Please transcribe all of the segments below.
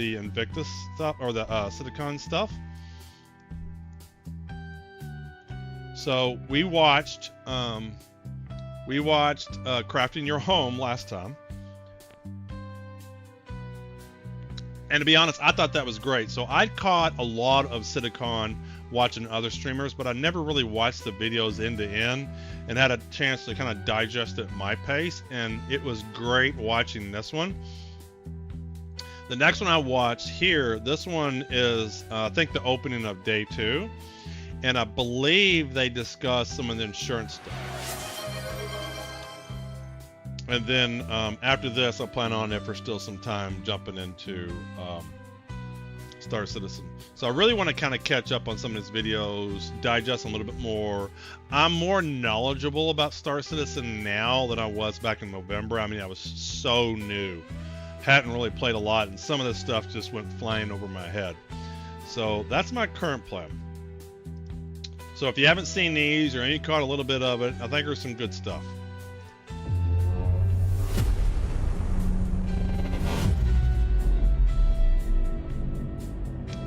the Invictus stuff or the Silicon stuff. So we watched Crafting Your Home last time. And to be honest, I thought that was great. So I caught a lot of Silicon watching other streamers, but I never really watched the videos end to end and had a chance to kind of digest it at my pace. And it was great watching this one. The next one I watched here, this one is, I think, the opening of day 2. And I believe they discussed some of the insurance stuff. And then after this, I plan on, if there's still some time, jumping into Star Citizen. So I really want to kind of catch up on some of these videos, digest a little bit more. I'm more knowledgeable about Star Citizen now than I was back in November. I mean, I was so new. Hadn't really played a lot, and some of this stuff just went flying over my head. So that's my current plan. So if you haven't seen these or you caught a little bit of it, I think there's some good stuff.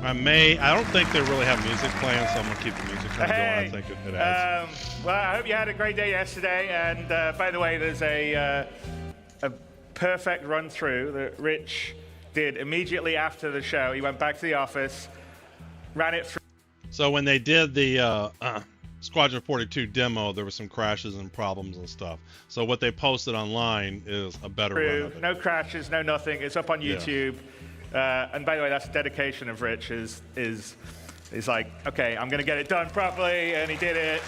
I don't think they really have music playing, so I'm gonna keep the music kind of going. I think it adds. Well, I hope you had a great day yesterday. And by the way, there's a perfect run through that Rich did immediately after the show. He went back to the office, ran it through. So when they did the Squadron 42 demo, there were some crashes and problems and stuff. So what they posted online is a better run of it. No crashes, no nothing. It's up on YouTube. Yeah. And by the way, that's dedication of Rich. Is like, okay, I'm gonna get it done properly, and he did it,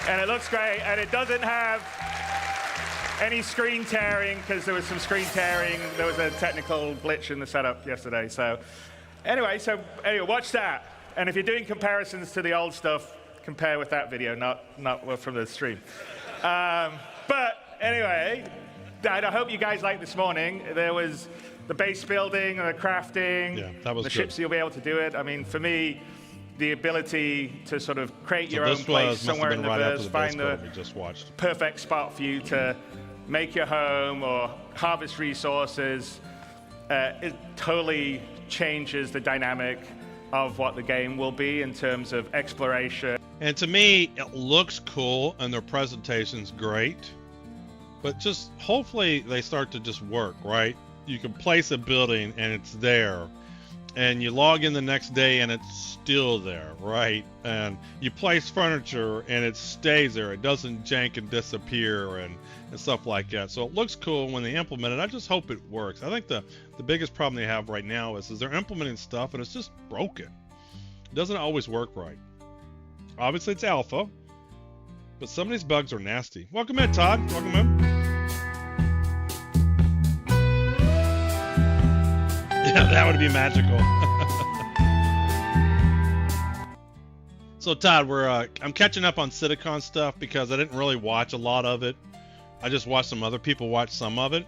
and it looks great, and it doesn't have any screen tearing, because there was some screen tearing. There was a technical glitch in the setup yesterday. So anyway, watch that. And if you're doing comparisons to the old stuff, compare with that video, not from the stream. But anyway, I hope you guys liked this morning. There was the base building and the crafting, yeah, that was the good. ships, you'll be able to do it. I mean, for me, the ability to sort of create your own place somewhere in the verse, find the perfect spot for you to make your home or harvest resources, it totally changes the dynamic of what the game will be in terms of exploration. And to me, it looks cool and their presentation's great, but just hopefully they start to just work, right? You can place a building and it's there, and you log in the next day and it's still there, right? And you place furniture and it stays there. It doesn't jank and disappear and stuff like that. So it looks cool when they implement it. I just hope it works. I think the biggest problem they have right now is they're implementing stuff and it's just broken. It doesn't always work right. Obviously it's alpha, but some of these bugs are nasty. Welcome in, Todd. Welcome in. Yeah, that would be magical. So Todd, I'm catching up on Silicon stuff because I didn't really watch a lot of it. I just watched some other people watch some of it.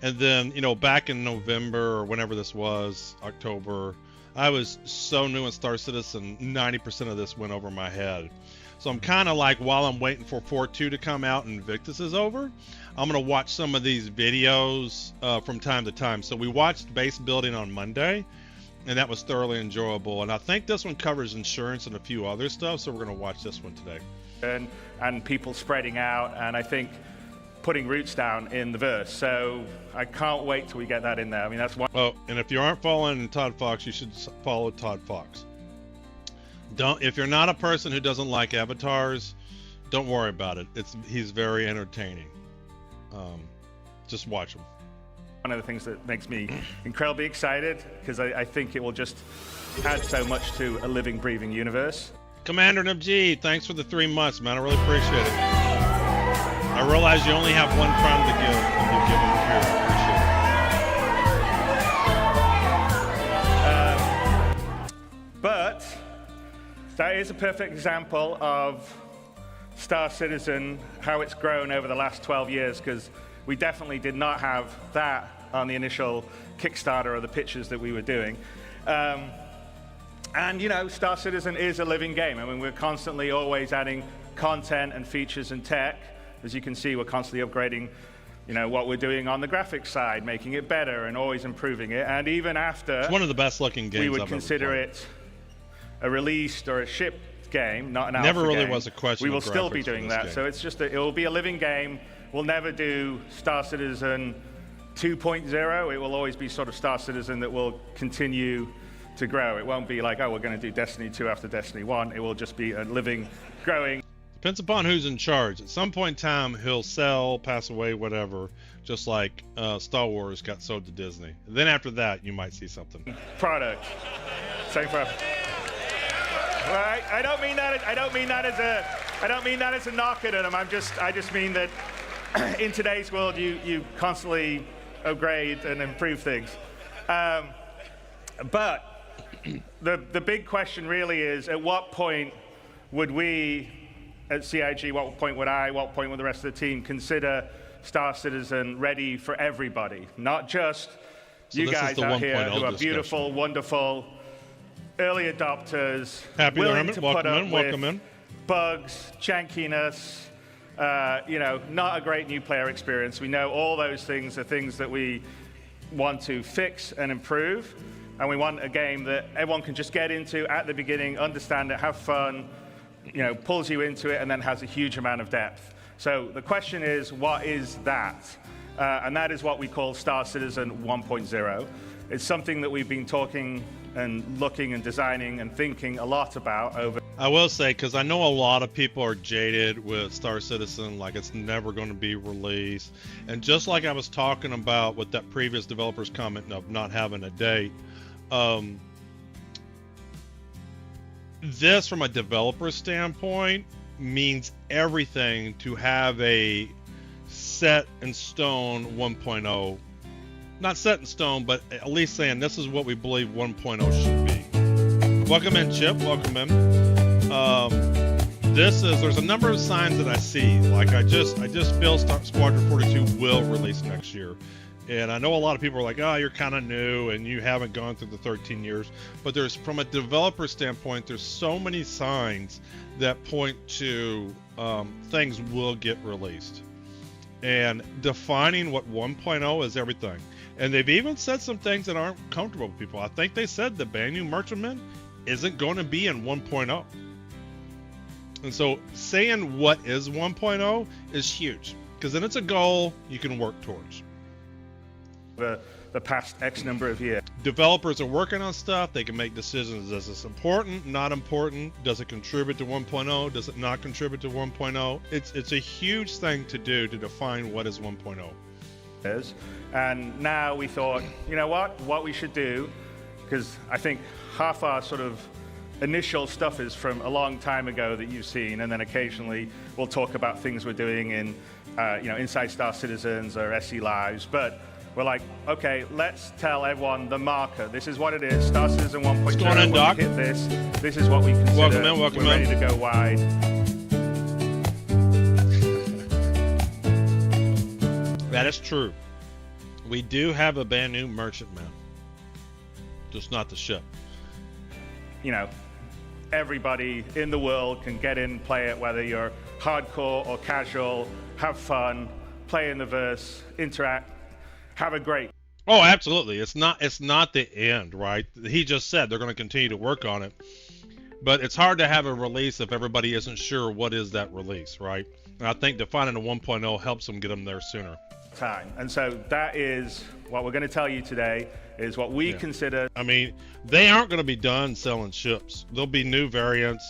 And then, back in November or whenever this was, October, I was so new in Star Citizen, 90% of this went over my head. So I'm kind of like, while I'm waiting for 4.2 to come out and Invictus is over, I'm going to watch some of these videos from time to time. So we watched base building on Monday, and that was thoroughly enjoyable. And I think this one covers insurance and a few other stuff, so we're going to watch this one today. And people spreading out, and I think putting roots down in the verse. So I can't wait till we get that in there. I mean, that's one. Oh, and if you aren't following Todd Fox, you should follow Todd Fox. If you're not a person who doesn't like avatars, don't worry about it. He's very entertaining. Just watch him. One of the things that makes me incredibly excited, because I think it will just add so much to a living, breathing universe. Commander NMG, thanks for the 3 months, man. I really appreciate it. I realize you only have one prime to give, and you give them here. I appreciate it. But that is a perfect example of Star Citizen, how it's grown over the last 12 years, because we definitely did not have that on the initial Kickstarter or the pitches that we were doing. And Star Citizen is a living game. I mean, we're constantly always adding content and features and tech. As you can see, we're constantly upgrading you know, what we're doing on the graphics side, making it better and always improving it. And even after, it's one of the best looking games we would I've consider ever it a released or a shipped game, not an alpha Never really game. was a question. We will of still be graphics for doing this that. game. So it's just that it will be a living game. We'll never do Star Citizen 2.0. It will always be sort of Star Citizen that will continue to grow. It won't be like, oh, we're going to do Destiny 2 after Destiny 1. It will just be a living, growing. Depends upon who's in charge. At some point in time, he'll sell, pass away, whatever, just like Star Wars got sold to Disney. Then after that, you might see something. Product. Same for. Right? I don't mean that as a knock at them. I just mean that in today's world, you constantly upgrade and improve things. But the big question really is, at what point would we at CIG, what point would the rest of the team consider Star Citizen ready for everybody? Not just you guys out here who are beautiful, wonderful, early adopters, willing to put up with bugs, jankiness, you know, not a great new player experience. We know all those things are things that we want to fix and improve, and we want a game that everyone can just get into at the beginning, understand it, have fun, you know, pulls you into it, and then has a huge amount of depth. So the question is, what is that? And that is what we call Star Citizen 1.0. It's something that we've been talking and looking and designing and thinking a lot about over. I will say, because I know a lot of people are jaded with Star Citizen, like it's never going to be released. And just like I was talking about with that previous developer's comment of not having a date, this, from a developer standpoint, means everything to have a set in stone 1.0. Not set in stone, but at least saying this is what we believe 1.0 should be. Welcome in, Chip. Welcome in. There's a number of signs that I see. Like I just feel Squadron 42 will release next year. And I know a lot of people are like, oh, you're kind of new and you haven't gone through the 13 years. But there's, from a developer standpoint, there's so many signs that point to things will get released. And defining what 1.0 is everything. And they've even said some things that aren't comfortable with people. I think they said the brand new Merchantman isn't going to be in 1.0. And so saying what is 1.0 is huge, because then it's a goal you can work towards. The past X number of years. Developers are working on stuff. They can make decisions. Is this important? Not important? Does it contribute to 1.0? Does it not contribute to 1.0? It's a huge thing to do to define what is 1.0. And now we thought, you know what we should do, because I think half our sort of initial stuff is from a long time ago that you've seen, and then occasionally we'll talk about things we're doing in, you know, Inside Star Citizens or SE Lives, but we're like, okay, let's tell everyone the marker. This is what it is. Star Citizen 1.0. What's going on, Doc? Hit this. This is what we consider. Welcome in. Welcome we're in. ready to go wide. That is true. We do have a brand new Merchantman, just not the ship. You know, everybody in the world can get in, play it, whether you're hardcore or casual, have fun, play in the verse, interact, have a great. Oh, absolutely. It's not the end, right? He just said they're going to continue to work on it, but it's hard to have a release if everybody isn't sure what is that release, right? And I think defining a 1.0 helps them get them there sooner. Time. And so that is what we're going to tell you today, is what we consider. I mean, they aren't going to be done selling ships. There'll be new variants.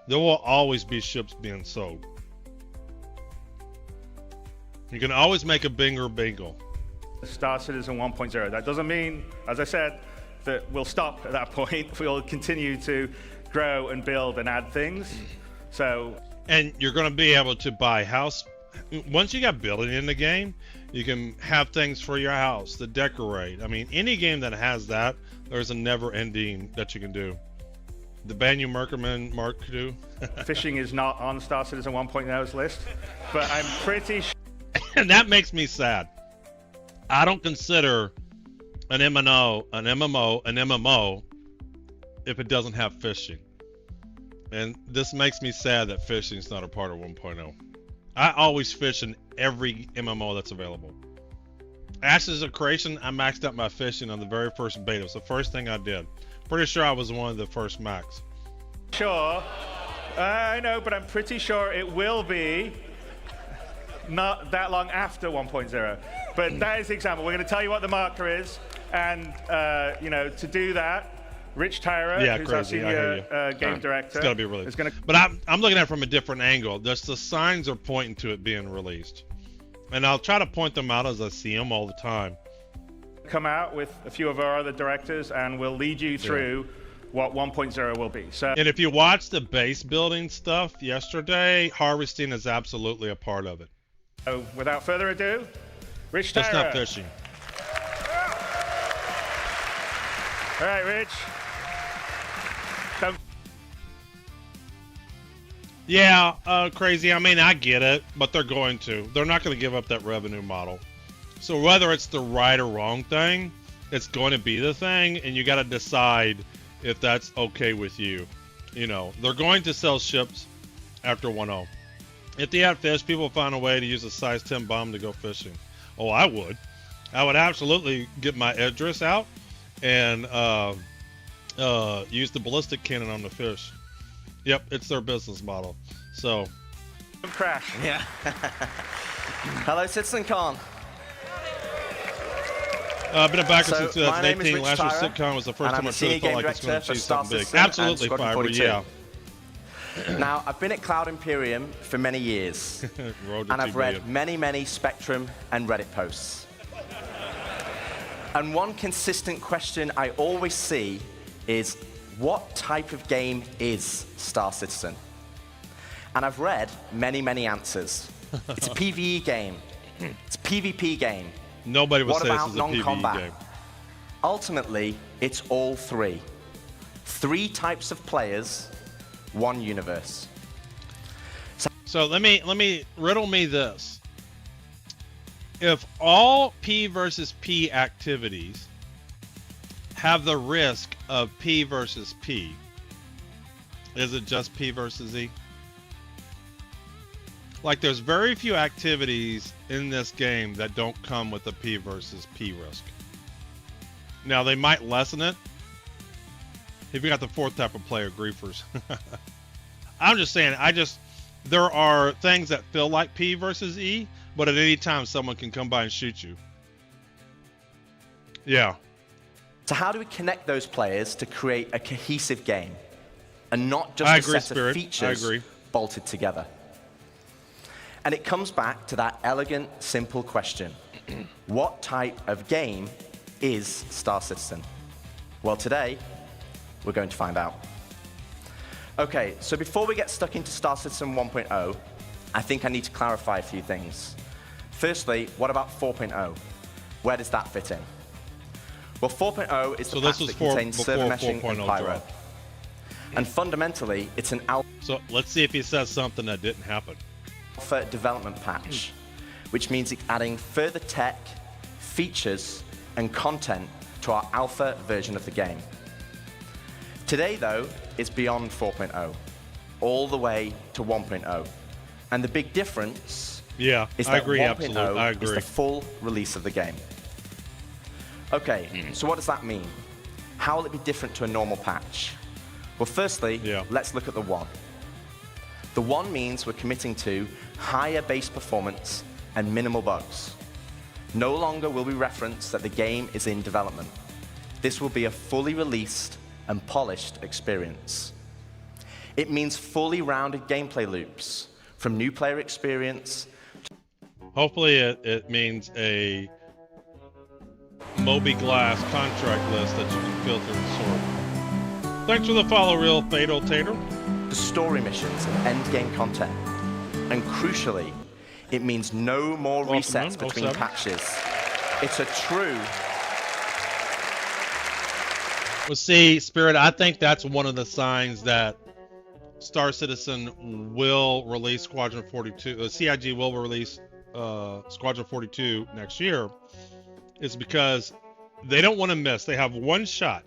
There will always be ships being sold. You can always make a binger bingle. Star Citizen 1.0. That doesn't mean, as I said, that we'll stop at that point. We'll continue to grow and build and add things. So, and you're going to be able to buy house. Once you got building in the game, you can have things for your house to decorate. I mean, any game that has that, there's a never ending that you can do. The Banyu Merkerman Mark II. Fishing is not on Star Citizen 1.0's list, but I'm pretty sure. And that makes me sad. I don't consider an MMO an MMO if it doesn't have fishing. And this makes me sad that fishing is not a part of 1.0. I always fish in every MMO that's available. Ashes of Creation, I maxed out my fishing on the very first beta. It was the first thing I did. Pretty sure I was one of the first max. Sure. I know, but I'm pretty sure it will be not that long after 1.0. But that is the example. We're going to tell you what the marker is. And, you know, to do that, Rich Tyra, who's our senior game director, it's got to be released. But I'm looking at it from a different angle. Just the signs are pointing to it being released. And I'll try to point them out as I see them all the time. Come out with a few of our other directors, and we'll lead you through what 1.0 will be. So, and if you watch the base building stuff yesterday, harvesting is absolutely a part of it. So without further ado, Rich Tyra. Just not fishing. All right, Rich. Yeah, crazy. I mean, I get it, but they're going to. They're not going to give up that revenue model. So whether it's the right or wrong thing, it's going to be the thing, and you got to decide if that's okay with you. You know, they're going to sell ships after 1.0. If they have fish, people find a way to use a size 10 bomb to go fishing. Oh, I would. I would absolutely get my Idris out and use the ballistic cannon on the fish. Yep, it's their business model. So. Crash. Yeah. Hello, Citizen Khan. I've been a backer since 2018. Last year's sitcom was the first time I truly felt like it's going to achieve something big. Absolutely, Fiber, yeah. Now, I've been at Cloud Imperium for many years, and I've read many, many Spectrum and Reddit posts. And one consistent question I always see is, what type of game is Star Citizen? And I've read many, many answers. It's a PvE game. It's a PvP game. Nobody would what say about this is a PvE game. Ultimately, it's all three. 3 types of players, 1 universe. So let me riddle me this. If all P versus P activities have the risk of P versus P, is it just P versus E? Like, there's very few activities in this game that don't come with a P versus P risk. Now, they might lessen it if you got the 4th type of player, griefers. I'm just saying, there are things that feel like P versus E, but at any time someone can come by and shoot you. Yeah. So how do we connect those players to create a cohesive game and not just a set of features bolted together? And it comes back to that elegant, simple question. What type of game is Star Citizen? Well, today, we're going to find out. Okay, so before we get stuck into Star Citizen 1.0, I think I need to clarify a few things. Firstly, what about 4.0? Where does that fit in? Well, 4.0 is the patch that contains server meshing and pyro. And fundamentally, it's an alpha. So let's see if he says something that didn't happen. Alpha development patch, which means it's adding further tech, features, and content to our alpha version of the game. Today, though, it's beyond 4.0, all the way to 1.0. And the big difference is that 1.0 is the full release of the game. Okay, so what does that mean? How will it be different to a normal patch? Well, firstly, let's look at the 1. The 1 means we're committing to higher base performance and minimal bugs. No longer will we reference that the game is in development. This will be a fully released and polished experience. It means fully rounded gameplay loops, from new player experience. Hopefully it means a Moby Glass contract list that you can filter and sort. Thanks for the follow, Real Fatal Tater. The story missions and end-game content. And crucially, it means no more resets between patches. It's a true... Well, see, Spirit, I think that's one of the signs that Star Citizen will release Squadron 42. CIG will release Squadron 42 next year. Is because they don't want to miss. They have one shot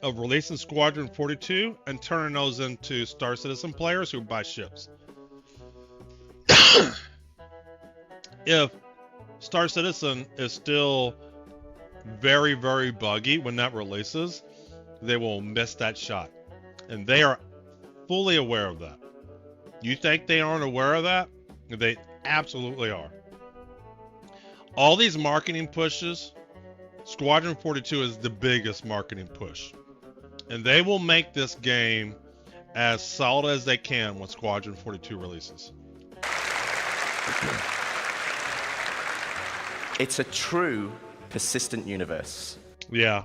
of releasing Squadron 42 and turning those into Star Citizen players who buy ships. If Star Citizen is still very, very buggy when that releases, they will miss that shot. And they are fully aware of that. You think they aren't aware of that? They absolutely are. All these marketing pushes, Squadron 42 is the biggest marketing push. And they will make this game as solid as they can when Squadron 42 releases. It's a true persistent universe. Yeah.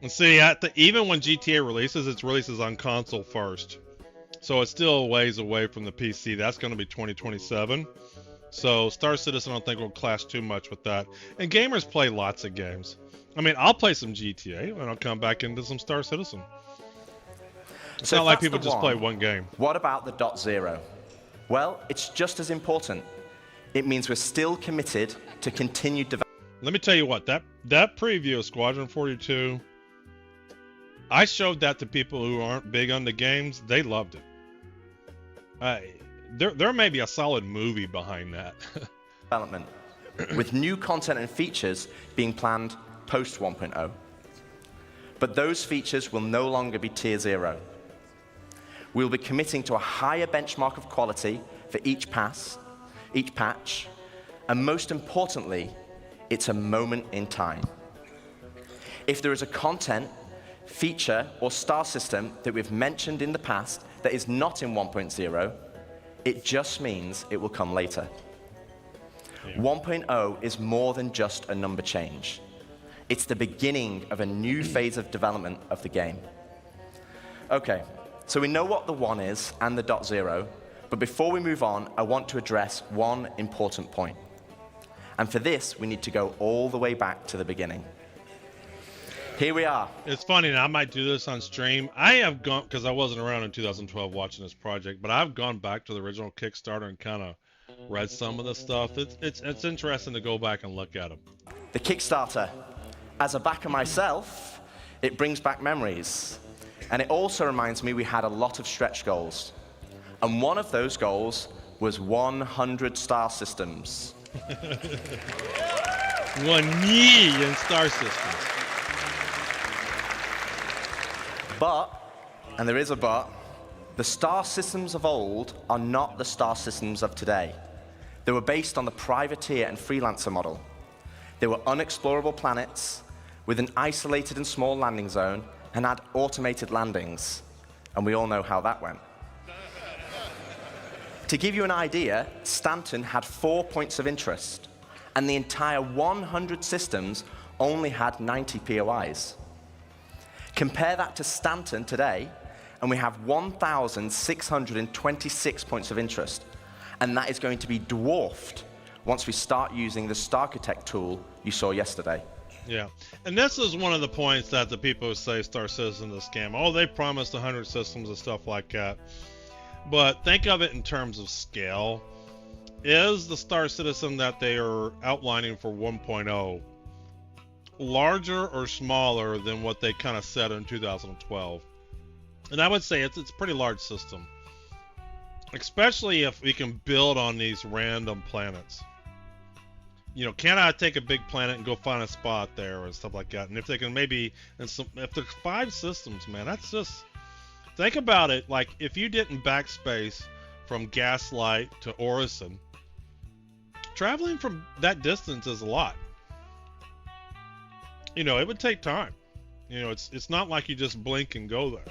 And see, even when GTA releases, it releases on console first. So it's still a ways away from the PC. That's going to be 2027. So Star Citizen, I don't think will clash too much with that. And gamers play lots of games. I mean, I'll play some GTA and I'll come back into some Star Citizen. It's not like people just play one game. What about the .0? Well, it's just as important. It means we're still committed to continued development. Let me tell you what, that preview of Squadron 42, I showed that to people who aren't big on the games. They loved it. There may be a solid movie behind that. Development, with new content and features being planned post 1.0. But those features will no longer be tier 0. We'll be committing to a higher benchmark of quality for each patch, and most importantly, it's a moment in time. If there is a content, feature, or star system that we've mentioned in the past that is not in 1.0, it just means it will come later. Yeah. 1.0 is more than just a number change. It's the beginning of a new phase of development of the game. Okay, so we know what the 1 is and the .0, but before we move on, I want to address one important point. And for this, we need to go all the way back to the beginning. Here we are. It's funny, and I might do this on stream. I have gone, because I wasn't around in 2012 watching this project, but I've gone back to the original Kickstarter and kind of read some of the stuff. It's interesting to go back and look at them. The Kickstarter. As a backer myself, it brings back memories. And it also reminds me we had a lot of stretch goals. And one of those goals was 100 star systems. 1 million star systems. But, and there is a but, the star systems of old are not the star systems of today. They were based on the privateer and freelancer model. They were unexplorable planets with an isolated and small landing zone and had automated landings. And we all know how that went. To give you an idea, Stanton had 4 points of interest, and the entire 100 systems only had 90 POIs. Compare that to Stanton today, and we have 1,626 points of interest, and that is going to be dwarfed once we start using the Starchitect tool you saw yesterday. Yeah, and this is one of the points that the people who say Star Citizen is a scam. Oh, they promised 100 systems and stuff like that. But think of it in terms of scale. Is the Star Citizen that they are outlining for 1.0 larger or smaller than what they kind of said in 2012? And I would say it's a pretty large system, especially if we can build on these random planets. You know, can I take a big planet and go find a spot there and stuff like that? And if they can maybe, if there's 5 systems, man, that's just, think about it. Like, if you didn't backspace from Gaslight to Orison, traveling from that distance is a lot. You know, it would take time. You know, it's not like you just blink and go there.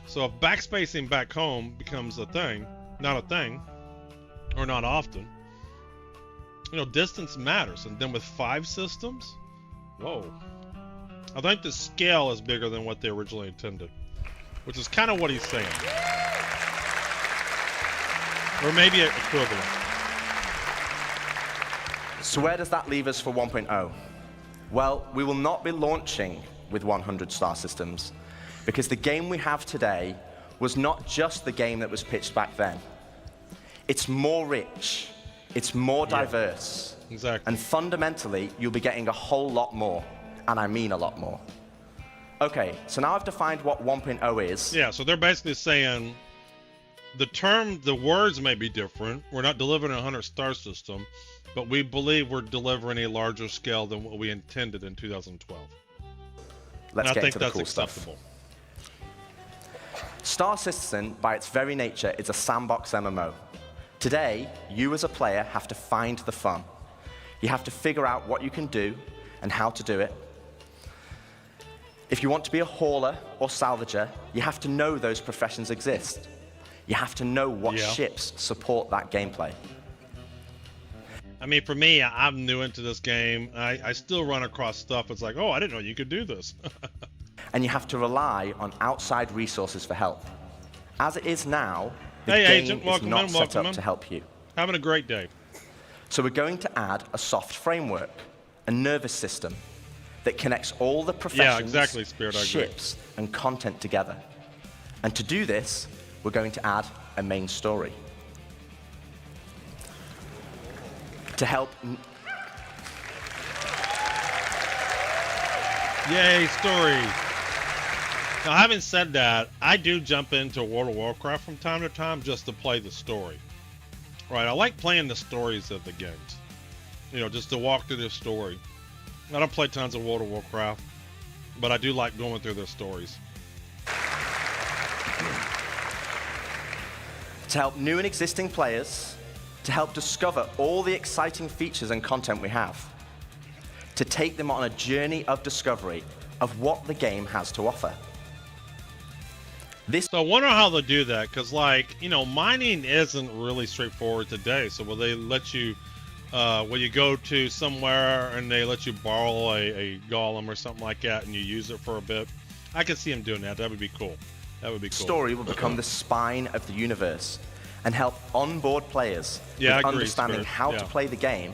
So if backspacing back home becomes a thing, not a thing, or not often, you know, distance matters. And then with 5 systems, whoa. I think the scale is bigger than what they originally intended, which is kind of what he's saying. Or maybe equivalent. So where does that leave us for 1.0? Well, we will not be launching with 100 star systems, because the game we have today was not just the game that was pitched back then. It's more rich, it's more diverse, exactly. And fundamentally, you'll be getting a whole lot more, and I mean a lot more. Okay, so now I've defined what 1.0 is. Yeah, so they're basically saying the words may be different. We're not delivering a 100-star system, but we believe we're delivering a larger scale than what we intended in 2012. Let's get into the that's cool acceptable. Stuff. Star Citizen, by its very nature, is a sandbox MMO. Today, you as a player have to find the fun. You have to figure out what you can do and how to do it. If you want to be a hauler or salvager, you have to know those professions exist. You have to know what ships support that gameplay. I mean, for me, I'm new into this game. I still run across stuff. It's like, oh, I didn't know you could do this. And you have to rely on outside resources for help. As it is now, the hey, game Agent, is not set up to help you. Having a great day. So we're going to add a soft framework, a nervous system that connects all the professions, Spirit, ships, and content together. And to do this, we're going to add a main story. To help... Yay, story. Now, having said that, I do jump into World of Warcraft from time to time just to play the story. Right, I like playing the stories of the games. You know, just to walk through the story. I don't play tons of World of Warcraft, but I do like going through their stories. To help new and existing players, to help discover all the exciting features and content we have, to take them on a journey of discovery of what the game has to offer. So I wonder how they'll do that, because, like, you know, mining isn't really straightforward today. So will they let you, will you go to somewhere and they let you borrow a golem or something like that and you use it for a bit? I could see them doing that. That would be cool. That would be cool. Story will become the spine of the universe and help onboard players with understanding how to play the game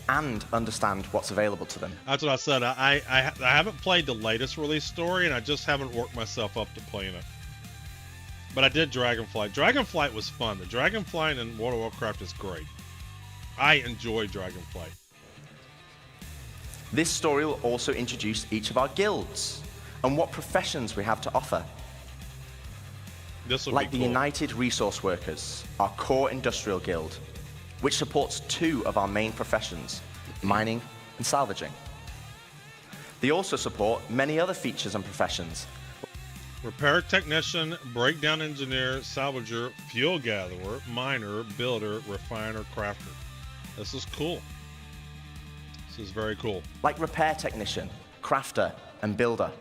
and understand what's available to them. That's what I said. I haven't played the latest release story, and I just haven't worked myself up to playing it. But I did Dragonflight. Dragonflight was fun. The Dragonflight in World of Warcraft is great. I enjoy Dragonflight. This story will also introduce each of our guilds and what professions we have to offer. This will like be the cool. United Resource Workers, our core industrial guild, which supports 2 of our main professions, mining and salvaging. They also support many other features and professions. Repair technician, breakdown engineer, salvager, fuel gatherer, miner, builder, refiner, crafter. This is cool. This is very cool. Like repair technician, crafter, and builder.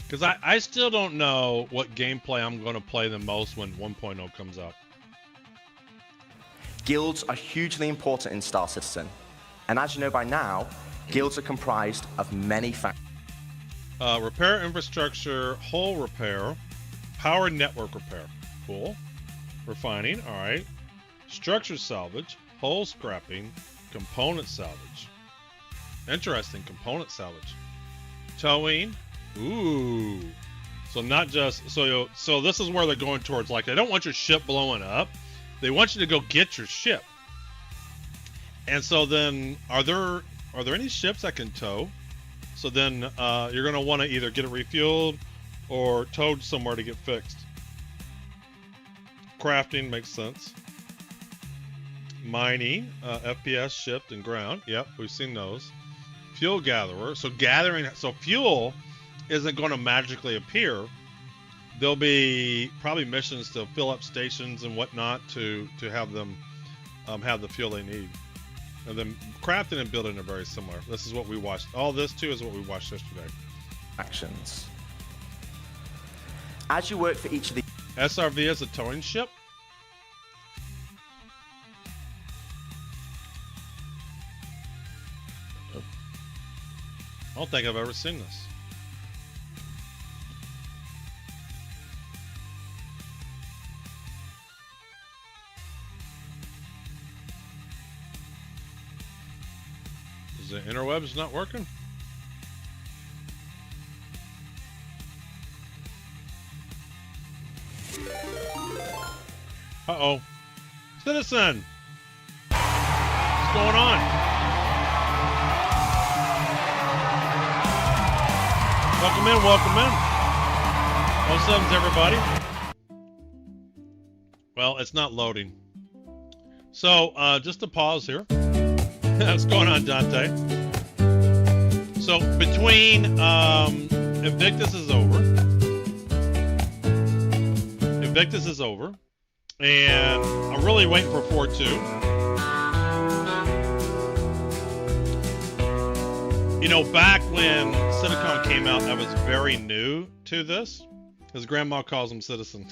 Because I still don't know what gameplay I'm going to play the most when 1.0 comes out. Guilds are hugely important in Star Citizen. And as you know by now, guilds are comprised of many factions. Repair infrastructure, hull repair, power network repair. Cool. Refining, all right. Structure salvage, hull scrapping, component salvage. Interesting, component salvage. Towing. Ooh. So not just, so this is where they're going towards, like, they don't want your ship blowing up. They want you to go get your ship. And so then, are there any ships that can tow? So then you're going to want to either get it refueled or towed somewhere to get fixed. Crafting makes sense. Mining, FPS, shipped, and ground. Yep, we've seen those. Fuel gatherer. So gathering, so fuel isn't going to magically appear. There'll be probably missions to fill up stations and whatnot to have them have the fuel they need. And then crafting and building are very similar. This is what we watched. All this too is what we watched yesterday. Actions. As you work for each of the SRV is a towing ship. I don't think I've ever seen this. Is the interwebs not working? Uh-oh. Citizen! What's going on? Welcome in, welcome in. 07s, everybody. Well, it's not loading. So, just to pause here. What's going on, Dante? So, between Invictus is over. Invictus is over. And I'm really waiting for 4-2. You know, back when Citizen came out, I was very new to this. His grandma calls him Citizen.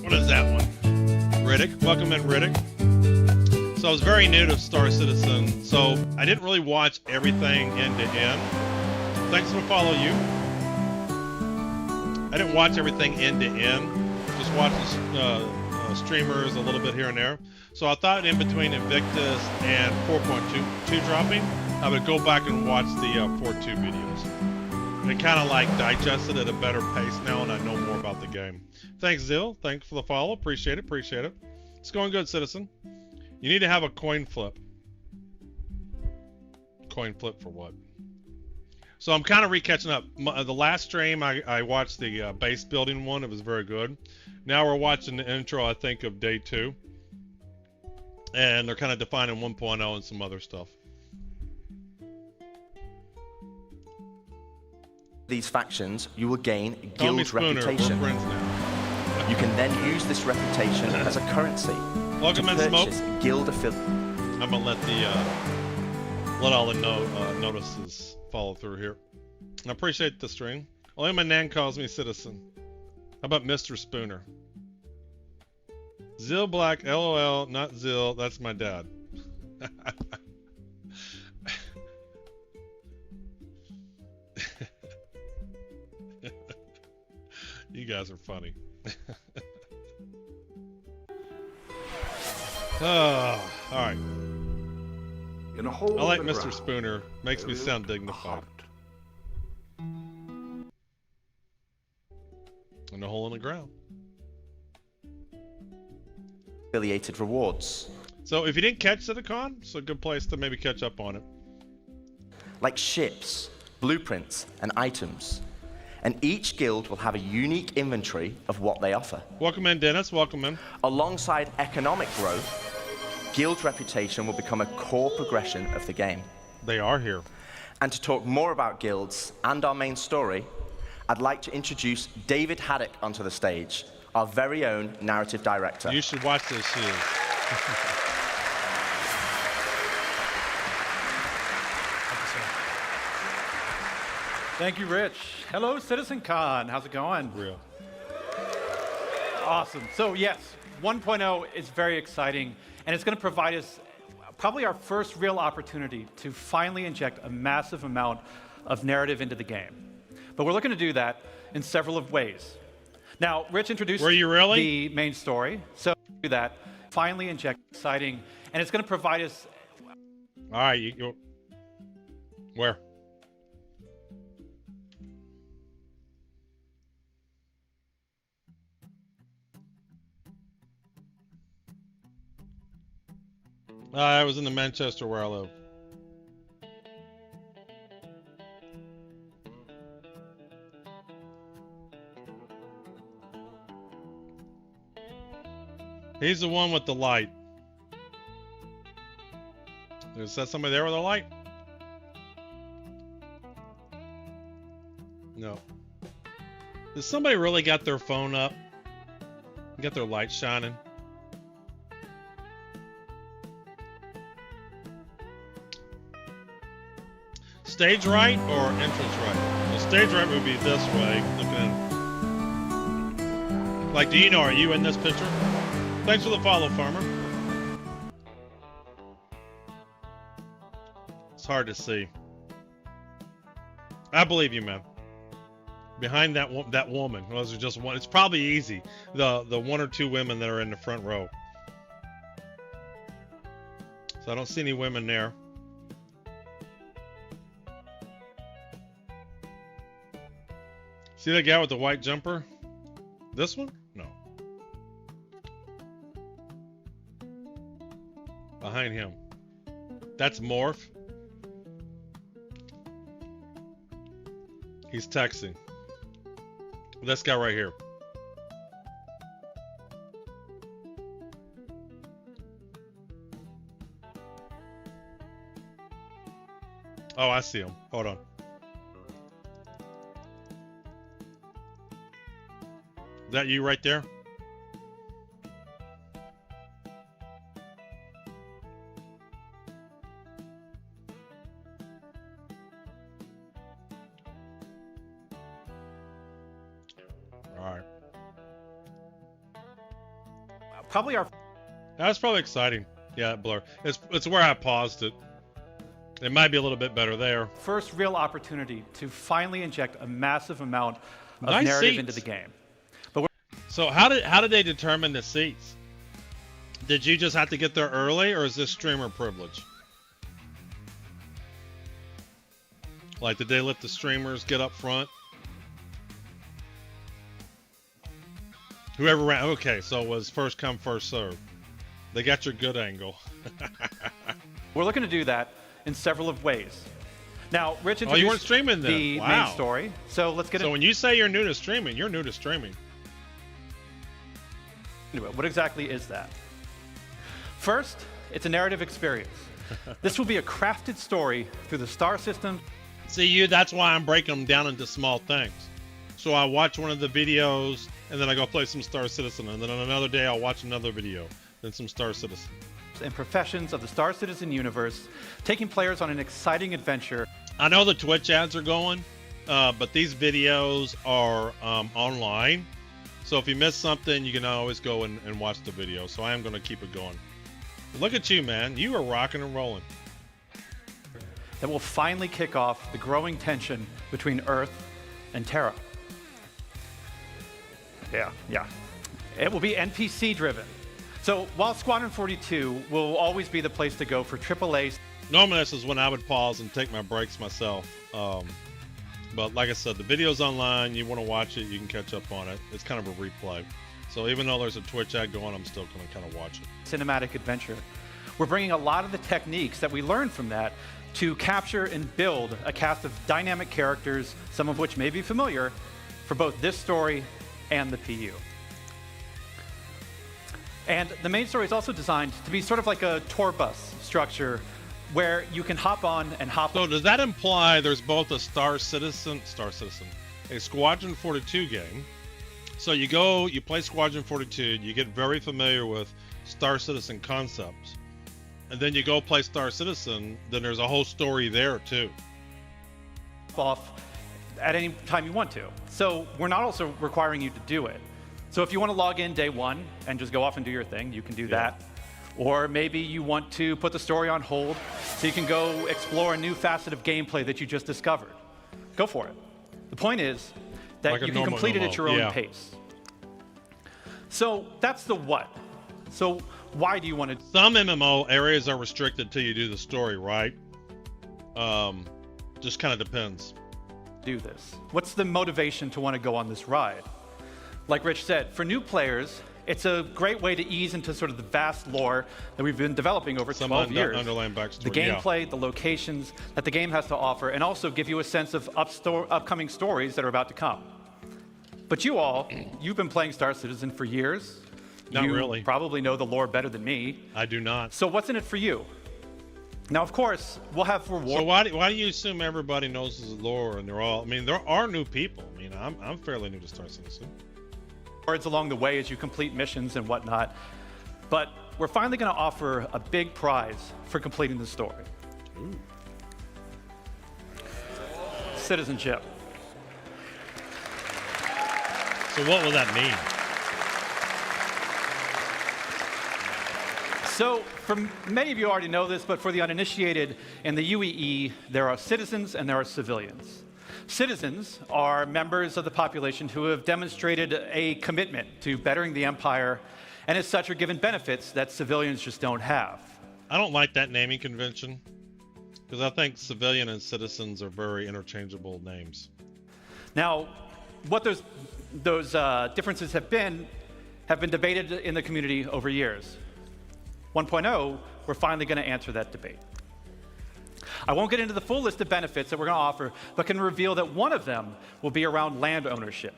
What is that one? Riddick. Welcome in, Riddick. So I was very new to Star Citizen, so I didn't really watch everything end to end. Thanks for follow you. I didn't watch everything end to end. Just watched streamers a little bit here and there. So I thought in between Invictus and 4.2 dropping, I would go back and watch the 4.2 videos. It kind of like digested at a better pace now, and I know more about the game. Thanks, Zill. Thanks for the follow. Appreciate it. Appreciate it. It's going good, Citizen. You need to have a coin flip. Coin flip for what? So I'm kind of re-catching up. The last stream, I watched the base building one. It was very good. Now we're watching the intro, I think, of day 2. And they're kind of defining 1.0 and some other stuff. These factions, you will gain guild reputation. We're friends now. You can then use this reputation as a currency Welcome to in, purchase Smoke. guild affiliate. I'm gonna let all the notices follow through here. I appreciate the stream. Only my nan calls me Citizen. How about Mr. Spooner? Zill Black, LOL, not Zill. That's my dad. You guys are funny. Oh, all right. In a hole I like in the Mr. ground, Spooner. Makes me there sound lived a dignified. heart. In a hole in the ground. Affiliated rewards. So if you didn't catch Citizen, it's a good place to maybe catch up on it. Like ships, blueprints, and items. And each guild will have a unique inventory of what they offer. Welcome in, Dennis. Welcome in. Alongside economic growth, guild reputation will become a core progression of the game. They are here. And to talk more about guilds and our main story, I'd like to introduce David Haddock onto the stage, our very own narrative director. You should watch this series. Thank you, Rich. Hello, Citizen Con. How's it going? Real. Awesome. So yes, 1.0 is very exciting, and it's going to provide us probably our first real opportunity to finally inject a massive amount of narrative into the game. But we're looking to do that in several of ways. Now, Rich introduced the main story, so do that. Finally inject exciting, and it's going to provide us. All right, where? I was in the Manchester where I live. He's the one with the light. Is that somebody there with a light? No. Does somebody really got their phone up? Got their light shining? Stage right or entrance right? The stage right would be this way. Looking at, like, do you know, are you in this picture? Thanks for the follow, Farmer. It's hard to see. I believe you, man. Behind that woman, well, there's just one. It's probably easy. The one or two women that are in the front row. So I don't see any women there. See that guy with the white jumper? This one? No. Behind him. That's Morph. He's texting. This guy right here. Oh, I see him. Hold on. Is that you right there? All right. Probably our That's probably exciting. Yeah, blur. It's where I paused it. It might be a little bit better there. first real opportunity to finally inject a massive amount of Nice narrative seats. into the game. So how did they determine the seats? Did you just have to get there early, or is this streamer privilege? Like, did they let the streamers get up front? Whoever ran. Okay, so it was first come, first serve. They got your good angle. We're looking to do that in several of ways. Now, Rich Oh, introduced you weren't streaming then? the Wow. main story, so let's get So when you say you're new to streaming, you're new to streaming. into it. What exactly is that? First, it's a narrative experience. This will be a crafted story through the star system. See, that's why I'm breaking them down into small things. So I watch one of the videos, and then I go play some Star Citizen, and then on another day I'll watch another video, then some Star Citizen. And professions of the Star Citizen universe, taking players on an exciting adventure. I know the Twitch ads are going, but these videos are online. So if you miss something, you can always go and watch the video. So I am going to keep it going. Look at you, man. You are rocking and rolling. That will finally kick off the growing tension between Earth and Terra. Yeah. It will be NPC driven. So while Squadron 42 will always be the place to go for AAA. Normally this is when I would pause and take my breaks myself. But like I said, the video's online. You want to watch it, you can catch up on it. It's kind of a replay. So even though there's a Twitch ad going, I'm still going to kind of watch it. Cinematic adventure. We're bringing a lot of the techniques that we learned from that to capture and build a cast of dynamic characters, some of which may be familiar, for both this story and the PU. And the main story is also designed to be sort of like a tour bus structure where you can hop on and hop So off. does that imply there's both a Star Citizen, a Squadron 42 game? So you play Squadron 42, you get very familiar with Star Citizen concepts, and then you go play Star Citizen, then there's a whole story there too. Off at any time you want to. So we're not also requiring you to do it. So if you want to log in day one and just go off and do your thing, you can do that. Or maybe you want to put the story on hold so you can go explore a new facet of gameplay that you just discovered. Go for it. The point is that Like a you can normal complete it MMO, at your own yeah. pace. So that's the what. So why do you want to Some MMO areas are restricted till you do the story, right? Just kind of depends. do this? What's the motivation to want to go on this ride? Like Rich said, for new players, it's a great way to ease into sort of the vast lore that we've been developing over Some 12 years. underlying backstory. The gameplay, the locations that the game has to offer, and also give you a sense of upcoming stories that are about to come. But you've been playing Star Citizen for years. Not you really. Probably know the lore better than me. I do not. So what's in it for you? Now, of course, we'll have rewards. So why do you assume everybody knows the lore and they're all? I mean, there are new people. I mean, I'm fairly new to Star Citizen. Along the way as you complete missions and whatnot. But we're finally going to offer a big prize for completing the story. Ooh. Citizenship. So what will that mean? So, many of you already know this, but for the uninitiated, in the UEE, there are citizens and there are civilians. Citizens are members of the population who have demonstrated a commitment to bettering the empire, and as such are given benefits that civilians just don't have. I don't like that naming convention because I think civilian and citizens are very interchangeable names. Now, what those differences have been debated in the community over years. 1.0, we're finally going to answer that debate. I won't get into the full list of benefits that we're going to offer, but can reveal that one of them will be around land ownership.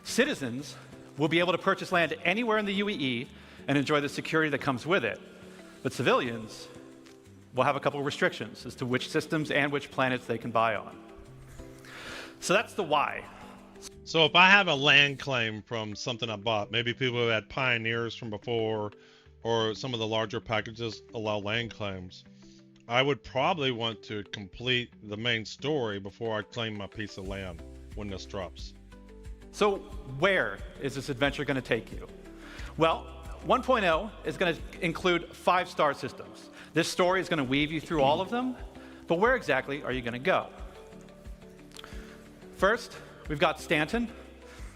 Citizens will be able to purchase land anywhere in the UEE and enjoy the security that comes with it. But civilians will have a couple of restrictions as to which systems and which planets they can buy on. So that's the why. So if I have a land claim from something I bought, maybe people who had pioneers from before, or some of the larger packages allow land claims, I would probably want to complete the main story before I claim my piece of land when this drops. So where is this adventure going to take you? Well, 1.0 is going to include 5-star systems. This story is going to weave you through all of them, but where exactly are you going to go? First, we've got Stanton,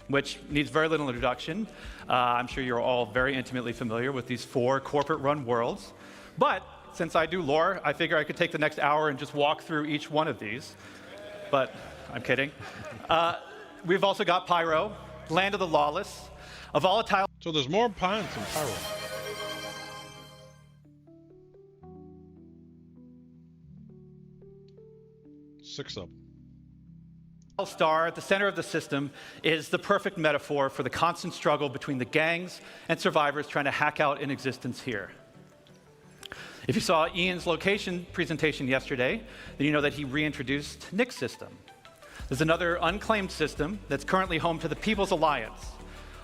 which needs very little introduction. I'm sure you're all very intimately familiar with these 4 corporate-run worlds. But since I do lore, I figure I could take the next hour and just walk through each one of these. But I'm kidding. We've also got Pyro, Land of the Lawless, a volatile... So there's more planets than Pyro. Six of them. Star at the center of the system is the perfect metaphor for the constant struggle between the gangs and survivors trying to hack out an existence here. If you saw Ian's location presentation yesterday, then you know that he reintroduced Nick's system. There's another unclaimed system that's currently home to the People's Alliance,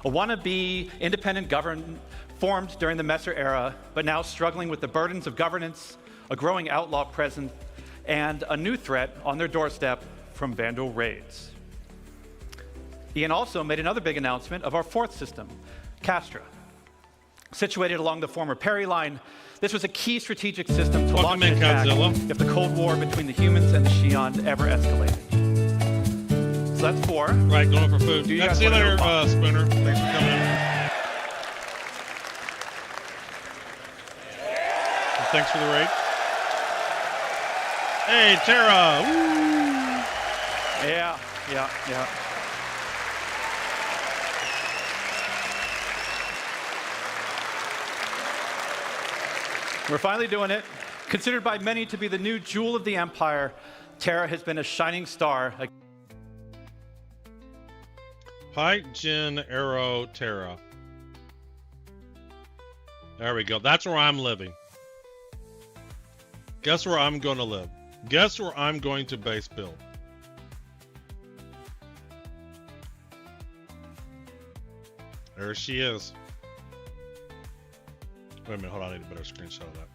a wannabe independent government formed during the Messer era, but now struggling with the burdens of governance, a growing outlaw presence, and a new threat on their doorstep from Vandal raids. Ian also made another big announcement of our 4th system, Castra. Situated along the former Perry line, this was a key strategic system to launch an attack if the Cold War between the humans and the Xi'an ever escalated. So that's 4. Right, going for food. See you later, Spooner. Thanks for coming in. And thanks for the raid. Hey, Tara! Woo! Yeah. We're finally doing it. Considered by many to be the new jewel of the Empire, Terra has been a shining star. Hi, Jin, Arrow, Terra. There we go. That's where I'm living. Guess where I'm going to live. Guess where I'm going to base build. There she is. Wait a minute, hold on, I need a better screenshot of that.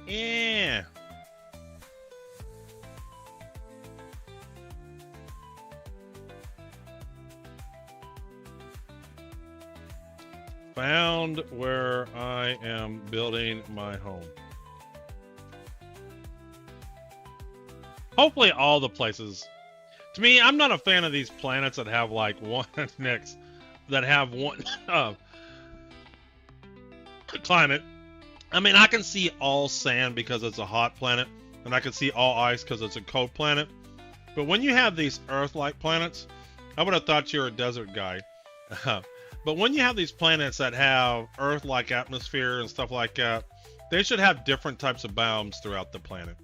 Yeah. Found where I am building my home. Hopefully all the places. To me, I'm not a fan of these planets that have like one next, that have one climate. I mean, I can see all sand because it's a hot planet, and I can see all ice because it's a cold planet. But when you have these Earth-like planets, I would have thought you're a desert guy. But when you have these planets that have Earth-like atmosphere and stuff like that, they should have different types of biomes throughout the planet.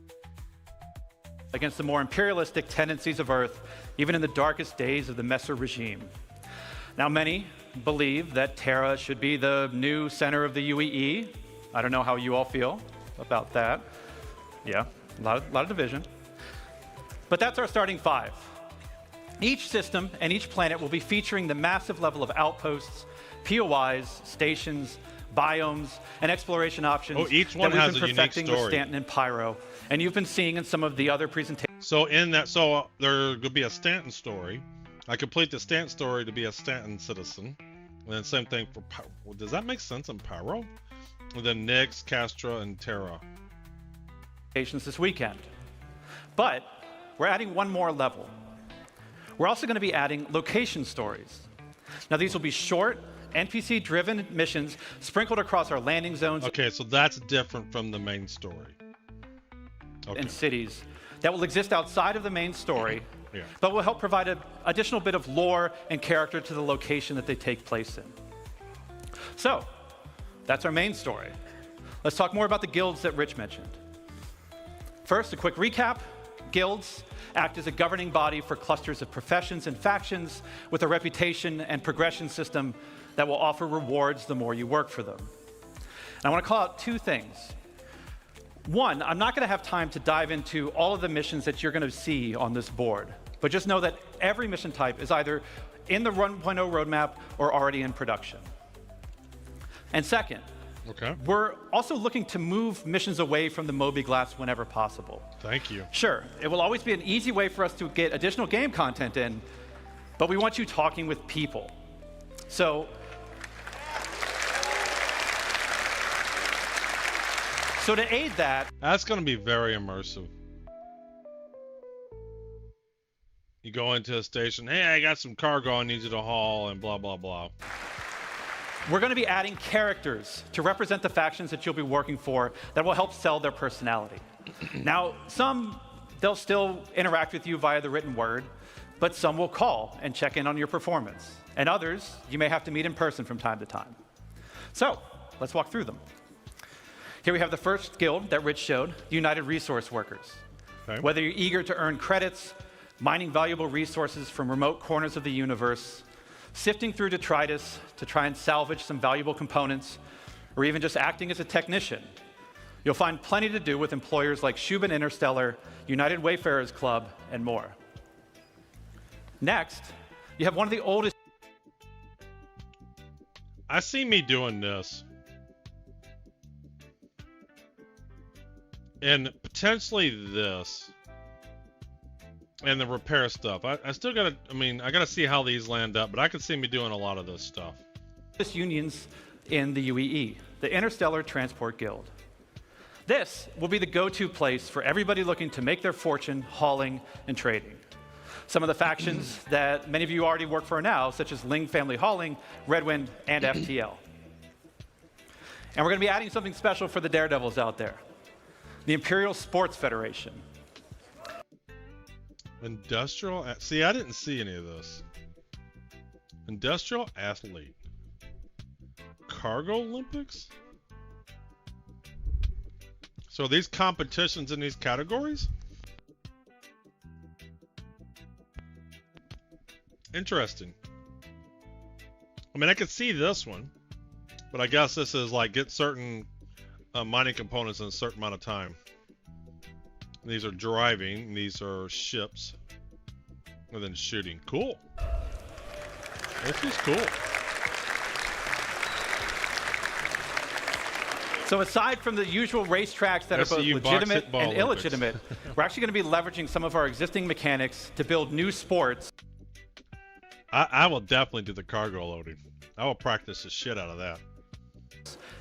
Against the more imperialistic tendencies of Earth, even in the darkest days of the Messer regime. Now, many believe that Terra should be the new center of the UEE. I don't know how you all feel about that. Yeah, a lot of division. But that's our starting 5. Each system and each planet will be featuring the massive level of outposts, POIs, stations, biomes, and exploration options each one that we've has been a unique perfecting with story. Stanton and Pyro, and you've been seeing in some of the other presentations. So in that, there could be a Stanton story. I complete the Stanton story to be a Stanton citizen, and then same thing for Pyro. Does that make sense in Pyro? And then Nyx, Castra, and Terra. This weekend. But we're adding one more level. We're also going to be adding location stories. Now, these will be short, NPC-driven missions sprinkled across our landing zones Okay, so that's different from the main story. Okay. and cities that will exist outside of the main story, Yeah. but will help provide an additional bit of lore and character to the location that they take place in. So, that's our main story. Let's talk more about the guilds that Rich mentioned. First, a quick recap. Guilds act as a governing body for clusters of professions and factions with a reputation and progression system that will offer rewards the more you work for them. And I want to call out two things. One, I'm not going to have time to dive into all of the missions that you're going to see on this board, but just know that every mission type is either in the 1.0 roadmap or already in production. And second, we're also looking to move missions away from the Moby Glass whenever possible. Thank you. Sure, it will always be an easy way for us to get additional game content in, but we want you talking with people. So to aid that, that's going to be very immersive. You go into a station, hey, I got some cargo I need you to haul, and blah, blah, blah. We're going to be adding characters to represent the factions that you'll be working for that will help sell their personality. Now, some, they'll still interact with you via the written word, but some will call and check in on your performance. And others, you may have to meet in person from time to time. So, let's walk through them. Here we have the first guild that Rich showed, the United Resource Workers. Okay. Whether you're eager to earn credits, mining valuable resources from remote corners of the universe, sifting through detritus to try and salvage some valuable components, or even just acting as a technician, you'll find plenty to do with employers like Shubin Interstellar, United Wayfarers Club, and more. Next, you have one of the oldest... I see me doing this. And potentially this. And the repair stuff. I still gotta, I gotta see how these land up, but I could see me doing a lot of this stuff. Unions in the UEE, the Interstellar Transport Guild. This will be the go-to place for everybody looking to make their fortune hauling and trading. Some of the factions that many of you already work for now, such as Ling Family Hauling, Redwind, and FTL. And we're gonna be adding something special for the daredevils out there. The Imperial Sports Federation. Industrial, see, I didn't see any of this. Industrial athlete. Cargo Olympics? So are these competitions in these categories? Interesting. I could see this one, but I guess this is like get certain mining components in a certain amount of time. These are driving, these are ships, and then shooting. Cool. This is cool. So aside from the usual racetracks that are both legitimate and illegitimate, we're actually going to be leveraging some of our existing mechanics to build new sports. I will definitely do the cargo loading. I will practice the shit out of that.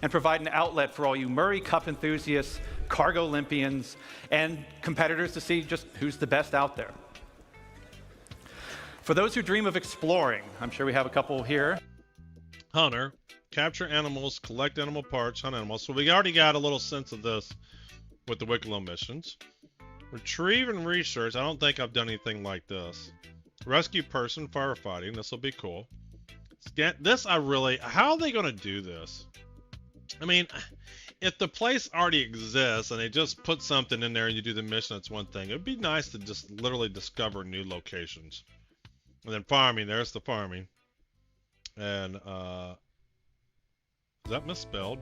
And provide an outlet for all you Murray Cup enthusiasts, cargo Olympians, and competitors to see just who's the best out there. For those who dream of exploring, I'm sure we have a couple here. Hunter, capture animals, collect animal parts, hunt animals. So we already got a little sense of this with the Wicklow missions. Retrieve and research. I don't think I've done anything like this. Rescue person, firefighting. This will be cool. Scan this. How are they going to do this? If the place already exists and they just put something in there and you do the mission, that's one thing. It would be nice to just literally discover new locations. And then farming, there's the farming. And, is that misspelled?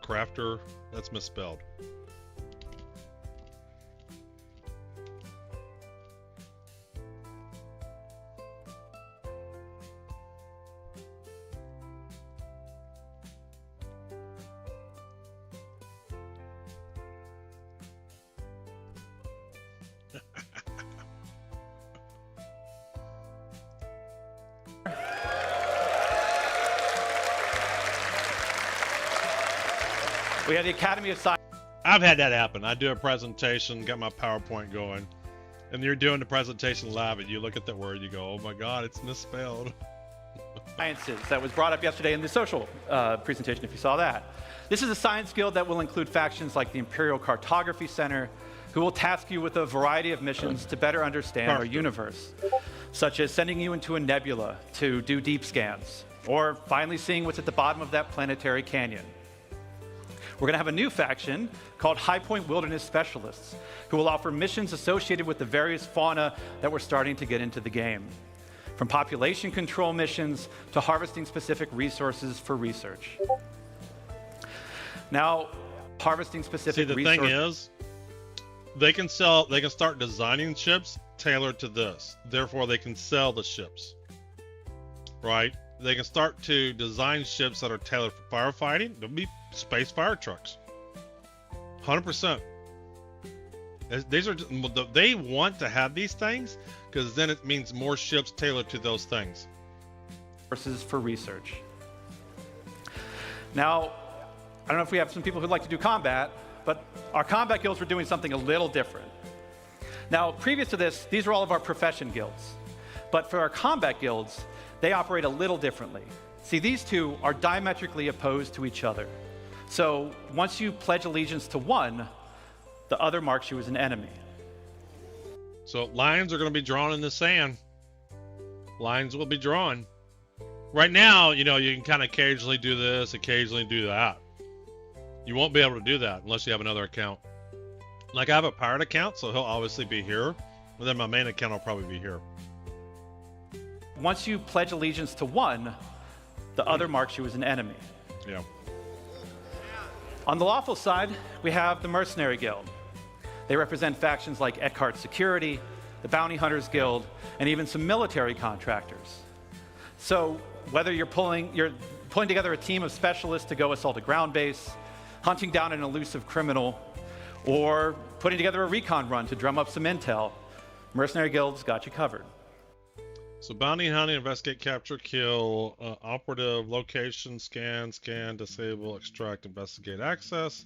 Crafter, that's misspelled. We have the Academy of Science. I've had that happen. I do a presentation, got my PowerPoint going, and you're doing the presentation live, and you look at that word, you go, oh my God, it's misspelled. Sciences that was brought up yesterday in the social presentation, if you saw that. This is a science guild that will include factions like the Imperial Cartography Center, who will task you with a variety of missions to better understand our universe, such as sending you into a nebula to do deep scans, or finally seeing what's at the bottom of that planetary canyon. We're going to have a new faction called High Point Wilderness Specialists, who will offer missions associated with the various fauna that we're starting to get into the game, from population control missions to harvesting specific resources for research. Now, harvesting specific resources. See, the thing is, they can start designing ships tailored to this. Therefore, they can sell the ships, right? They can start to design ships that are tailored for firefighting. There'll be space fire trucks. 100%. These are just, they want to have these things because then it means more ships tailored to those things. Versus for research. Now, I don't know if we have some people who'd like to do combat, but our combat guilds were doing something a little different. Now, previous to this, these were all of our profession guilds. But for our combat guilds, they operate a little differently. See, these two are diametrically opposed to each other. So once you pledge allegiance to one, the other marks you as an enemy. So lines are going to be drawn in the sand. Lines will be drawn. Right now, you know, you can kind of occasionally do this, occasionally do that. You won't be able to do that unless you have another account. Like I have a pirate account, so he'll obviously be here, but then my main account will probably be here. Once you pledge allegiance to one, the other marks you as an enemy. Yeah. On the lawful side, we have the Mercenary Guild. They represent factions like Eckhart Security, the Bounty Hunters Guild, and even some military contractors. So whether you're pulling together a team of specialists to go assault a ground base, hunting down an elusive criminal, or putting together a recon run to drum up some intel, Mercenary Guild's got you covered. So bounty hunting, investigate, capture, kill, operative, location, scan, disable, extract, investigate, access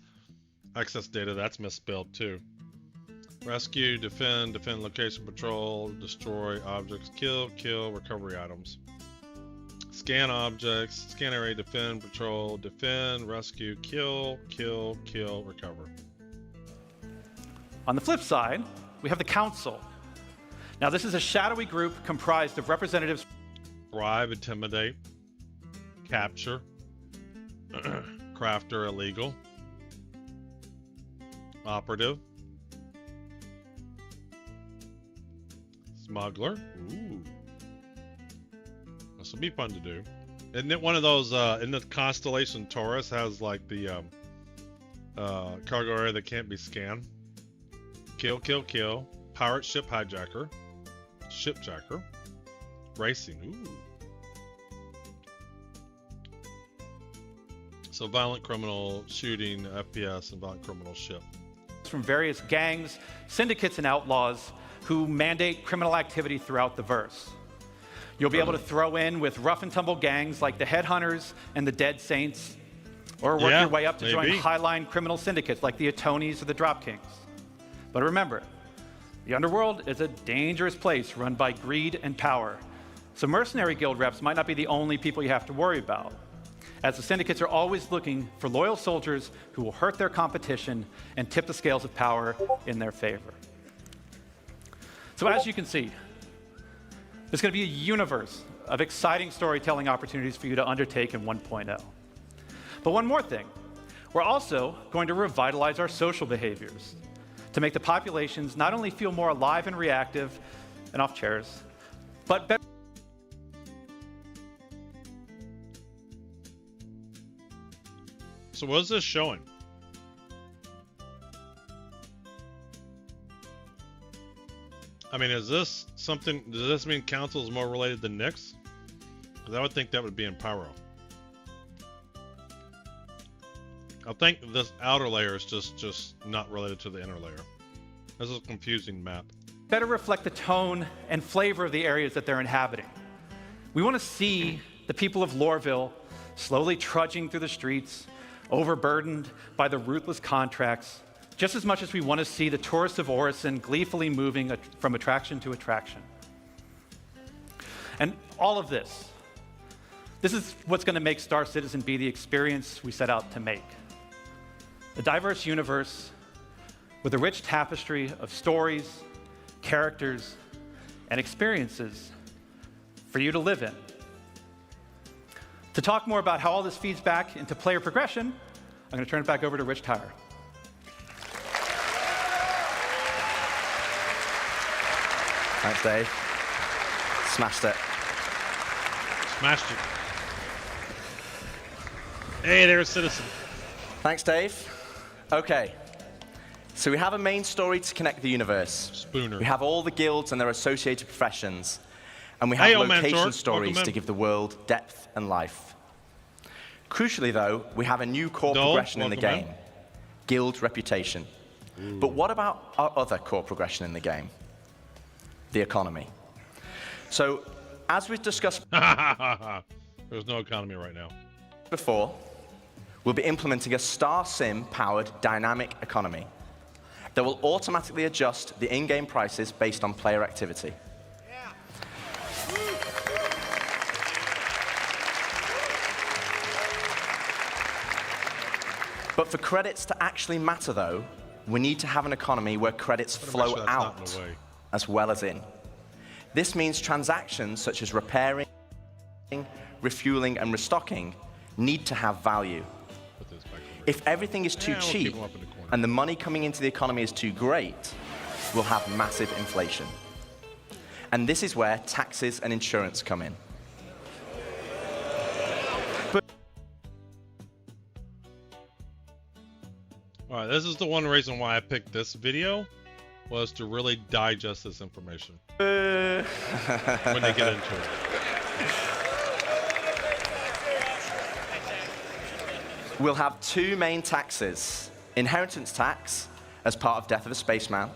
data, that's misspelled too. Rescue, defend, location, patrol, destroy objects, kill, recovery items. Scan objects, scan area, defend, patrol, rescue, kill, recover. On the flip side, we have the Council. Now, this is a shadowy group comprised of representatives. Bribe, intimidate, capture, crafter, illegal, operative, smuggler. Ooh, this will be fun to do. Isn't it one of those? In the constellation Taurus has like the cargo area that can't be scanned. Kill, pirate ship hijacker. Shipjacker. Racing. Ooh. So violent criminal, shooting, FPS, and violent criminal ship. From various gangs, syndicates, and outlaws who mandate criminal activity throughout the verse. You'll be able to throw in with rough and tumble gangs like the Headhunters and the Dead Saints, or work your way up to join highline criminal syndicates like the Atonis or the Drop Kings. But remember, the underworld is a dangerous place run by greed and power. So Mercenary Guild reps might not be the only people you have to worry about, as the syndicates are always looking for loyal soldiers who will hurt their competition and tip the scales of power in their favor. So as you can see, there's going to be a universe of exciting storytelling opportunities for you to undertake in 1.0. But one more thing, we're also going to revitalize our social behaviors to make the populations not only feel more alive and reactive and off chairs, but better. So what is this showing? I mean, is this something, does this mean Council is more related to Nyx? Because I would think that would be in Pyro. I think this outer layer is just not related to the inner layer. This is a confusing map. Better reflect the tone and flavor of the areas that they're inhabiting. We want to see the people of Loreville slowly trudging through the streets, overburdened by the ruthless contracts, just as much as we want to see the tourists of Orison gleefully moving from attraction to attraction. And all of this is what's going to make Star Citizen be the experience we set out to make. A diverse universe with a rich tapestry of stories, characters, and experiences for you to live in. To talk more about how all this feeds back into player progression, I'm going to turn it back over to Rich Tyler. Thanks, Dave. Smashed it. Smashed it. Hey, there's Citizen. Thanks, Dave. Okay. So we have a main story to connect the universe. Spooner. We have all the guilds and their associated professions. And we have location Mentor. stories to give the world depth and life. Crucially, though, we have a new core progression in the game. Guild reputation. But what about our other core progression in the game? The economy. So, as we've discussed There's no economy right now. before, we'll be implementing a Star Sim-powered dynamic economy that will automatically adjust the in-game prices based on player activity. But for credits to actually matter, though, we need to have an economy where credits flow out as well as in. This means transactions such as repairing, refueling, and restocking need to have value. If everything is too cheap and the money coming into the economy is too great, we'll have massive inflation. And this is where taxes and insurance come in. All right, this is the one reason why I picked this video, was to really digest this information when they get into it. We'll have two main taxes: inheritance tax as part of Death of a Spaceman,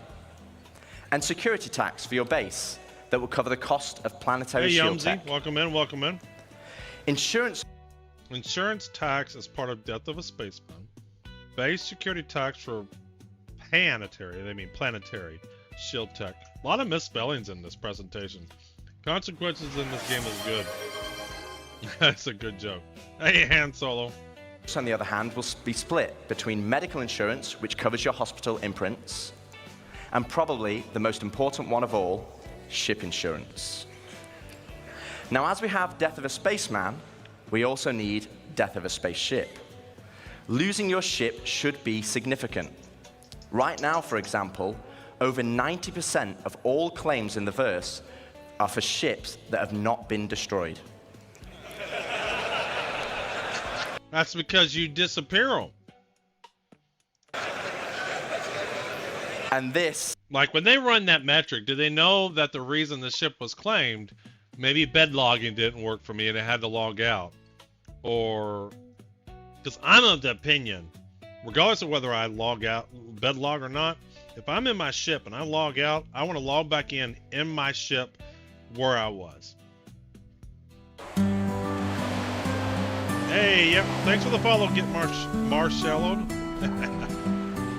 and security tax for your base that will cover the cost of planetary shield tech. Welcome in, welcome in. Insurance tax as part of Death of a Spaceman. Base security tax for planetary, they mean planetary, shield tech. A lot of misspellings in this presentation. Consequences in this game is good. That's a good joke. Hey, Han Solo. on the other hand, will be split between medical insurance, which covers your hospital imprints, and probably the most important one of all, ship insurance. Now, as we have Death of a Spaceman, we also need Death of a Spaceship. Losing your ship should be significant. Right now, for example, over 90% of all claims in the verse are for ships that have not been destroyed. That's because you disappear them. And this... Like, when they run that metric, do they know that the reason the ship was claimed, maybe bed logging didn't work for me and it had to log out? Or... Because I'm of the opinion, regardless of whether I log out, bed log or not, if I'm in my ship and I log out, I want to log back in my ship where I was. Hey, yep, thanks for the follow, Get Marshallowed.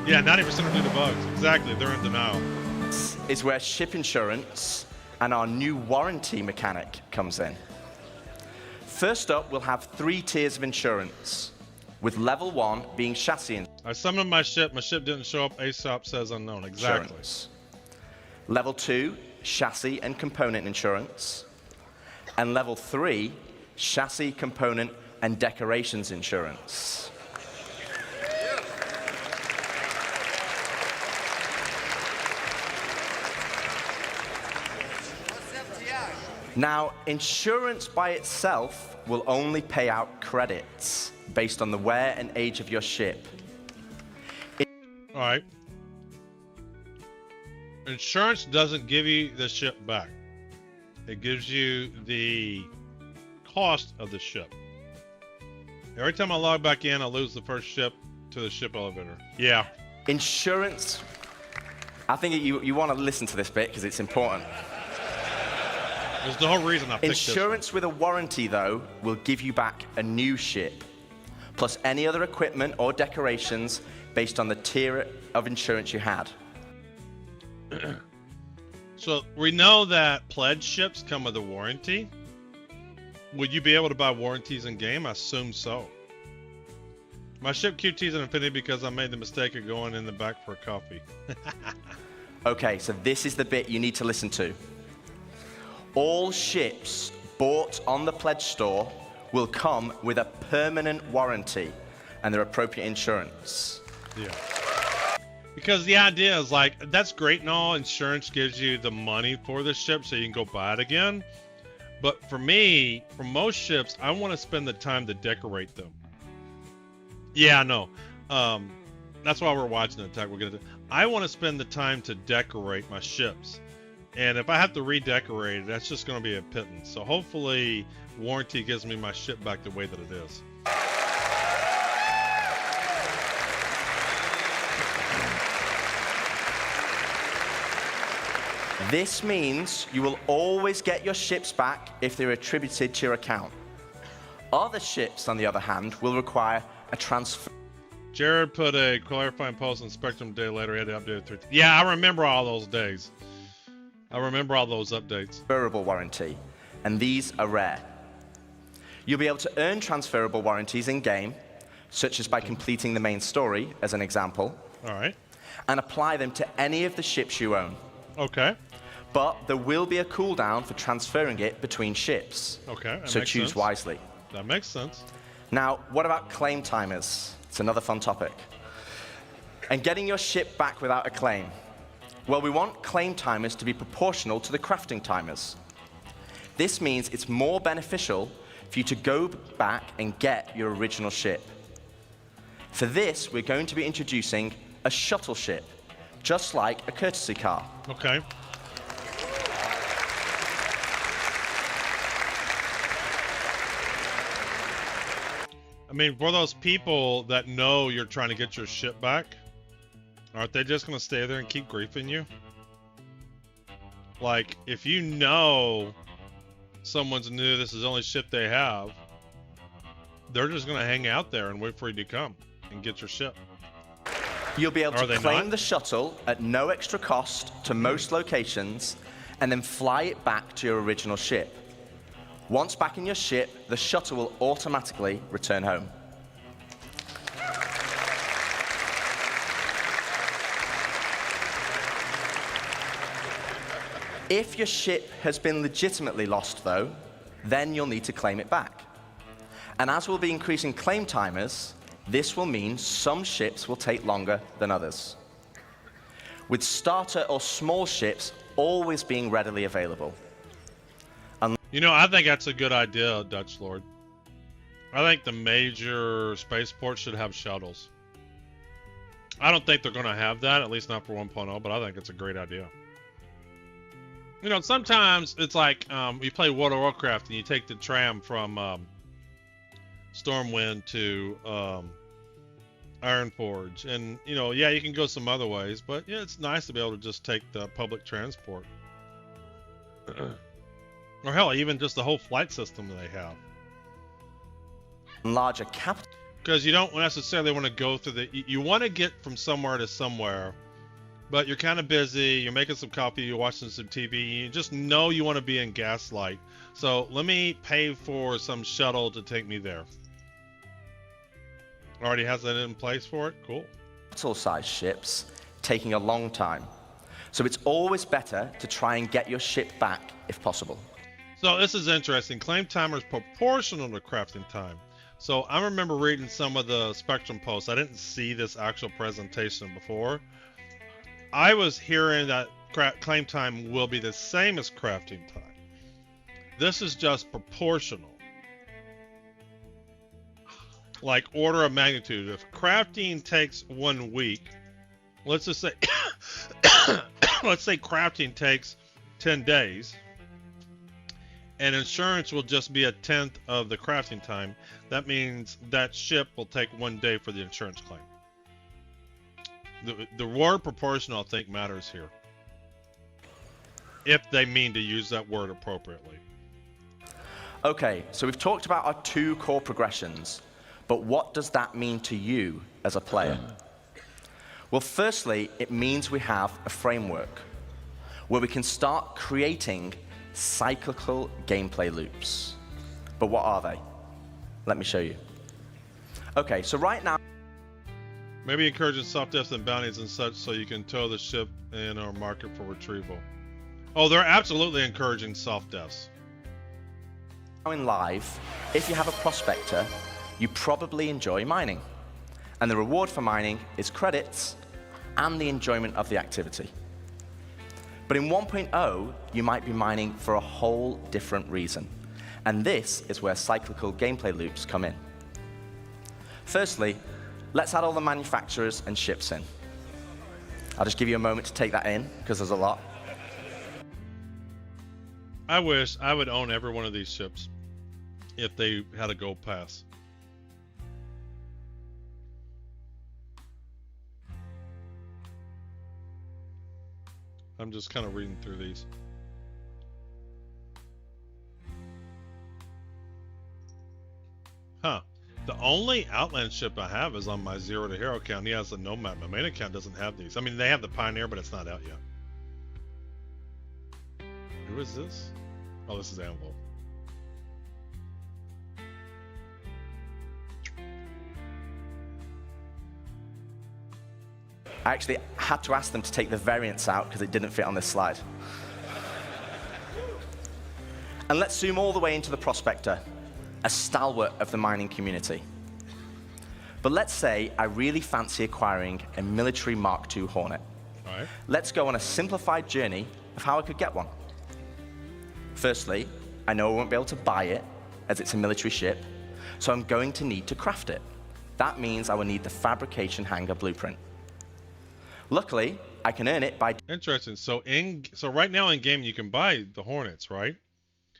Yeah, 90% are due to bugs. Exactly, they're in denial. Is where ship insurance and our new warranty mechanic comes in. First up, we'll have 3 tiers of insurance, with level 1 being chassis I summoned my ship didn't show up, ASOP says unknown. Exactly. insurance. Level 2, chassis and component insurance. And level 3, chassis, component, and decorations insurance. Now, insurance by itself will only pay out credits based on the wear and age of your ship. All right. Insurance doesn't give you the ship back. It gives you the cost of the ship. Every time I log back in, I lose the first ship to the ship elevator. Yeah. Insurance, I think you want to listen to this bit because it's important. There's the whole reason I picked this. Insurance with a warranty, though, will give you back a new ship, plus any other equipment or decorations based on the tier of insurance you had. So we know that pledge ships come with a warranty. Would you be able to buy warranties in game? I assume so. My ship QT's an Infinity because I made the mistake of going in the back for a coffee. Okay, so this is the bit you need to listen to. All ships bought on the pledge store will come with a permanent warranty and their appropriate insurance. Yeah. Because the idea is like, that's great and all, insurance gives you the money for the ship so you can go buy it again. But for me, for most ships, I want to spend the time to decorate them. Yeah, I know. That's why we're watching the tech. I want to spend the time to decorate my ships. And if I have to redecorate it, that's just going to be a pittance. So hopefully warranty gives me my ship back the way that it is. This means you will always get your ships back if they're attributed to your account. Other ships, on the other hand, will require a transfer. Jared put a clarifying post on Spectrum a day later. He had to update it. Yeah, I remember all those days. I remember all those updates. Transferable warranty, and these are rare. You'll be able to earn transferable warranties in-game, such as by completing the main story, as an example. All right. And apply them to any of the ships you own. Okay. But there will be a cooldown for transferring it between ships. Okay. So choose wisely. That makes sense. Now, what about claim timers? It's another fun topic. And getting your ship back without a claim. Well, we want claim timers to be proportional to the crafting timers. This means it's more beneficial for you to go back and get your original ship. For this, we're going to be introducing a shuttle ship, just like a courtesy car. Okay. I mean, for those people that know you're trying to get your ship back, aren't they just going to stay there and keep griefing you? Like, if you know someone's new, this is the only ship they have, they're just going to hang out there and wait for you to come and get your ship. You'll be able to claim the shuttle at no extra cost to most locations and then fly it back to your original ship. Once back in your ship, the shuttle will automatically return home. If your ship has been legitimately lost, though, then you'll need to claim it back. And as we'll be increasing claim timers, this will mean some ships will take longer than others, with starter or small ships always being readily available. You know, I think that's a good idea, Dutch Lord. I think the major spaceports should have shuttles. I don't think they're going to have that, at least not for 1.0, but I think it's a great idea. You know, sometimes it's like you play World of Warcraft and you take the tram from Stormwind to Ironforge, and you know, yeah, you can go some other ways, but yeah, it's nice to be able to just take the public transport. Or hell, even just the whole flight system that they have. Larger capital. Because you don't necessarily want to go through the... You want to get from somewhere to somewhere, but you're kind of busy, you're making some coffee, you're watching some TV, you just know you want to be in Gaslight. So let me pay for some shuttle to take me there. Already has that in place for it? Cool. Capital-sized ships taking a long time. So it's always better to try and get your ship back if possible. So this is interesting. Claim timer is proportional to crafting time. So I remember reading some of the Spectrum posts. I didn't see this actual presentation before. I was hearing that claim time will be the same as crafting time. This is just proportional. Like order of magnitude. If crafting takes 1 week, let's just say, let's say crafting takes 10 days. And insurance will just be 1/10 of the crafting time. That means that ship will take 1 day for the insurance claim. The word proportional, I think, matters here. If they mean to use that word appropriately. Okay, so we've talked about our 2 core progressions, but what does that mean to you as a player? Well, firstly, it means we have a framework where we can start creating cyclical gameplay loops. But what are they? Let me show you. Okay, so right now... Maybe encouraging soft deaths and bounties and such so you can tow the ship in or market for retrieval. Oh, they're absolutely encouraging soft deaths. In live, if you have a prospector, you probably enjoy mining. And the reward for mining is credits and the enjoyment of the activity. But in 1.0, you might be mining for a whole different reason. And this is where cyclical gameplay loops come in. Firstly, let's add all the manufacturers and ships in. I'll just give you a moment to take that in, because there's a lot. I wish I would own every one of these ships if they had a gold pass. I'm just kind of reading through these. Huh. The only Outland ship I have is on my Zero to Hero account. He has the Nomad. My main account doesn't have these. I mean, they have the Pioneer, but it's not out yet. Who is this? Oh, this is Anvil. I actually had to ask them to take the variants out because it didn't fit on this slide. And let's zoom all the way into the Prospector, a stalwart of the mining community. But let's say I really fancy acquiring a military Mark II Hornet. All right. Let's go on a simplified journey of how I could get one. Firstly, I know I won't be able to buy it, as it's a military ship, so I'm going to need to craft it. That means I will need the fabrication hangar blueprint. Luckily, I can earn it by... Interesting. So right now in game you can buy the Hornets, right?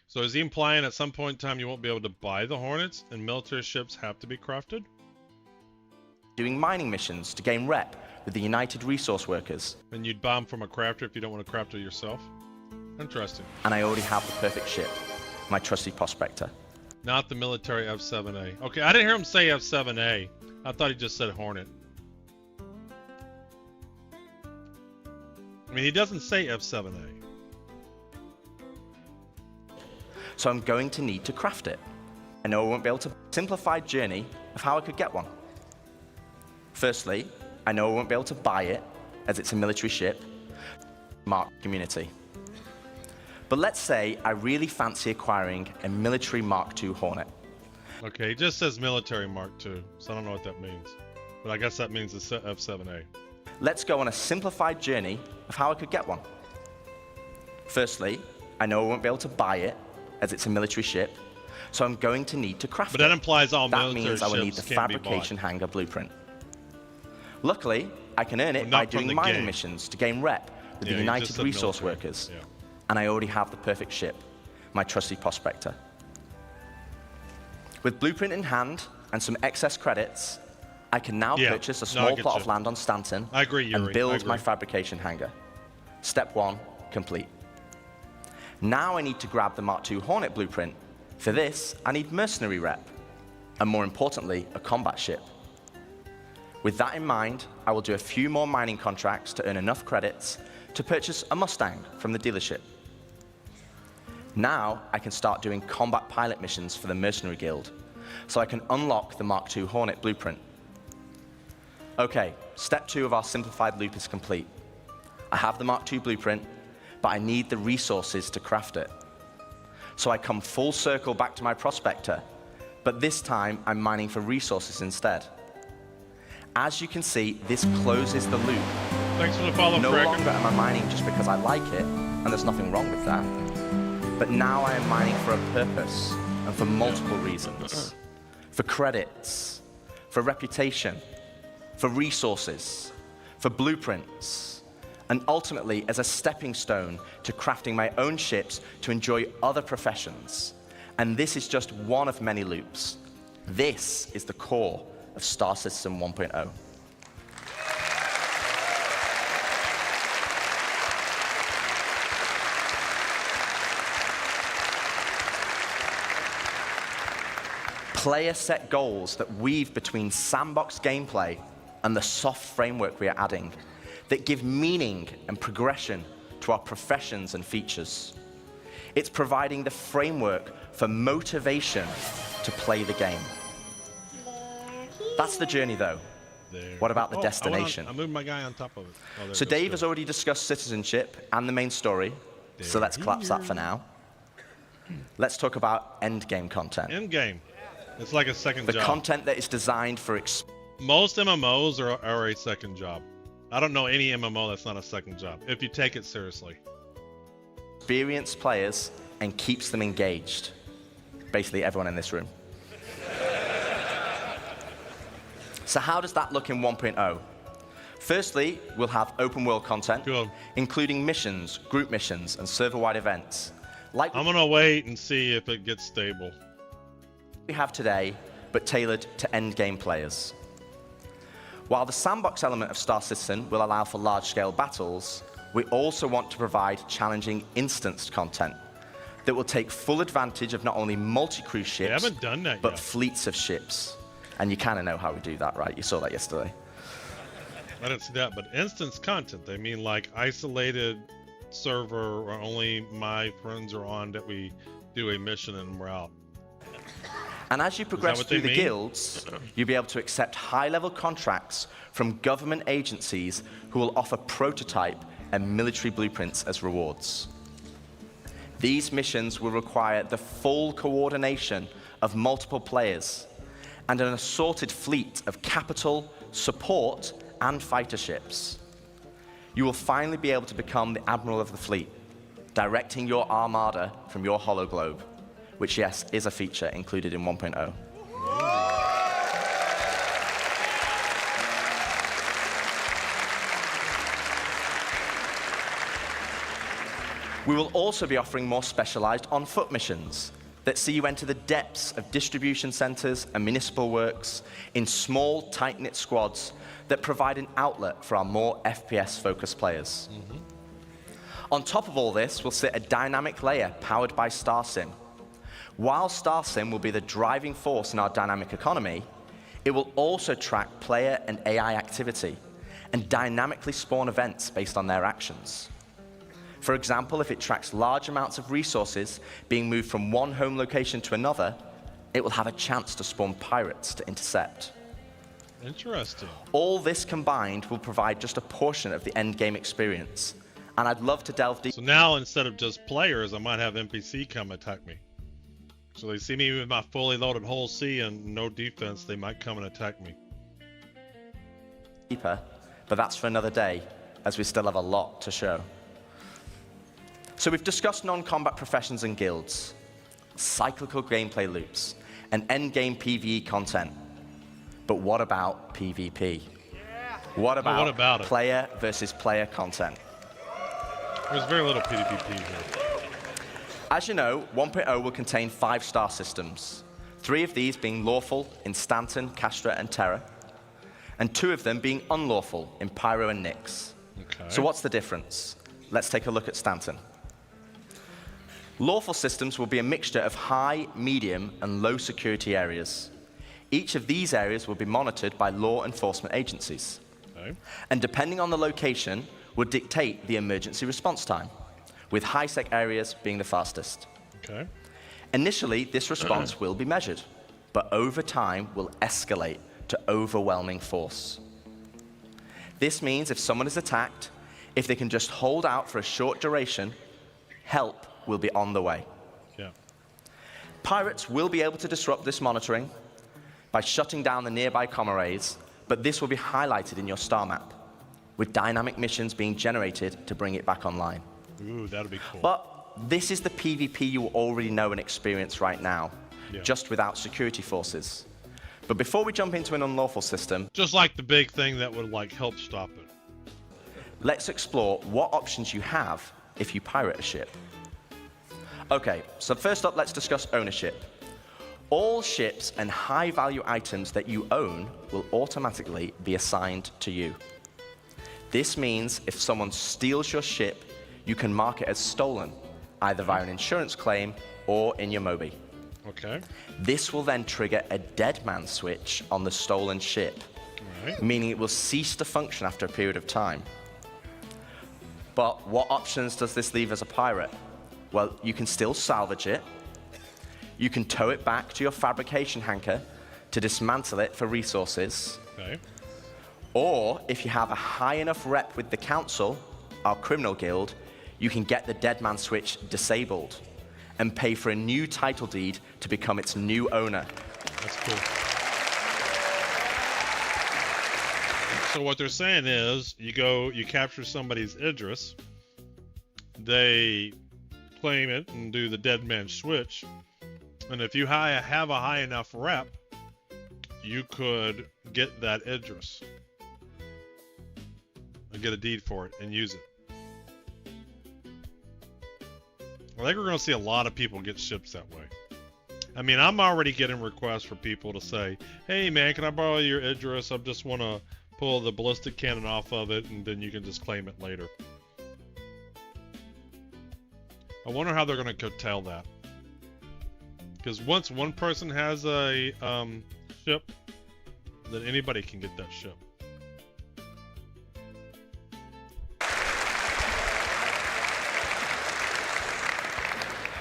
So is he implying at some point in time you won't be able to buy the Hornets and military ships have to be crafted? doing mining missions to gain rep with the United Resource Workers. And you'd buy them from a crafter if you don't want to craft it yourself? Interesting. And I already have the perfect ship, my trusty Prospector. Not the military F7A. Okay, I didn't hear him say F7A. I thought he just said Hornet. I mean, he doesn't say F7A. So I'm going to need to craft it. I know I won't be able to simplified journey of how I could get one. Firstly, I know I won't be able to buy it, as it's a military ship, Mark community. But let's say I really fancy acquiring a military Mark II Hornet. Okay, he just says military Mark II, so I don't know what that means. But I guess that means it's F7A. Let's go on a simplified journey of how I could get one. Firstly, I know I won't be able to buy it, as it's a military ship, so I'm going to need to craft it. But that implies all that military ships means I will need the can't be fabrication bought. hangar blueprint. Luckily, I can earn it Well, by not from doing the mining game. missions to gain rep with Yeah, the you just United said Resource military. Workers. Yeah. And I already have the perfect ship, my trusty Prospector. With blueprint in hand and some excess credits, I can now Yeah. purchase a No, I small get plot you. of land on Stanton I agree, Yuri. and I build agree. my fabrication hangar. Step 1, complete. Now I need to grab the Mark II Hornet blueprint. For this, I need mercenary rep, and more importantly, a combat ship. With that in mind, I will do a few more mining contracts to earn enough credits to purchase a Mustang from the dealership. Now I can start doing combat pilot missions for the Mercenary Guild, so I can unlock the Mark II Hornet blueprint. Okay, step 2 of our simplified loop is complete. I have the Mark II blueprint, but I need the resources to craft it. So I come full circle back to my Prospector, but this time I'm mining for resources instead. As you can see, this closes the loop. Thanks for the follow, No Cracker. longer am I mining just because I like it, and there's nothing wrong with that. But now I am mining for a purpose, and for multiple reasons. For credits, for reputation, for resources, for blueprints, and ultimately as a stepping stone to crafting my own ships to enjoy other professions. And this is just one of many loops. This is the core of Star System 1.0. Player set goals that weave between sandbox gameplay and the soft framework we are adding that give meaning and progression to our professions and features. It's providing the framework for motivation to play the game. That's the journey, though. There. What about the Oh, destination? I moved my guy on top of it. Oh, there So it goes. Dave Good. has already discussed citizenship and the main story, so let's collapse that for now. Let's talk about endgame content. End game. It's like a second The job. content that is designed for Most MMOs are a second job. I don't know any MMO that's not a second job, if you take it seriously. Experienced players and keeps them engaged. Basically everyone in this room. So how does that look in 1.0? Firstly, we'll have open world content, including missions, group missions, and server-wide events. Like I'm gonna wait and see if it gets stable. We have today, but tailored to endgame players. While the sandbox element of Star Citizen will allow for large-scale battles, we also want to provide challenging instanced content that will take full advantage of not only multi-crew ships, haven't done that but yet. fleets of ships. And you kind of know how we do that, right? You saw that yesterday. I didn't see that, but instance content, they mean like isolated server where only my friends are on that we do a mission and we're out. And as you progress through the mean? guilds, you'll be able to accept high-level contracts from government agencies who will offer prototype and military blueprints as rewards. These missions will require the full coordination of multiple players and an assorted fleet of capital, support, and fighter ships. You will finally be able to become the admiral of the fleet, directing your armada from your hologlobe, which, yes, is a feature included in 1.0. We will also be offering more specialized on-foot missions that see you enter the depths of distribution centers and municipal works in small, tight-knit squads that provide an outlet for our more FPS-focused players. On top of all this will sit a dynamic layer powered by StarSim. While StarSim will be the driving force in our dynamic economy, it will also track player and AI activity and dynamically spawn events based on their actions. For example, if it tracks large amounts of resources being moved from one home location to another, it will have a chance to spawn pirates to intercept. Interesting. All this combined will provide just a portion of the endgame experience, and I'd love to delve deep. So now instead of just players, I might have NPC come attack me. So they see me with my fully loaded whole C and no defense, they might come and attack me. Deeper, but that's for another day, as we still have a lot to show. So we've discussed non-combat professions and guilds, cyclical gameplay loops, and endgame PvE content. But what about PvP? What about player versus player content? There's very little PvP here. As you know, 1.0 will contain 5 star systems, 3 of these being lawful in Stanton, Castra, and Terra, and 2 of them being unlawful in Pyro and Nyx. Okay. So what's the difference? Let's take a look at Stanton. Lawful systems will be a mixture of high, medium, and low security areas. Each of these areas will be monitored by law enforcement agencies. Okay. And depending on the location, will dictate the emergency response time, with high-sec areas being the fastest. Okay. Initially, this response will be measured, but over time will escalate to overwhelming force. This means if someone is attacked, if they can just hold out for a short duration, help will be on the way. Yeah. Pirates will be able to disrupt this monitoring by shutting down the nearby comm arrays, but this will be highlighted in your star map, with dynamic missions being generated to bring it back online. Ooh, that'd be cool. But this is the PvP you already know and experience right now, just without security forces. But before we jump into an unlawful system, just like the big thing that would like help stop it. Let's explore what options you have if you pirate a ship. Okay, so first up, let's discuss ownership. All ships and high-value items that you own will automatically be assigned to you. This means if someone steals your ship, you can mark it as stolen, either via an insurance claim or in your Mobi. Okay. This will then trigger a dead man switch on the stolen ship, meaning it will cease to function after a period of time. But what options does this leave as a pirate? Well, you can still salvage it. You can tow it back to your fabrication hangar to dismantle it for resources. Okay. Or if you have a high enough rep with the council, our criminal guild, you can get the dead man switch disabled and pay for a new title deed to become its new owner. That's cool. So what they're saying is, you capture somebody's address, they claim it and do the dead man switch, and if you have a high enough rep, you could get that address and get a deed for it and use it. I think we're going to see a lot of people get ships that way. I mean, I'm already getting requests for people to say, hey man, can I borrow your address? I just want to pull the ballistic cannon off of it, and then you can just claim it later. I wonder how they're going to curtail that. Because once one person has a ship, then anybody can get that ship.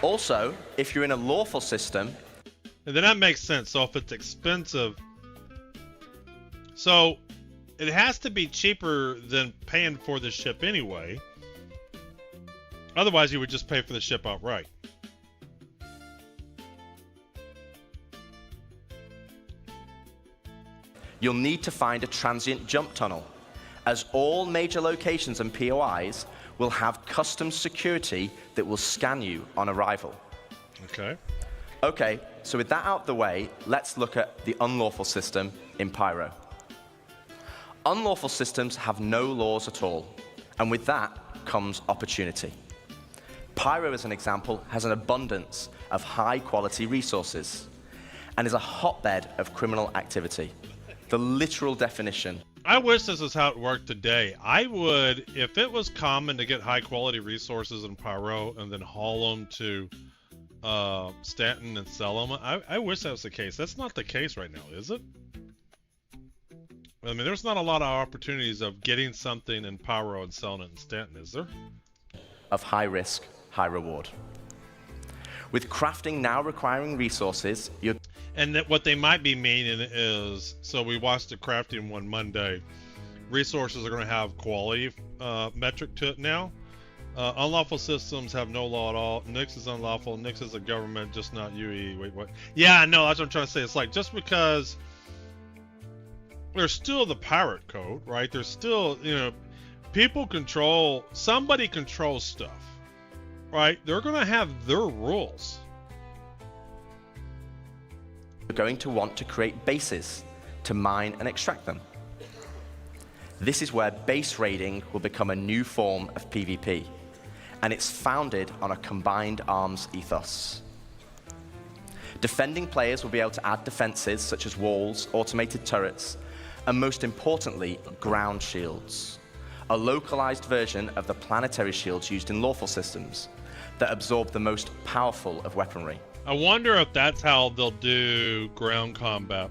Also, if you're in a lawful system... And then that makes sense. So if it's expensive... So it has to be cheaper than paying for the ship anyway. Otherwise, you would just pay for the ship outright. You'll need to find a transient jump tunnel, as all major locations and POIs will have custom security that will scan you on arrival. Okay. Okay, so with that out of the way, let's look at the unlawful system in Pyro. Unlawful systems have no laws at all, and with that comes opportunity. Pyro, as an example, has an abundance of high-quality resources and is a hotbed of criminal activity. The literal definition. I wish this is how it worked today. I would, if it was common to get high-quality resources in Pyro and then haul them to Stanton and sell them, I wish that was the case. That's not the case right now, is it? I mean, there's not a lot of opportunities of getting something in Pyro and selling it in Stanton, is there? Of high risk, high reward. With crafting now requiring resources, you're... And that what they might be meaning is, so we watched the crafting one Monday, resources are going to have quality metric to it now. Unlawful systems have no law at all. Nix is unlawful. Nix is a government, just not UE. Wait, what? Yeah, no, that's what I'm trying to say. It's like, just because there's still the pirate code, right? There's still, you know, people control, somebody controls stuff, right? They're going to have their rules. You're going to want to create bases to mine and extract them. This is where base raiding will become a new form of PvP, and it's founded on a combined arms ethos. Defending players will be able to add defenses such as walls, automated turrets, and most importantly, ground shields, a localized version of the planetary shields used in lawful systems that absorb the most powerful of weaponry. I wonder if that's how they'll do ground combat.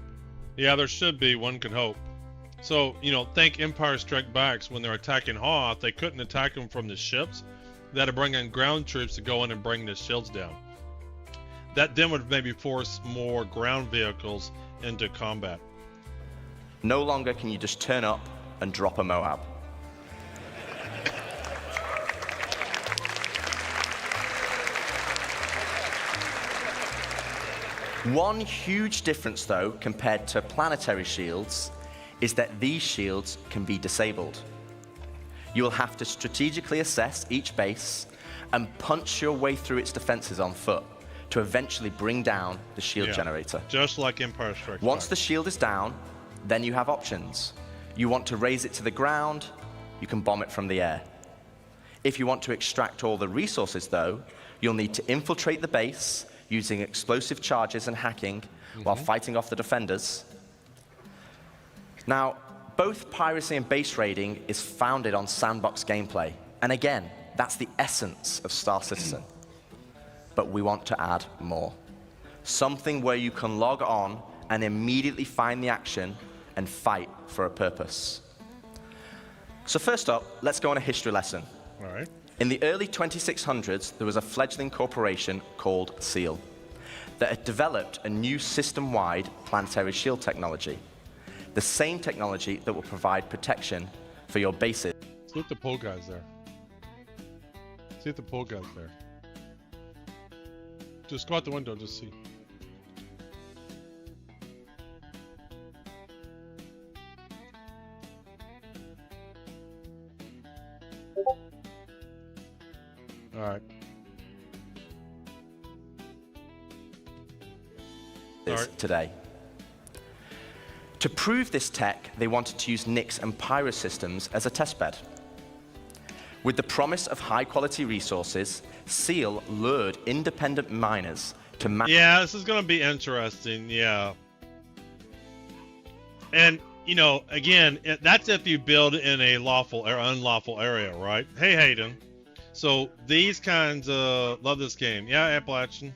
Yeah, there should be, one can hope. So, you know, think Empire Strike Backs, when they're attacking Hoth, they couldn't attack them from the ships. They had to bring in ground troops to go in and bring the shields down. That then would maybe force more ground vehicles into combat. No longer can you just turn up and drop a Moab. One huge difference, though, compared to planetary shields, is that these shields can be disabled. You will have to strategically assess each base and punch your way through its defenses on foot to eventually bring down the shield generator. Just like Empire Strikes Back. Once the shield is down, then you have options. You want to raise it to the ground, you can bomb it from the air. If you want to extract all the resources, though, you'll need to infiltrate the base using explosive charges and hacking while fighting off the defenders. Now, both piracy and base raiding is founded on sandbox gameplay. And again, that's the essence of Star Citizen. But we want to add more. Something where you can log on and immediately find the action and fight for a purpose. So first up, let's go on a history lesson. All right. In the early 2600s, there was a fledgling corporation called SEAL that had developed a new system-wide planetary shield technology. The same technology that will provide protection for your bases. See if the pole guy's there. See if the pole guy's there. Just go out the window and just see. today. To prove this tech, they wanted to use NICs and Pyro systems as a testbed. With the promise of high-quality resources, Seal lured independent miners to Yeah, this is going to be interesting, yeah. And, you know, again, that's if you build in a lawful or unlawful area, right? Hey, Hayden. So these kinds of, love this game. Yeah, Appalachian.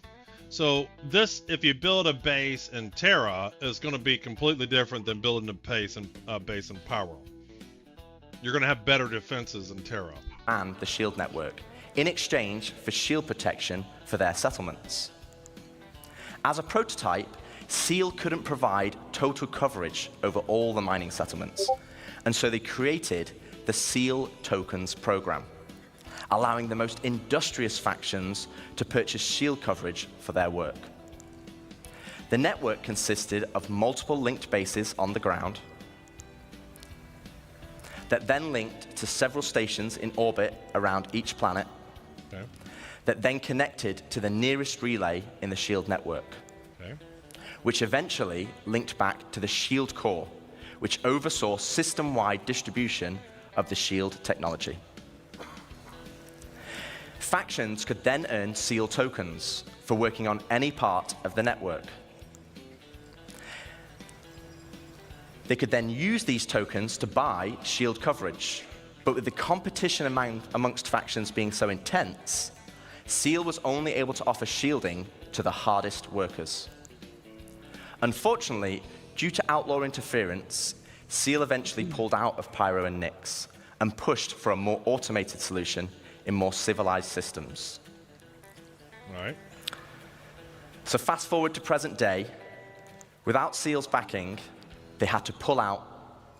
So this, if you build a base in Terra, is going to be completely different than building a base in Pyro. You're going to have better defenses in Terra. And the shield network, in exchange for shield protection for their settlements. As a prototype, Seal couldn't provide total coverage over all the mining settlements, and so they created the Seal Tokens program, allowing the most industrious factions to purchase shield coverage for their work. The network consisted of multiple linked bases on the ground that then linked to several stations in orbit around each planet, Okay. that then connected to the nearest relay in the shield network, Okay. which eventually linked back to the shield core, which oversaw system-wide distribution of the shield technology. Factions could then earn Seal tokens for working on any part of the network. They could then use these tokens to buy shield coverage, but with the competition amongst factions being so intense, Seal was only able to offer shielding to the hardest workers. Unfortunately, due to outlaw interference, Seal eventually pulled out of Pyro and NICs and pushed for a more automated solution in more civilized systems. All right. So fast forward to present day, without Seal's backing, they had to pull out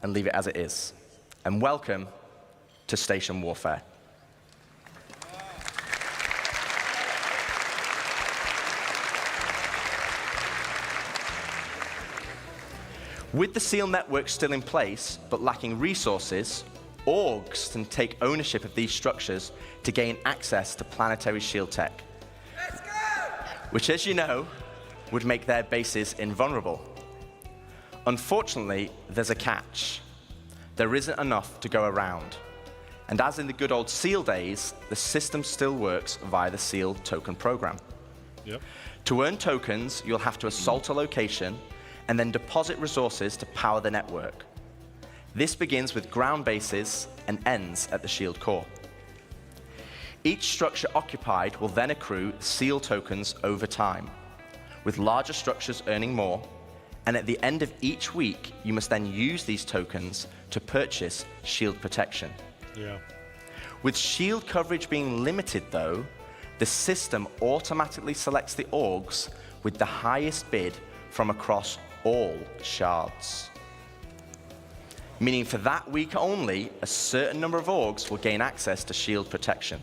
and leave it as it is. And welcome to Station Warfare. With the Seal network still in place, but lacking resources, orgs can take ownership of these structures to gain access to planetary shield tech. Let's go! Which, as you know, would make their bases invulnerable. Unfortunately, there's a catch. There isn't enough to go around. And as in the good old Seal days, the system still works via the Seal token program. Yep. To earn tokens, you'll have to assault a location and then deposit resources to power the network. This begins with ground bases and ends at the shield core. Each structure occupied will then accrue Seal tokens over time, with larger structures earning more, and at the end of each week, you must then use these tokens to purchase shield protection. Yeah. With shield coverage being limited, though, the system automatically selects the orgs with the highest bid from across all shards. Meaning for that week only, a certain number of orgs will gain access to shield protection.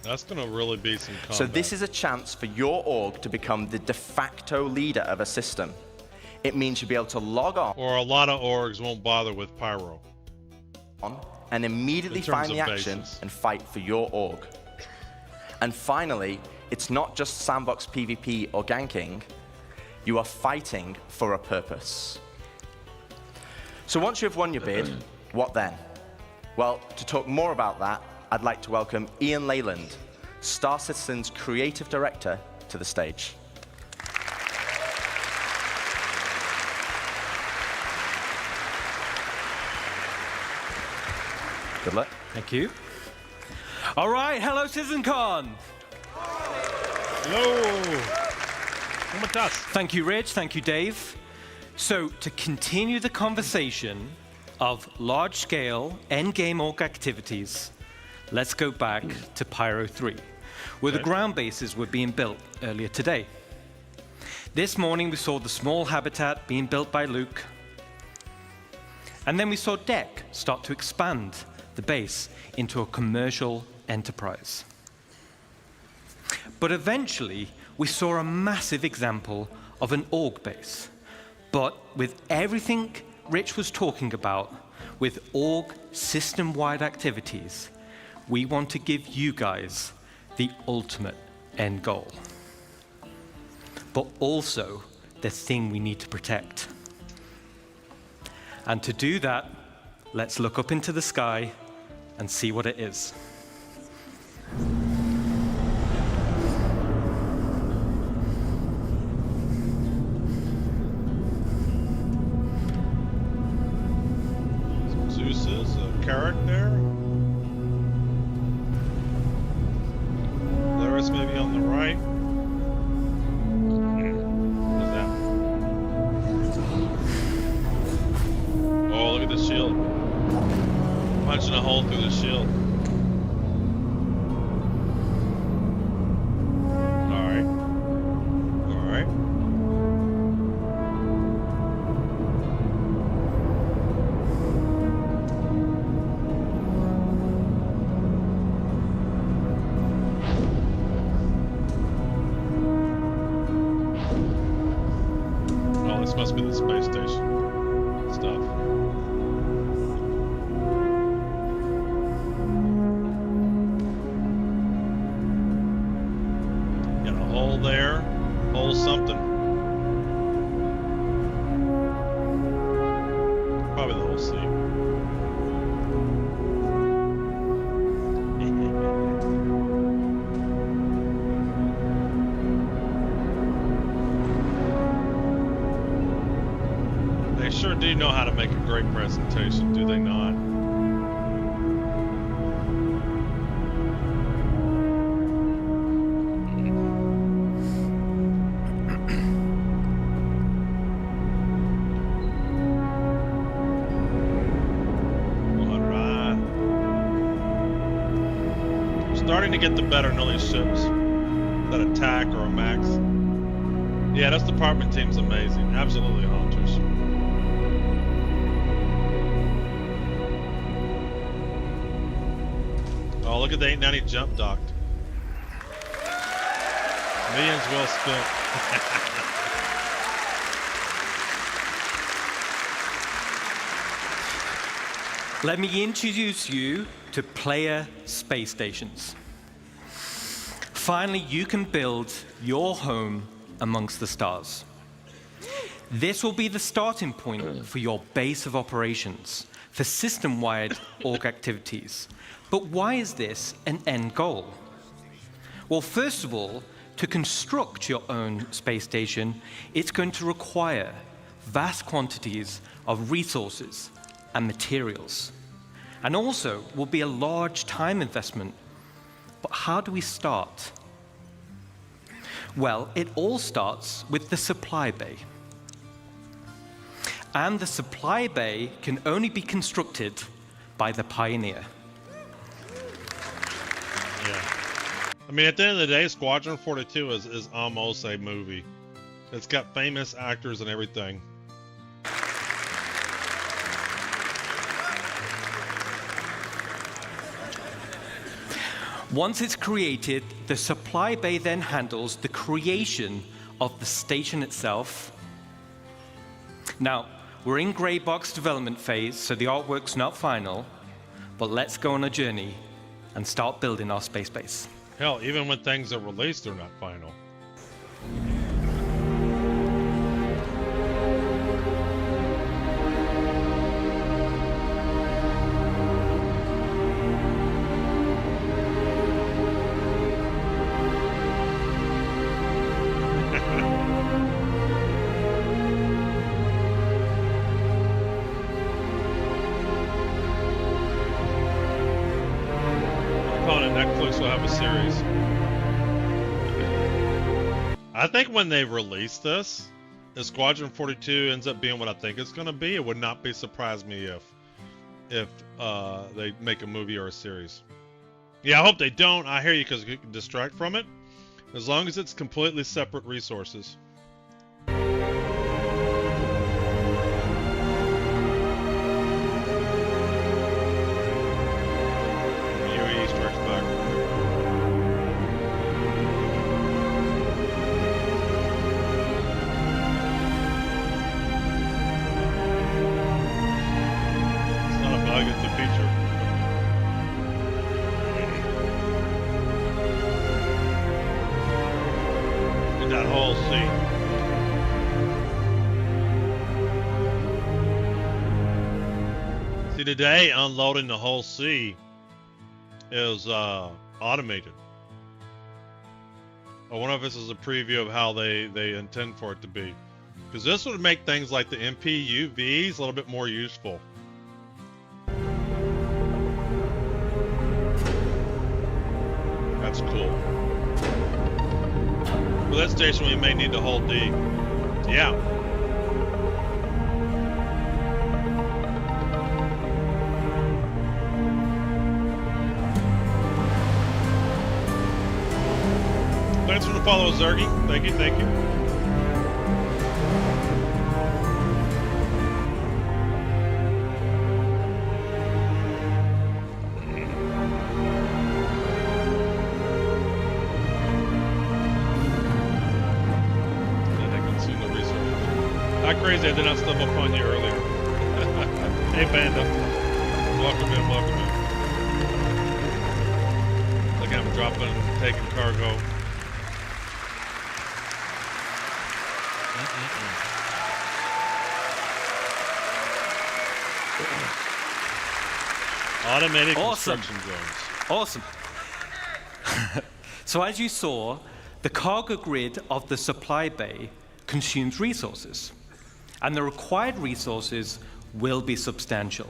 That's going to really be some combat. So this is a chance for your org to become the de facto leader of a system. It means you'll be able to log on. Or a lot of orgs won't bother with Pyro. And immediately In terms find the of action bases. and fight for your org. And finally, it's not just sandbox PvP or ganking. You are fighting for a purpose. So once you've won your bid, what then? Well, to talk more about that, I'd like to welcome Ian Leyland, Star Citizen's creative director, to the stage. Good luck. Thank you. All right, hello, CitizenCon. Hello. Come with us. Thank you, Rich. Thank you, Dave. So, to continue the conversation of large-scale endgame org activities, let's go back to Pyro 3, where the ground bases were being built earlier today. This morning, we saw the small habitat being built by Luke, and then we saw Deck start to expand the base into a commercial enterprise. But eventually, we saw a massive example of an org base. But with everything Rich was talking about, with org system-wide activities, we want to give you guys the ultimate end goal. But also the thing we need to protect. And to do that, let's look up into the sky and see what it is. Zeus is a character. Laris maybe on the right. What is that? Oh, look at the shield. Punching a hole through the shield. Alright. Alright. Oh, this must be the space station stuff. Got a hole there. Hole something. Probably the whole sea. They sure do know how to make a great presentation, do they not? Alright. Starting to get the better in all these ships that attack or a max. Yeah, this department team's amazing. Absolutely hunters. Oh, look at the 890 jump docked. Millions well spent. Let me introduce you to player space stations. Finally, you can build your home amongst the stars. This will be the starting point for your base of operations, for system-wide org activities. But why is this an end goal? Well, first of all, to construct your own space station, it's going to require vast quantities of resources and materials, and also will be a large time investment. But how do we start? Well, it all starts with the supply bay. And the supply bay can only be constructed by the Pioneer. Yeah. I mean, at the end of the day, Squadron 42 is almost a movie. It's got famous actors and everything. Once it's created, the supply bay then handles the creation of the station itself. Now, we're in gray box development phase, so the artwork's not final, but let's go on a journey and start building our space base. Hell, even when things are released, they're not final. Netflix will have a series. I think when they release this, if Squadron 42 ends up being what I think it's going to be, it would not be surprise me if they make a movie or a series. Yeah, I hope they don't. I hear you, because you can distract from it. As long as it's completely separate resources. UAE strikes back. It's not a bug, it's a feature. In that whole scene. See, today unloading the whole sea is automated. I wonder if this is a preview of how they intend for it to be. Because this would make things like the MPUVs a little bit more useful. That's cool. For that station, we may need to hold D. Yeah. Thanks for the follow, Zergy. Thank you, thank you. Not crazy, I did not stumble upon you earlier. Hey, Panda. Welcome in, welcome in. Look, I'm dropping, taking cargo. Automated construction drones. Awesome. So as you saw, the cargo grid of the supply bay consumes resources. And the required resources will be substantial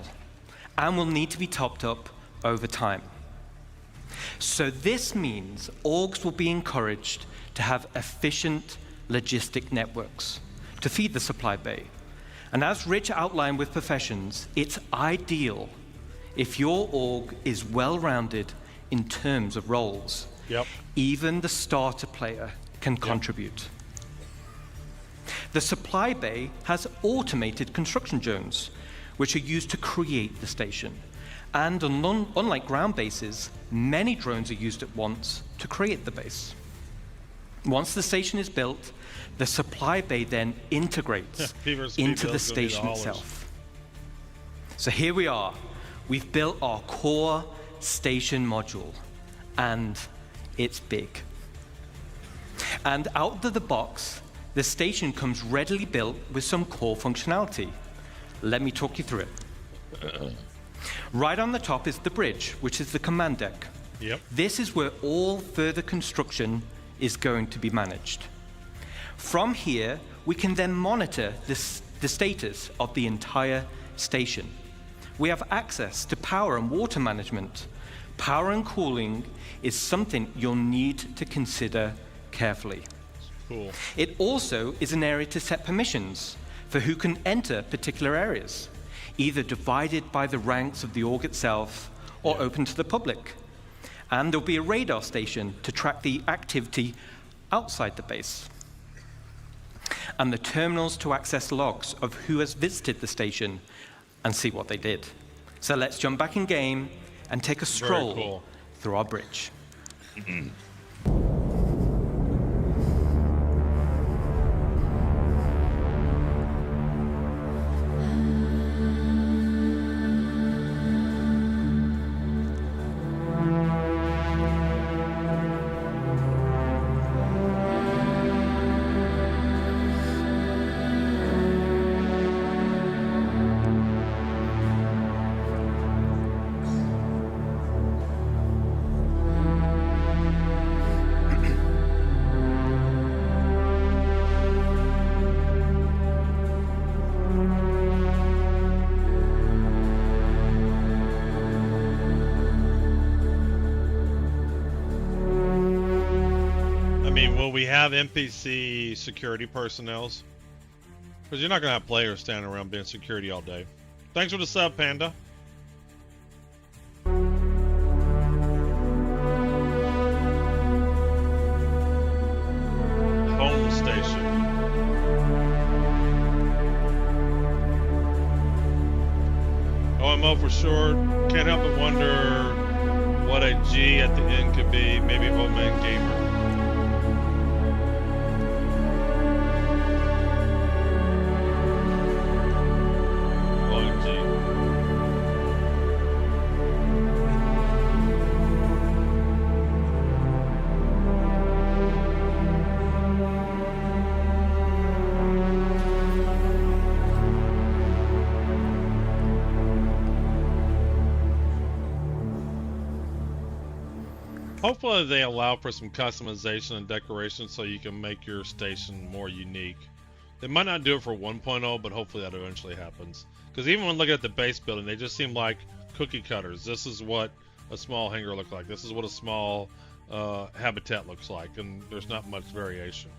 and will need to be topped up over time. So this means orgs will be encouraged to have efficient logistic networks to feed the supply bay. And as Rich outlined with professions, it's ideal if your org is well-rounded in terms of roles. Yep. Even the starter player can contribute. The supply bay has automated construction drones, which are used to create the station. And unlike ground bases, many drones are used at once to create the base. Once the station is built, the supply bay then integrates into the station itself. So here we are. We've built our core station module, and it's big. And out of the box, the station comes readily built with some core functionality. Let me talk you through it. Right on the top is the bridge, which is the command deck. Yep. This is where all further construction is going to be managed. From here, we can then monitor the status of the entire station. We have access to power and water management. Power and cooling is something you'll need to consider carefully. Cool. It also is an area to set permissions for who can enter particular areas, either divided by the ranks of the org itself or open to the public. And there'll be a radar station to track the activity outside the base. And the terminals to access logs of who has visited the station and see what they did. So let's jump back in game and take a stroll through our bridge. Have NPC security personnels, because you're not gonna have players standing around being security all day. Thanks for the sub, Panda. Home station. OMO for sure. Can't help but wonder what a G at the end could be. Maybe Old Man Gamer. hopefully they allow for some customization and decoration so you can make your station more unique. They might not do it for 1.0, but hopefully that eventually happens. Because even when looking at the base building, they just seem like cookie cutters. This is what a small hangar looks like. This is what a small habitat looks like, and there's not much variation.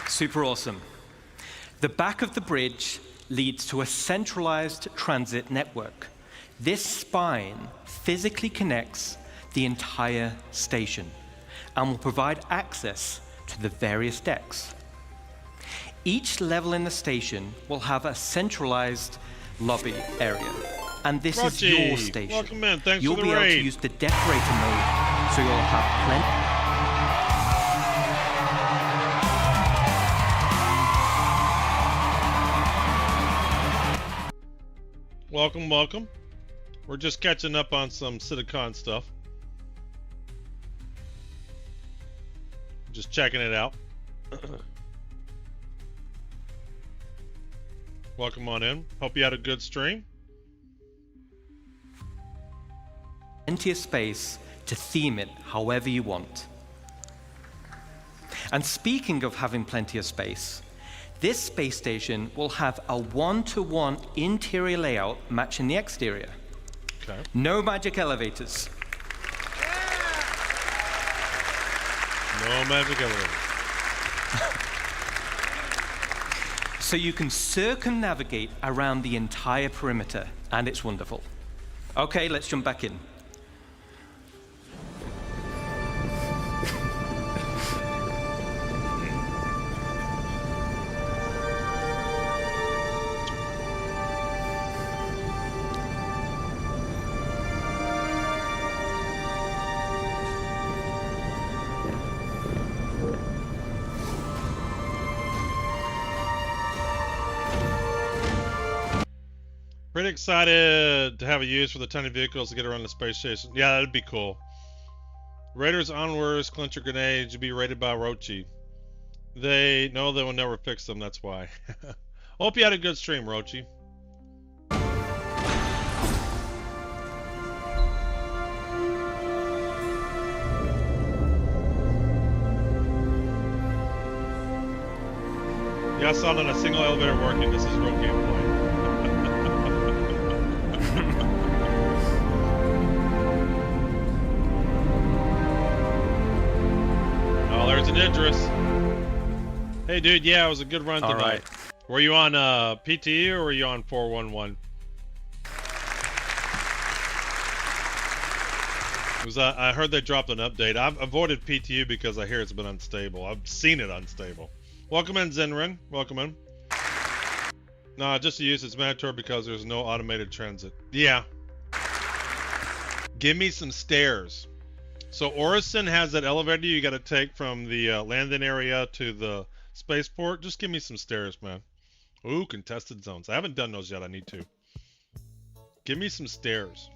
Super awesome. The back of the bridge leads to a centralized transit network. This spine physically connects the entire station and will provide access to the various decks. Each level in the station will have a centralized lobby area, and this is your station. Welcome in. Thanks You'll for the be able raid. to use the decorator mode, so you'll have plenty. Welcome, welcome. We're just catching up on some Citicon stuff. Just checking it out. Welcome on in. Hope you had a good stream. Plenty of space to theme it however you want. And speaking of having plenty of space, this space station will have a one-to-one interior layout matching the exterior. Okay. No magic elevators. No magic elevators. So you can circumnavigate around the entire perimeter, and it's wonderful. Okay, let's jump back in. Pretty excited to have a use for the tiny vehicles to get around the space station. Yeah, that'd be cool. Raiders onwards, clincher grenades, you'll be raided by Rochi. They know they will never fix them, that's why. Hope you had a good stream, Rochi. Yeah, I saw not a single elevator working. This is real gameplay. Oh, there's an Idris. Hey, dude. Yeah, it was a good run tonight. All right. Were you on PTE or were you on 411? I heard they dropped an update. I've avoided PTU because I hear it's been unstable. I've seen it unstable. Welcome in, Zenrin. Welcome in. No, just to use it's mandatory because there's no automated transit. Yeah. Give me some stairs. So Orison has that elevator you got to take from the landing area to the spaceport. Just give me some stairs, man. Ooh, contested zones. I haven't done those yet. I need to. Give me some stairs.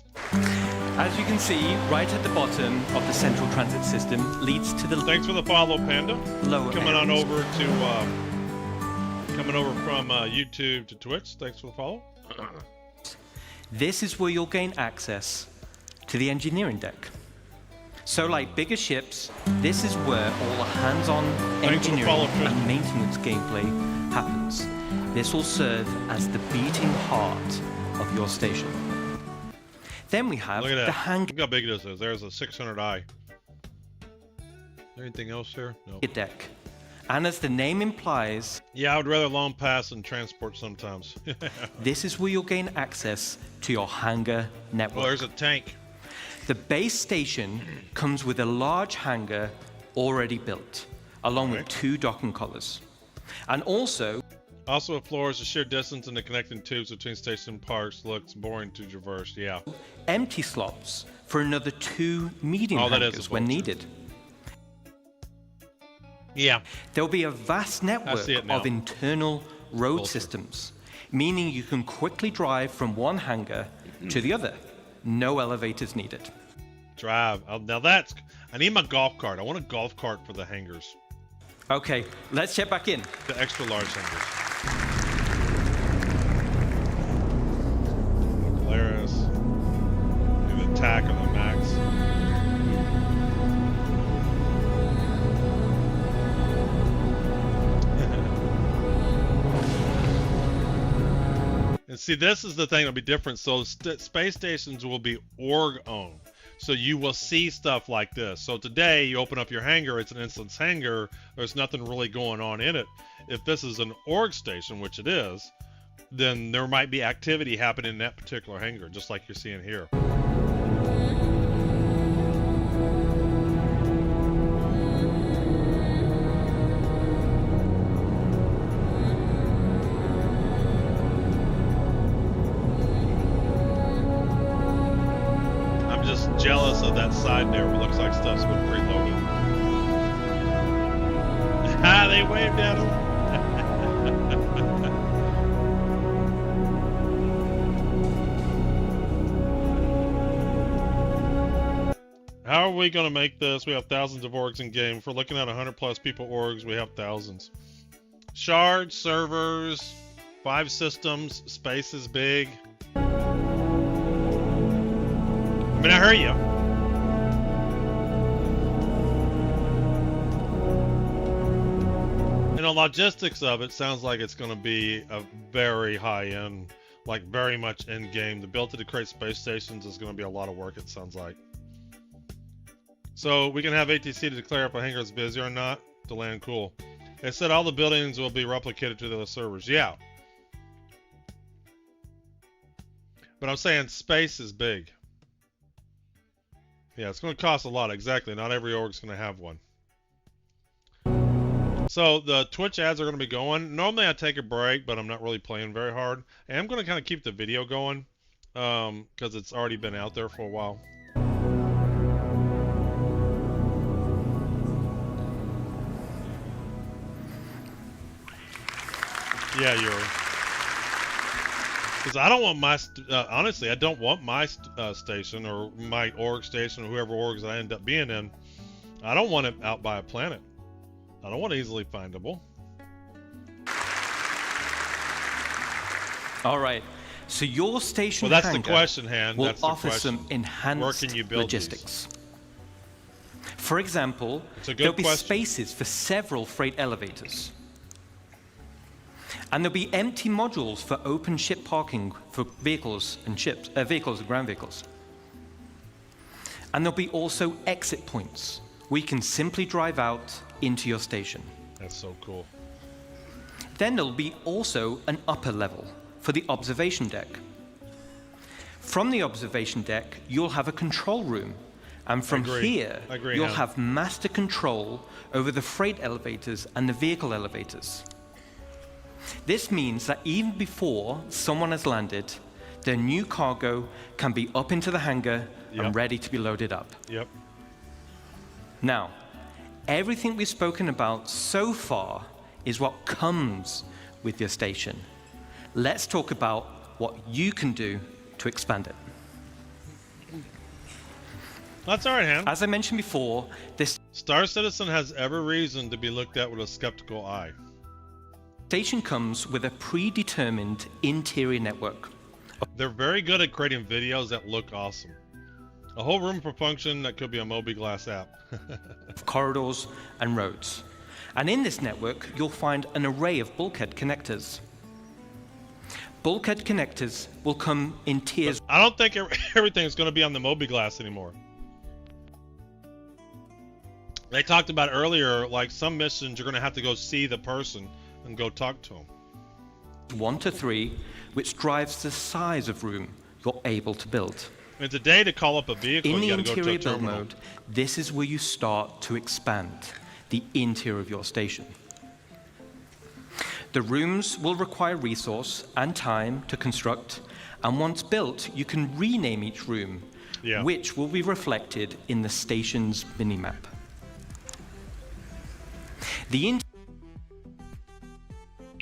As you can see, right at the bottom of the central transit system leads to the Thanks for the follow, Panda. lower Coming on areas. over to coming over from YouTube to Twitch. Thanks for the follow. This is where you'll gain access to the engineering deck. So like bigger ships, this is where all the hands-on Thanks for the engineering follow, Chris. and maintenance gameplay happens. This will serve as the beating heart of your station. Then we have Look at the that. hangar Look how big this is. There's a 600i. Anything else here? No. deck. And as the name implies, Yeah, I would rather long pass than transport sometimes. this is where you'll gain access to your hangar network. Well, there's a tank. The base station comes with a large hangar already built, along with 2 docking collars. And also, Also, a floor is the sheer distance and the connecting tubes between station parks looks boring to traverse. Yeah. empty slots for another 2 medium Oh, that is hangars a when vulture. needed. Yeah. There'll be a vast network see it now. of internal road Vulture. systems, meaning you can quickly drive from one hangar to the other. No elevators needed. Drive. Now that's. I need my golf cart. I want a golf cart for the hangars. Okay, let's check back in. The extra large hangars. See, this is the thing that'll be different. So space stations will be org-owned. So you will see stuff like this. So today, you open up your hangar, it's an instance hangar. There's nothing really going on in it. If this is an org station, which it is, then there might be activity happening in that particular hangar, just like you're seeing here. Jealous of that side there. It looks like stuff's been preloaded. Ah, they waved at him. How are we going to make this? We have thousands of orgs in game. If we're looking at 100 plus people orgs, we have thousands. Shards, servers, 5 systems, space is big. I mean, I heard you. And the logistics of it sounds like it's going to be a very high-end, like very much in-game. The ability to create space stations is going to be a lot of work, it sounds like. So we can have ATC to declare if a hangar is busy or not to land. Cool. They said all the buildings will be replicated to the other servers. Yeah. But I'm saying space is big. Yeah, it's going to cost a lot, exactly. Not every org is going to have one. So the Twitch ads are going to be going. Normally I take a break, but I'm not really playing very hard. And I'm going to kind of keep the video going because it's already been out there for a while. Yeah, Yuri. Because I don't want my, honestly, I don't want my station or my org station or whoever orgs I end up being in. I don't want it out by a planet. I don't want it easily findable. All right. So your station well, that's the question, Han. will that's the offer question. some enhanced logistics. These? For example, there'll be spaces for several freight elevators. And there'll be empty modules for open ship parking for vehicles and ships, vehicles and ground vehicles. And there'll be also exit points where you can simply drive out into your station. That's so cool. Then there'll be also an upper level for the observation deck. From the observation deck, you'll have a control room. And from here, you'll have master control over the freight elevators and the vehicle elevators. This means that even before someone has landed, their new cargo can be up into the hangar and ready to be loaded up. Yep. Now, everything we've spoken about so far is what comes with your station. Let's talk about what you can do to expand it. That's all right, Han. As I mentioned before, this Star Citizen has every reason to be looked at with a skeptical eye. Station comes with a predetermined interior network. They're very good at creating videos that look awesome. A whole room per function that could be a Moby Glass app. Of corridors and roads. And in this network, you'll find an array of bulkhead connectors. Bulkhead connectors will come in tiers. But I don't think everything is going to be on the Moby Glass anymore. They talked about earlier, like some missions, you're going to have to go see the person and go talk to them. 1 to 3, which drives the size of room you're able to build. And today, to call up a vehicle, in the you got to go to a interior build terminal. mode, this is where you start to expand the interior of your station. The rooms will require resource and time to construct, and once built, you can rename each room, which will be reflected in the station's minimap. The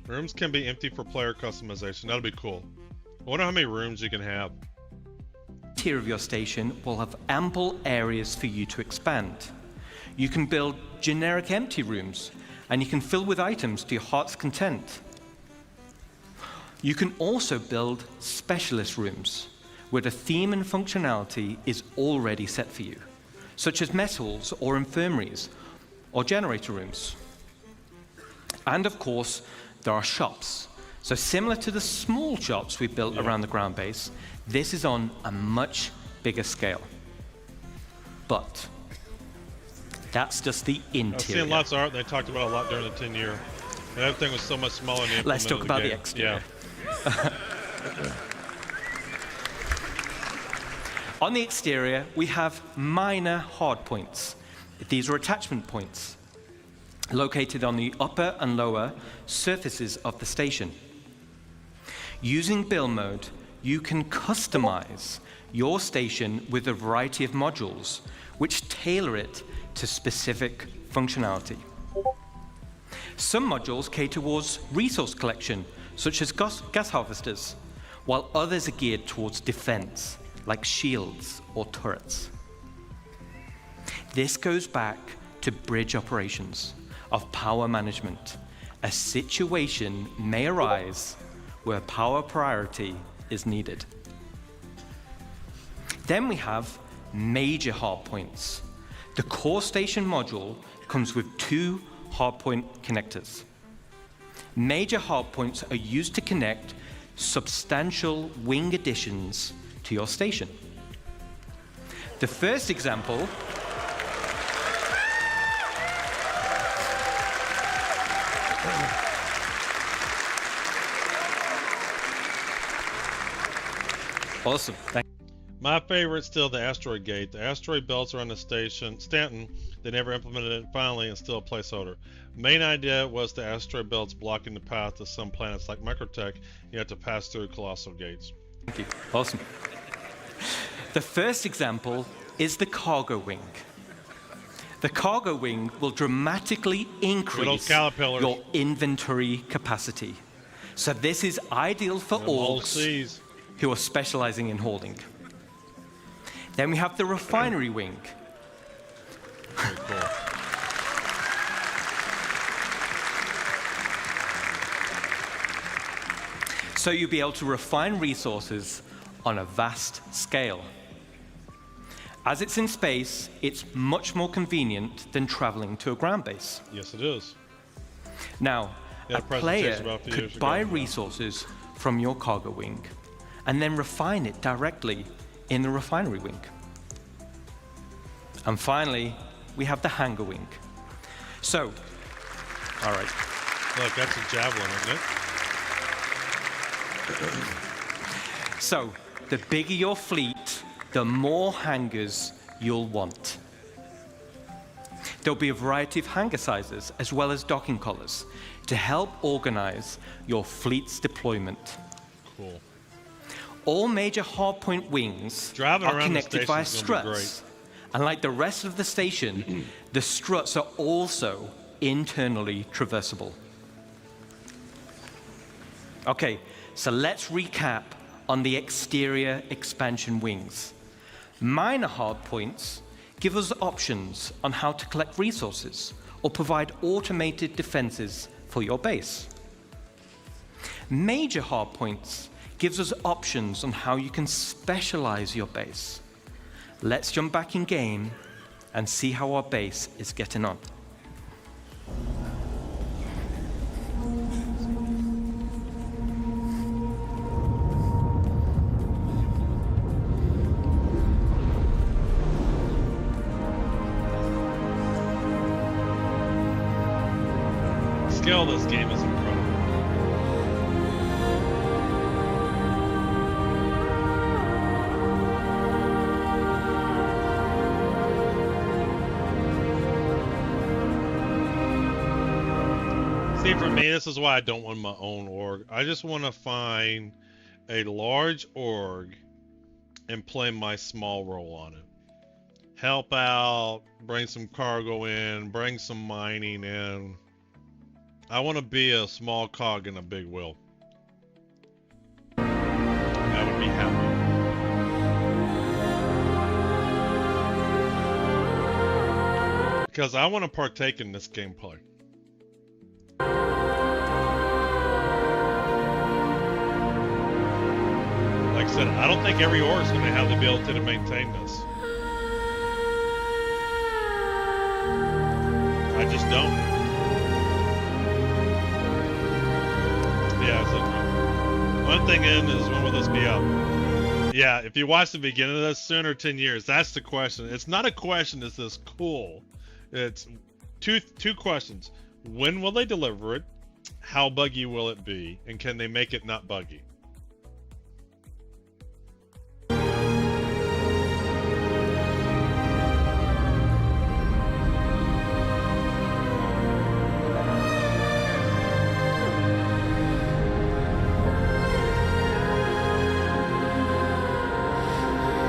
rooms can be empty for player customization. That'll be cool. I wonder how many rooms you can have. interior of your station will have ample areas for you to expand. You can build generic empty rooms, and you can fill with items to your heart's content. You can also build specialist rooms, where the theme and functionality is already set for you, such as mess halls or infirmaries or generator rooms. And of course, there are shops, So similar to the small shops we built around the ground base, this is on a much bigger scale. But that's just the interior. I've seen lots of art. They talked about a lot during the 10-year. Everything was so much smaller than the Let's talk about the game. exterior. Yeah. On the exterior, we have minor hard points. These are attachment points located on the upper and lower surfaces of the station. Using build mode, you can customize your station with a variety of modules which tailor it to specific functionality. Some modules cater towards resource collection, such as gas harvesters, while others are geared towards defense, like shields or turrets. This goes back to bridge operations of power management. A situation may arise where power priority is needed. Then we have major hardpoints. The core station module comes with 2 hardpoint connectors. Major hardpoints are used to connect substantial wing additions to your station. The first example Awesome. My favorite's still the asteroid gate. The asteroid belts are on the station. Stanton, they never implemented it finally, and still a placeholder. Main idea was the asteroid belts blocking the path to some planets like Microtech. You have to pass through colossal gates. Thank you. Awesome. The first example is the cargo wing. The cargo wing will dramatically increase your inventory capacity. So this is ideal for orcs who are specializing in holding. Then we have the refinery wing. Very cool. So you'll be able to refine resources on a vast scale. As it's in space, it's much more convenient than traveling to a ground base. Yes, it is. Now, a player could buy resources from your cargo wing and then refine it directly in the refinery wing. And finally, we have the hangar wing. So, all right. Look, that's a javelin, isn't it? So, the bigger your fleet, the more hangars you'll want. There'll be a variety of hangar sizes as well as docking collars to help organize your fleet's deployment. Cool. All major hardpoint wings are connected via struts. And like the rest of the station, the struts are also internally traversable. Okay, so let's recap on the exterior expansion wings. Minor hardpoints give us options on how to collect resources or provide automated defenses for your base. Major hardpoints gives us options on how you can specialize your base. Let's jump back in game and see how our base is getting on. The scale of this game is incredible. See, for me, this is why I don't want my own org. I just want to find a large org and play my small role on it. Help out, bring some cargo in, bring some mining in. I want to be a small cog in a big wheel. I would be happy. Because I want to partake in this gameplay. Like I said, I don't think every org is going to have the ability to maintain this. I just don't. Yeah, so one thing in is when will this be out? Yeah, if you watch the beginning of this, sooner 10 years, that's the question. It's not a question, is this cool? It's two questions. When will they deliver it? How buggy will it be? And can they make it not buggy?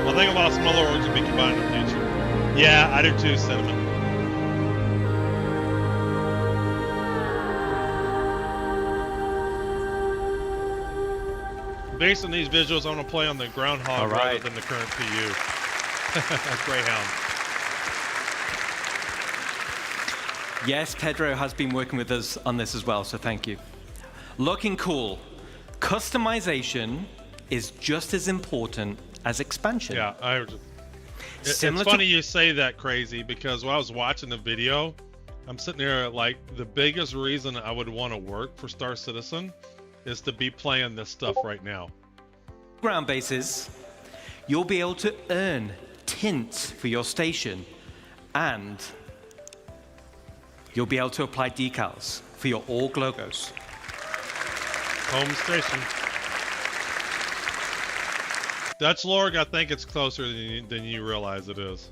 I think a lot of smaller orgs will be combined in the future. Yeah, I do too, Cinnamon. Based on these visuals, I'm going to play on the Groundhog rather than the current PU. Greyhound. Yes, Pedro has been working with us on this as well, so thank you. Looking cool. Customization is just as important as expansion. Yeah, it's funny you say that, Crazy, because while I was watching the video, I'm sitting there like, the biggest reason I would want to work for Star Citizen is to be playing this stuff right now. Ground bases, you'll be able to earn tints for your station, and you'll be able to apply decals for your org logos. Home station. Dutch Lorg, I think it's closer than you realize it is.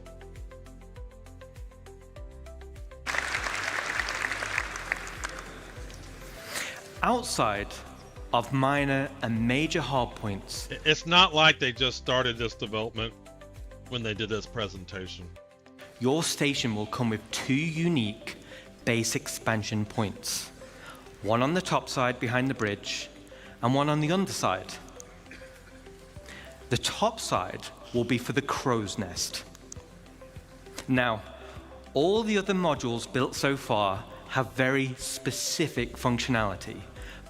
Outside of minor and major hardpoints, It's not like they just started this development when they did this presentation. your station will come with 2 unique base expansion points. One on the top side behind the bridge, and one on the underside. The top side will be for the crow's nest. Now, all the other modules built so far have very specific functionality,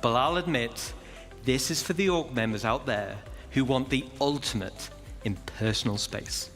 but I'll admit, this is for the org members out there who want the ultimate in personal space.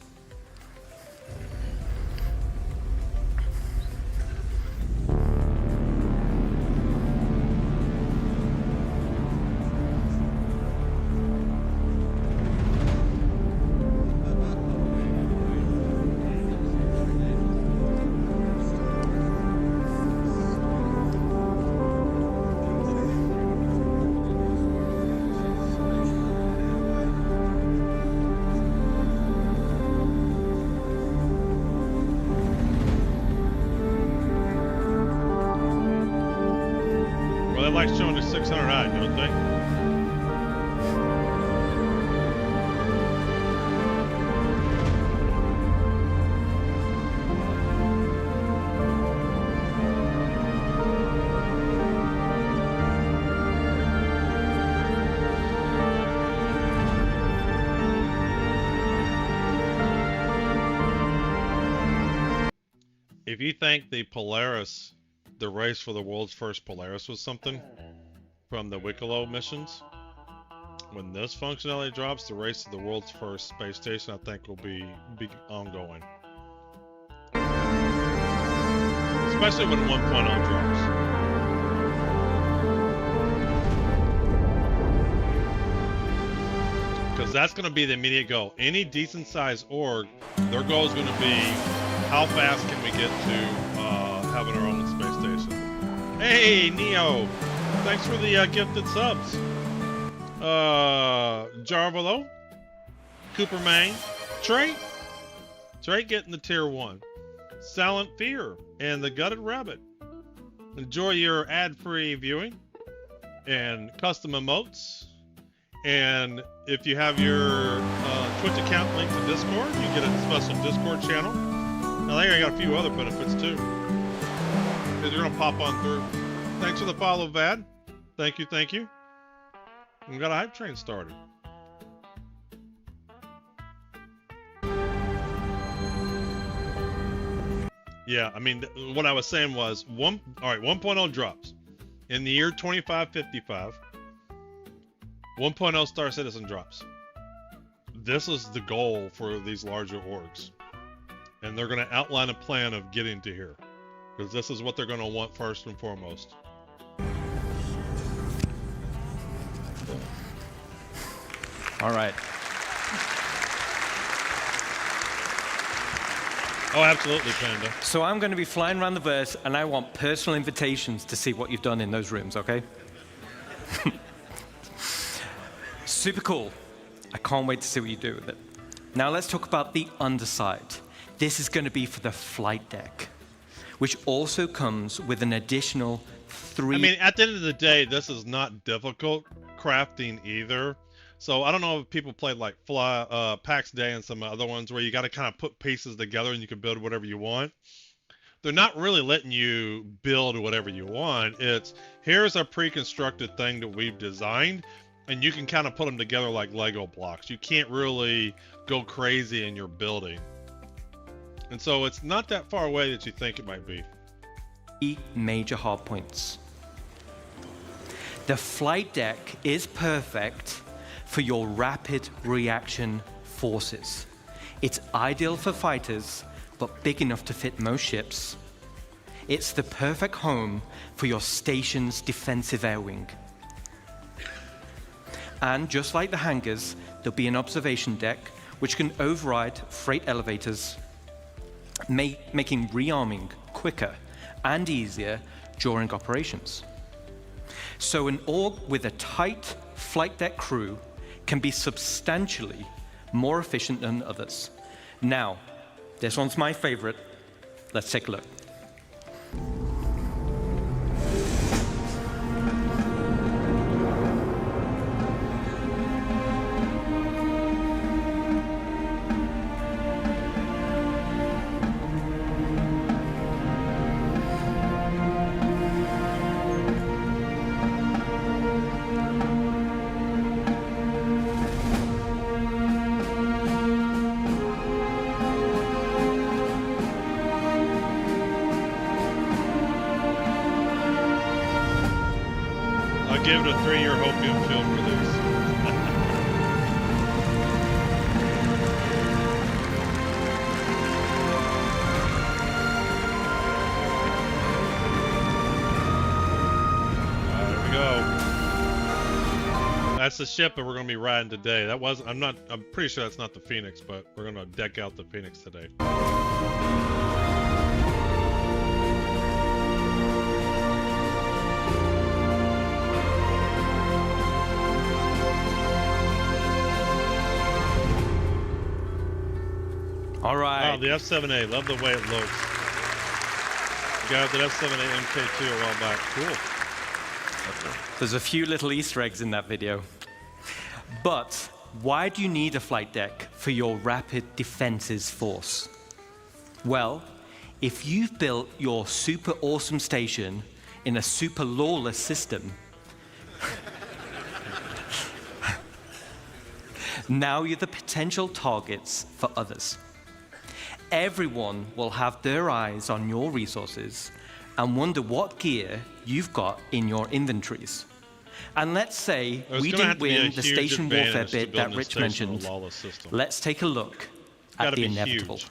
Like showing the 600i, don't they? If you think the Polaris, the race for the world's first Polaris was something from the Wicklow missions, when this functionality drops, the race to the world's first space station, I think, will be ongoing. Especially when 1.0 drops. Because that's going to be the immediate goal. Any decent sized org, their goal is going to be, how fast can we get to having our own space station? Hey, Neo! Thanks for the gifted subs. Jarvalo, Cooper Main, Trey getting the tier 1. Silent Fear and the Gutted Rabbit. Enjoy your ad-free viewing and custom emotes. And if you have your Twitch account linked to Discord, you get a special Discord channel. Now, I got a few other benefits too. Because you're gonna pop on through. Thanks for the follow, Vad. Thank you, thank you. We got a hype train started. Yeah, I mean, what I was saying was, 1.0 drops. In the year 2555, 1.0 Star Citizen drops. This is the goal for these larger orgs. And they're going to outline a plan of getting to here. Because this is what they're going to want first and foremost. All right. Oh, absolutely, Panda. So I'm going to be flying around the verse, and I want personal invitations to see what you've done in those rooms, okay? Super cool. I can't wait to see what you do with it. Now let's talk about the underside. This is going to be for the flight deck, which also comes with an additional 3... I mean, at the end of the day, this is not difficult crafting either. So I don't know if people played like PAX Day and some other ones where you got to kind of put pieces together and you can build whatever you want. They're not really letting you build whatever you want. It's, here's a pre-constructed thing that we've designed, and you can kind of put them together like Lego blocks. You can't really go crazy in your building. And so it's not that far away that you think it might be. Major hard points. The flight deck is perfect for your rapid reaction forces. It's ideal for fighters, but big enough to fit most ships. It's the perfect home for your station's defensive air wing. And just like the hangars, there'll be an observation deck which can override freight elevators, making rearming quicker and easier during operations. So an org with a tight flight deck crew can be substantially more efficient than others. Now, this one's my favorite. Let's take a look. I'll give it a 3-year Hopium field release. There we go. That's the ship that we're going to be riding today. That wasn't. I'm pretty sure that's not the Phoenix, but we're going to deck out the Phoenix today. All right. Wow, the F7A. Love the way it looks. Got the F7A MK2 a while back. Cool. There's a few little Easter eggs in that video. But why do you need a flight deck for your rapid defenses force? Well, if you've built your super awesome station in a super lawless system, now you're the potential targets for others. Everyone will have their eyes on your resources and wonder what gear you've got in your inventories. And let's say we didn't win the station warfare bit that Rich mentioned. Let's take a look at the inevitable. Here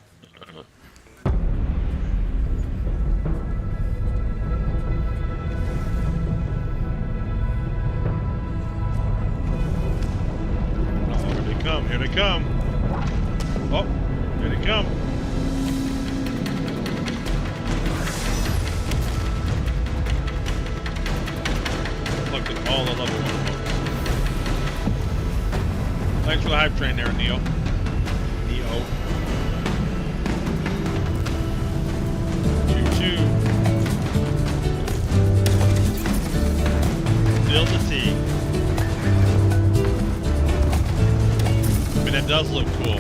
they come, here they come. Oh, here they come. Look at all the level 1 folks. Thanks for the hype train there, Neo. Choo-choo. Still the T. I mean, that does look cool.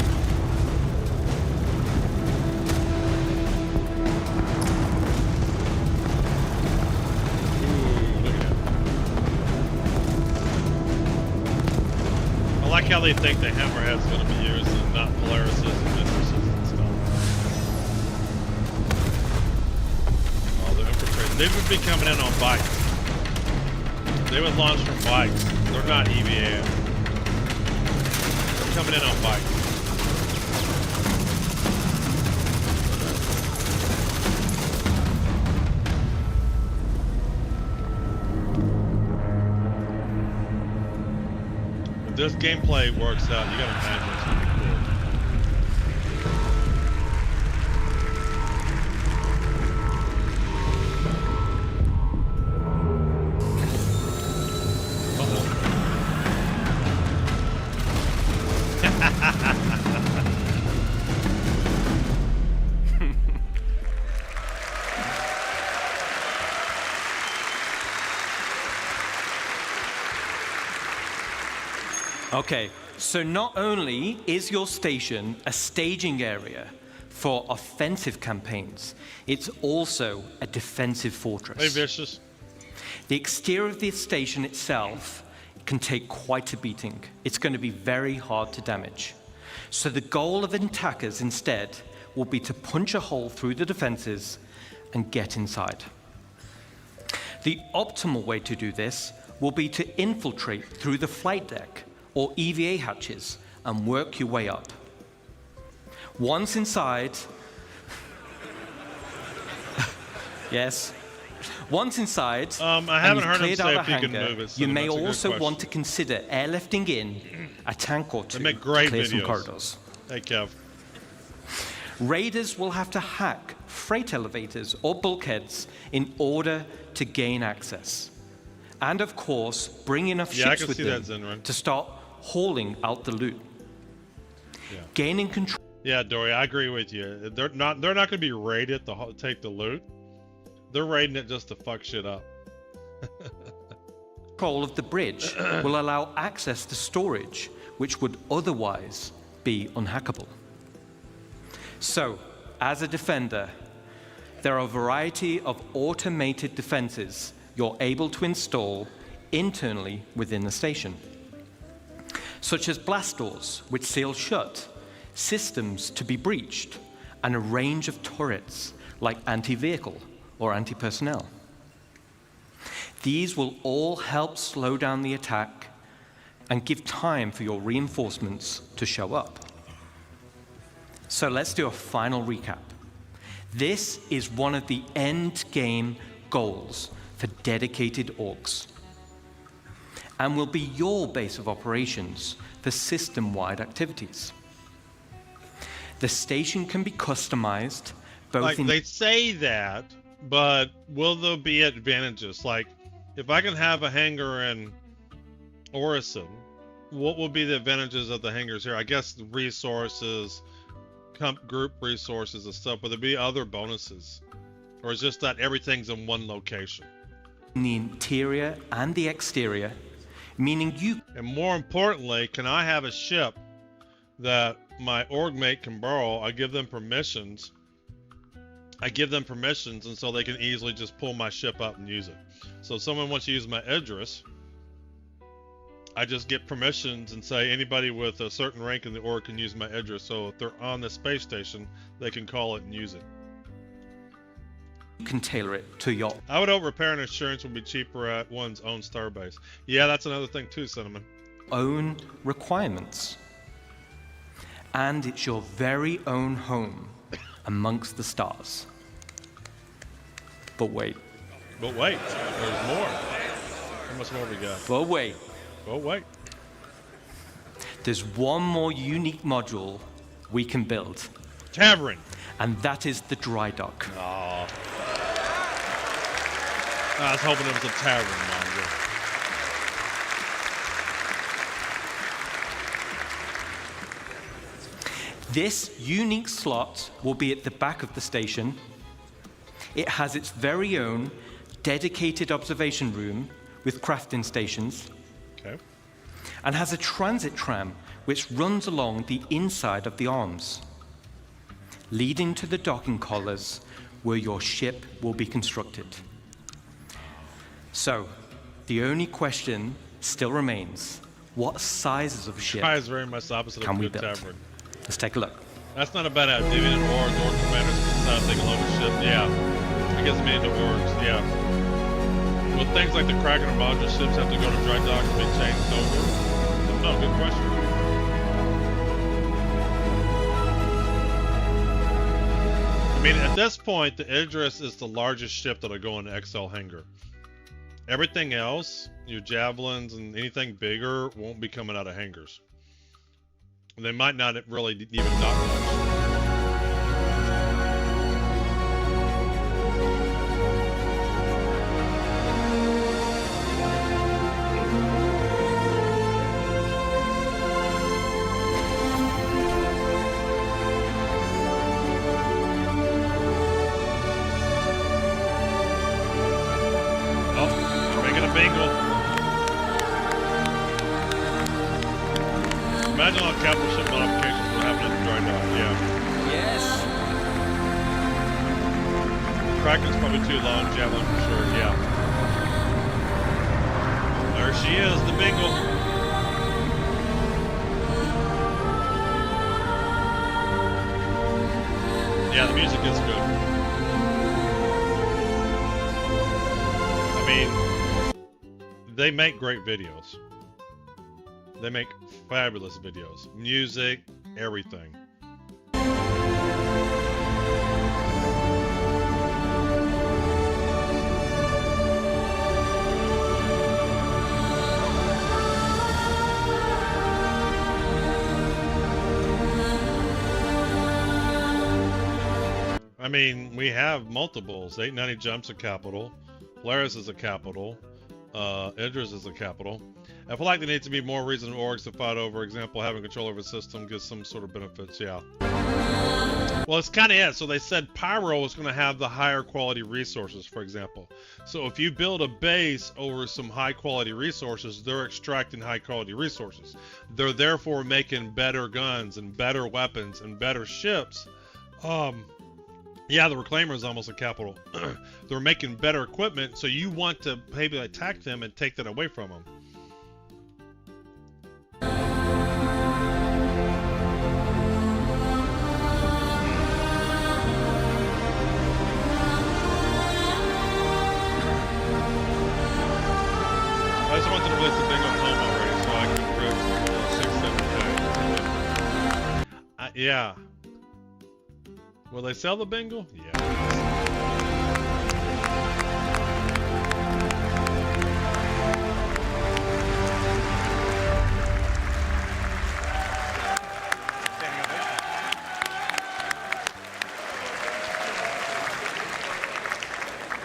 I like how they think the Hammerhead's going to be used and not Polarises and Mistresses and stuff. Oh, the infiltrators. They would be coming in on bikes. They would launch from bikes. They're not EVA. They're coming in on bikes. this gameplay works out, you gotta imagine it's gonna be cool. Okay, so not only is your station a staging area for offensive campaigns, it's also a defensive fortress. Hey, Vicious. The exterior of the station itself can take quite a beating. It's going to be very hard to damage. So the goal of attackers instead will be to punch a hole through the defenses and get inside. The optimal way to do this will be to infiltrate through the flight deck or EVA hatches and work your way up. Once inside, yes. Once inside, I haven't heard him cleared say out if a you can hangar, move it, so you may that's a good also question. want to consider airlifting in a tank or two They make great to clear some videos. corridors. Hey, Kev. Raiders will have to hack freight elevators or bulkheads in order to gain access. And of course, bring enough Yeah, I ships can with see them that, Zenron. to start hauling out the loot. Yeah. Gaining control Yeah, Dory, I agree with you. They're not going to be raided to take the loot. They're raiding it just to fuck shit up. of the bridge will allow access to storage, which would otherwise be unhackable. So, as a defender, there are a variety of automated defenses you're able to install internally within the station, such as blast doors, which seal shut, systems to be breached, and a range of turrets like anti-vehicle or anti-personnel. These will all help slow down the attack and give time for your reinforcements to show up. So let's do a final recap. This is one of the end game goals for dedicated orcs, and will be your base of operations for system-wide activities. The station can be customized both Like, in they say that, but will there be advantages? Like, if I can have a hangar in Orison, what will be the advantages of the hangars here? I guess the resources, group resources and stuff. Will there be other bonuses? Or is it just that everything's in one location? the interior and the exterior, meaning you And more importantly, can I have a ship that my org mate can borrow? I give them permissions. And so they can easily just pull my ship up and use it. So if someone wants to use my Idris, I just get permissions and say anybody with a certain rank in the org can use my Idris. So if they're on the space station, they can call it and use it. can tailor it to your I would hope repair and insurance would be cheaper at one's own starbase. Yeah, that's another thing too, Cinnamon. own requirements. And it's your very own home amongst the stars. But wait, But wait, there's more. How much more we got? but wait. Oh wait. There's one more unique module we can build, Tavern. and that is the dry dock. Aw. I was hoping it was a tavern module. This unique slot will be at the back of the station. It has its very own dedicated observation room with crafting stations, Okay. and has a transit tram which runs along the inside of the arms, leading to the docking collars where your ship will be constructed. So, the only question still remains: what sizes of ship Try is very much the opposite can of we good build? tavern. Let's take a look. That's not a bad idea. Deviant Wars, Orc Commanders can decide to take a load of ship. Yeah. I guess me into orgs, yeah. Will things like the Kraken or module ships have to go to dry dock and be changed over? No, good question. I mean, at this point, the Idris is the largest ship that'll go into XL hangar. Everything else, your javelins and anything bigger, won't be coming out of hangars. They might not really even knock much. Imagine all capital ship modifications will happen in the dry dock, yeah. Yes. Kraken's probably too long, Javelin for sure, yeah. There she is, the Bingle. Yeah, the music is good. I mean, they make great videos. They make fabulous videos. Music, everything. I mean, we have multiples. 890 jumps a capital. Polaris is a capital. Idris is a capital. I feel like there needs to be more reason orgs to fight over. Example, having control over a system gives some sort of benefits, yeah. Well, it's kind of it. So they said Pyro is going to have the higher quality resources, for example. So if you build a base over some high quality resources, they're extracting high quality resources. They're therefore making better guns and better weapons and better ships. Yeah, the Reclaimer is almost a capital. They're making better equipment, so you want to maybe attack them and take that away from them. I just wanted to release the Bingo home already, so I can rip 6, 7, 10. Yeah. Will they sell the Bengal? Yeah.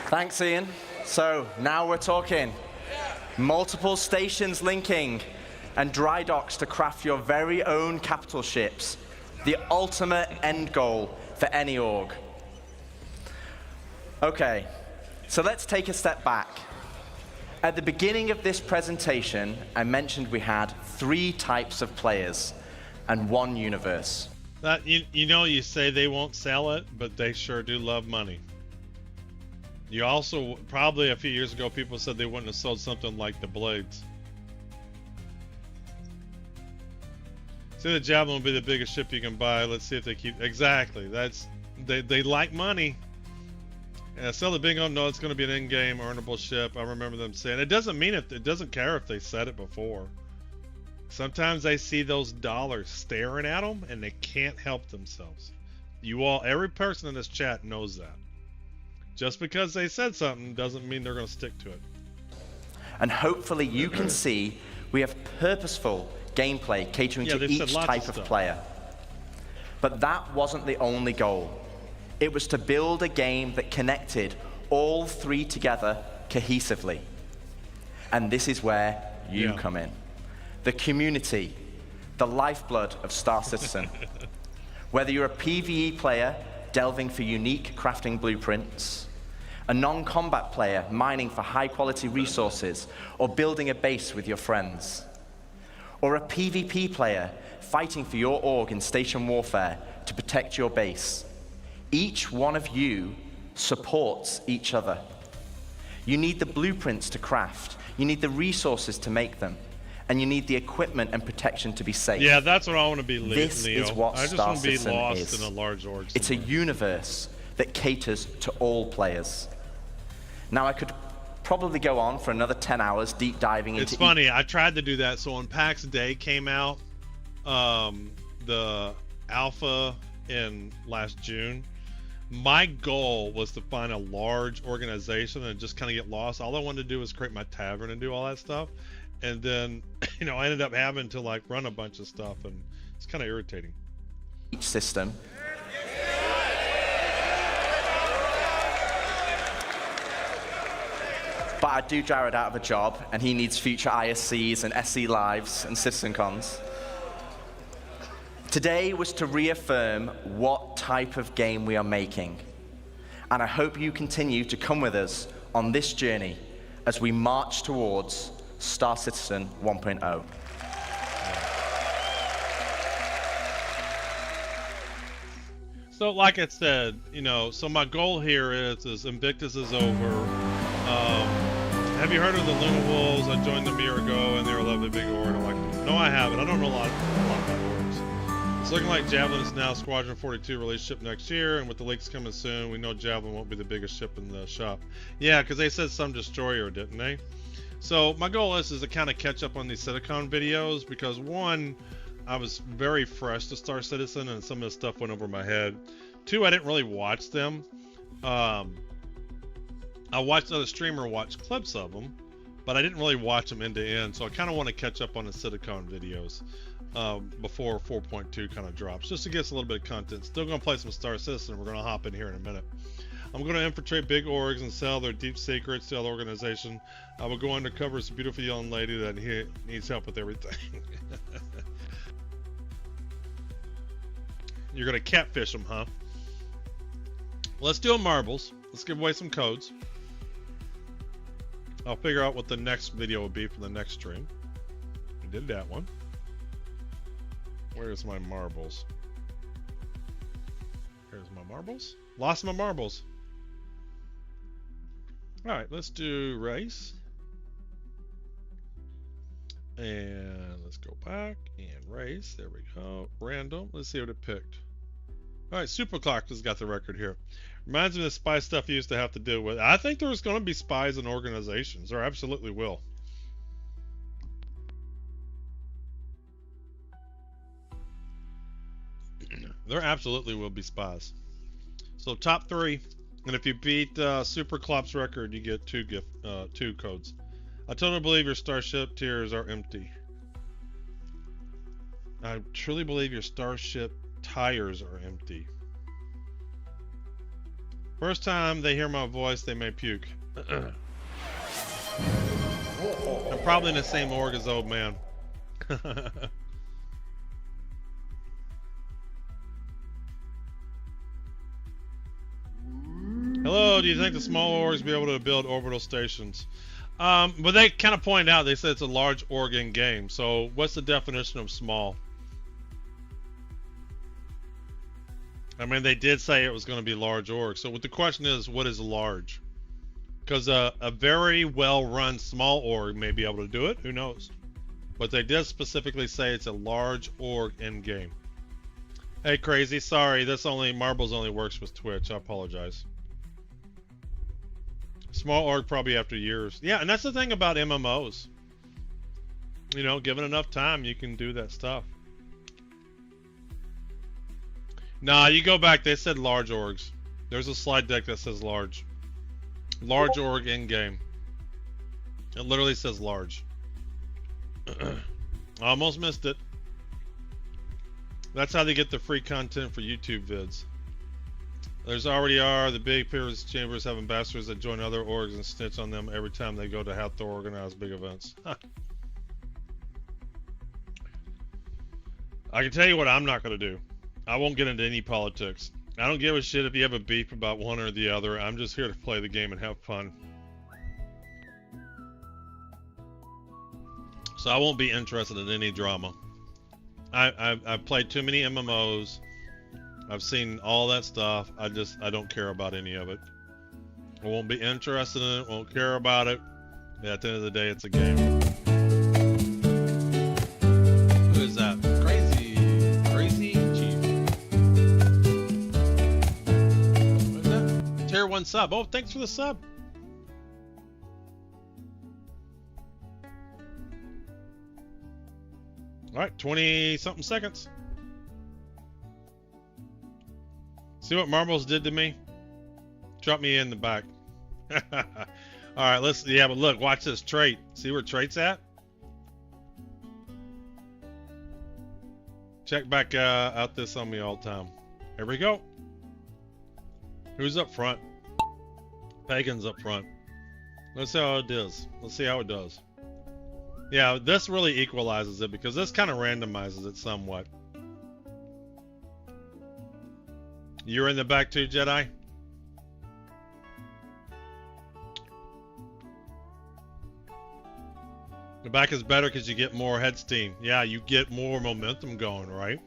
Thanks, Ian. So now we're talking. Multiple stations linking and dry docks to craft your very own capital ships. The ultimate end goal for any org. Okay, so let's take a step back. At the beginning of this presentation, I mentioned we had 3 types of players and 1 universe. You know, you say they won't sell it, but they sure do love money. You also, probably a few years ago, people said they wouldn't have sold something like the Blades. See, the Javelin will be the biggest ship you can buy. Let's see if they keep... Exactly. That's... They like money. Sell the Bingo. No, it's going to be an in-game earnable ship. I remember them saying... It doesn't mean it doesn't care if they said it before. Sometimes they see those dollars staring at them, and they can't help themselves. You all... Every person in this chat knows that. Just because they said something doesn't mean they're going to stick to it. And hopefully you can see we have purposeful gameplay catering to each type of player. But that wasn't the only goal. It was to build a game that connected all 3 together cohesively. And this is where you come in. The community, the lifeblood of Star Citizen. Whether you're a PvE player delving for unique crafting blueprints, a non-combat player mining for high-quality resources or building a base with your friends, or a PvP player fighting for your org in station warfare to protect your base. Each one of you supports each other. You need the blueprints to craft, you need the resources to make them, and you need the equipment and protection to be safe. Yeah, that's what I want to be, Leo. This is what Star Citizen is. I just want to be lost in a large org. It's a universe that caters to all players. Now, I could probably go on for another 10 hours deep diving into... It's funny, I tried to do that. So when PAX Day came out, the alpha in last June, My goal was to find a large organization and just kind of get lost. All I wanted to do was create my tavern and do all that stuff. And then, you know, I ended up having to like run a bunch of stuff, and it's kind of irritating. Each system. But I do Jared out of a job, and he needs future ISCs and SC Lives and CitizenCons. Today was to reaffirm what type of game we are making. And I hope you continue to come with us on this journey as we march towards Star Citizen 1.0. So like I said, you know, so my goal here is Invictus is over. Have you heard of the Luna Wolves? I joined them a year ago, and they were a lovely big org. I'm like, no, I haven't. I don't know a lot about orgs. It's looking like Javelin is now Squadron 42 release ship next year, and with the leaks coming soon, we know Javelin won't be the biggest ship in the shop. Yeah, because they said some destroyer, didn't they? So my goal is to kind of catch up on these Citicon videos, because one, I was very fresh to Star Citizen, and some of the stuff went over my head. Two, I didn't really watch them. I watched another streamer watch clips of them, but I didn't really watch them end to end, so I kind of want to catch up on the Citicon videos before 4.2 kind of drops, just to get us a little bit of content. Still going to play some Star Citizen. We're going to hop in here in a minute. I'm going to infiltrate big orgs and sell their deep secrets to the organization. I will go undercover as a beautiful young lady that needs help with everything. You're going to catfish them, huh? Let's do marbles. Let's give away some codes. I'll figure out what the next video will be for the next stream. We did that one. Where's my marbles? Here's my marbles. Lost my marbles. Alright, let's do race. And let's go back and race. There we go. Random. Let's see what it picked. Alright, Superclock has got the record here. Reminds me of the spy stuff you used to have to deal with. I think there's going to be spies in organizations. There absolutely will. There absolutely will be spies. So top 3, and if you beat Superclop's record, you get 2 codes. I totally believe your starship tiers are empty. I truly believe your starship tires are empty. First time they hear my voice, they may puke. I'm probably in the same org as old man. Hello, do you think the small orgs be able to build orbital stations? But they kind of pointed out, they said it's a large org in game. So what's the definition of small? I mean, they did say it was going to be large org. So what the question is, what is large? Because a very well-run small org may be able to do it. Who knows? But they did specifically say it's a large org in game. Hey, crazy. Sorry, marbles only works with Twitch. I apologize. Small org probably after years. Yeah, and that's the thing about MMOs. You know, given enough time, you can do that stuff. Nah, you go back, they said large orgs. There's a slide deck that says large. Large org in game. It literally says large. Almost missed it. That's how they get the free content for YouTube vids. There's already the big peers chambers have ambassadors that join other orgs and snitch on them every time they go to have to organize big events. I can tell you what I'm not going to do. I won't get into any politics. I don't give a shit if you have a beef about one or the other. I'm just here to play the game and have fun. So I won't be interested in any drama. I've played too many MMOs. I've seen all that stuff. I don't care about any of it. I won't be interested in it. Won't care about it. At the end of the day, it's a game. Who is that? Crazy Chief. What is that? Tier 1 sub. Oh, thanks for the sub. All right, 20-something seconds. See what marbles did to me? Drop me in the back. All right, let's. Yeah, but look, watch this trait. See where trait's at? Check back out this on me all the time. Here we go. Who's up front? Pagan's up front. Let's see how it does. Let's see how it does. Yeah, this really equalizes it because this kind of randomizes it somewhat. You're in the back too, Jedi? The back is better because you get more head steam. Yeah, you get more momentum going, right?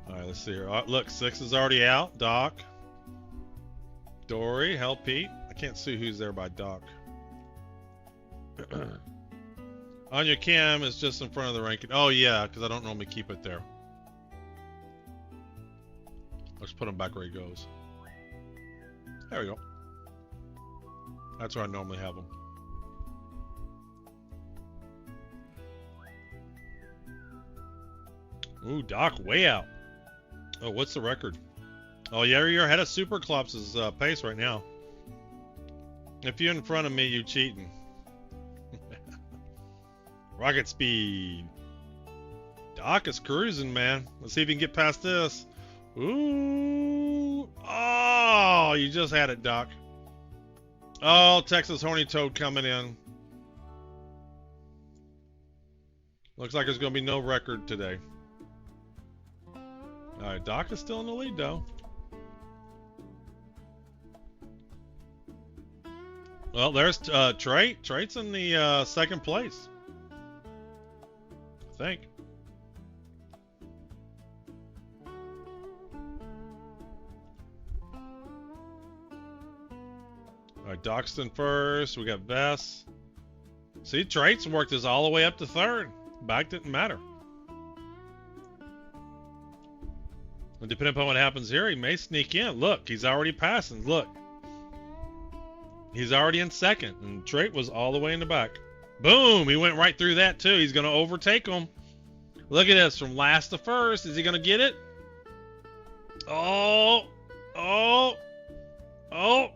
All right, let's see here. Look, 6 is already out. Doc. Dory, Hell Pete. I can't see who's there by Doc. On your cam, it's just in front of the ranking. Oh, yeah, because I don't normally keep it there. Let's put him back where he goes. There we go. That's where I normally have them. Ooh, Doc, way out. Oh, what's the record? Oh, yeah, you're ahead of Superclops' pace right now. If you're in front of me, you cheating. Rocket speed. Doc is cruising, man. Let's see if he can get past this. Ooh. Oh, you just had it, Doc. Oh, Texas Horny Toad coming in. Looks like there's going to be no record today. All right, Doc is still in the lead, though. Well, there's Trait. Trait's in the second place, I think. All right, Doxton first. We got Vess. See, Trait's worked this all the way up to third. Back didn't matter. And depending upon what happens here, he may sneak in. Look, he's already passing. Look. He's already in second. And Trait was all the way in the back. Boom! He went right through that, too. He's going to overtake him. Look at this. From last to first. Is he going to get it? Oh! Oh! Oh!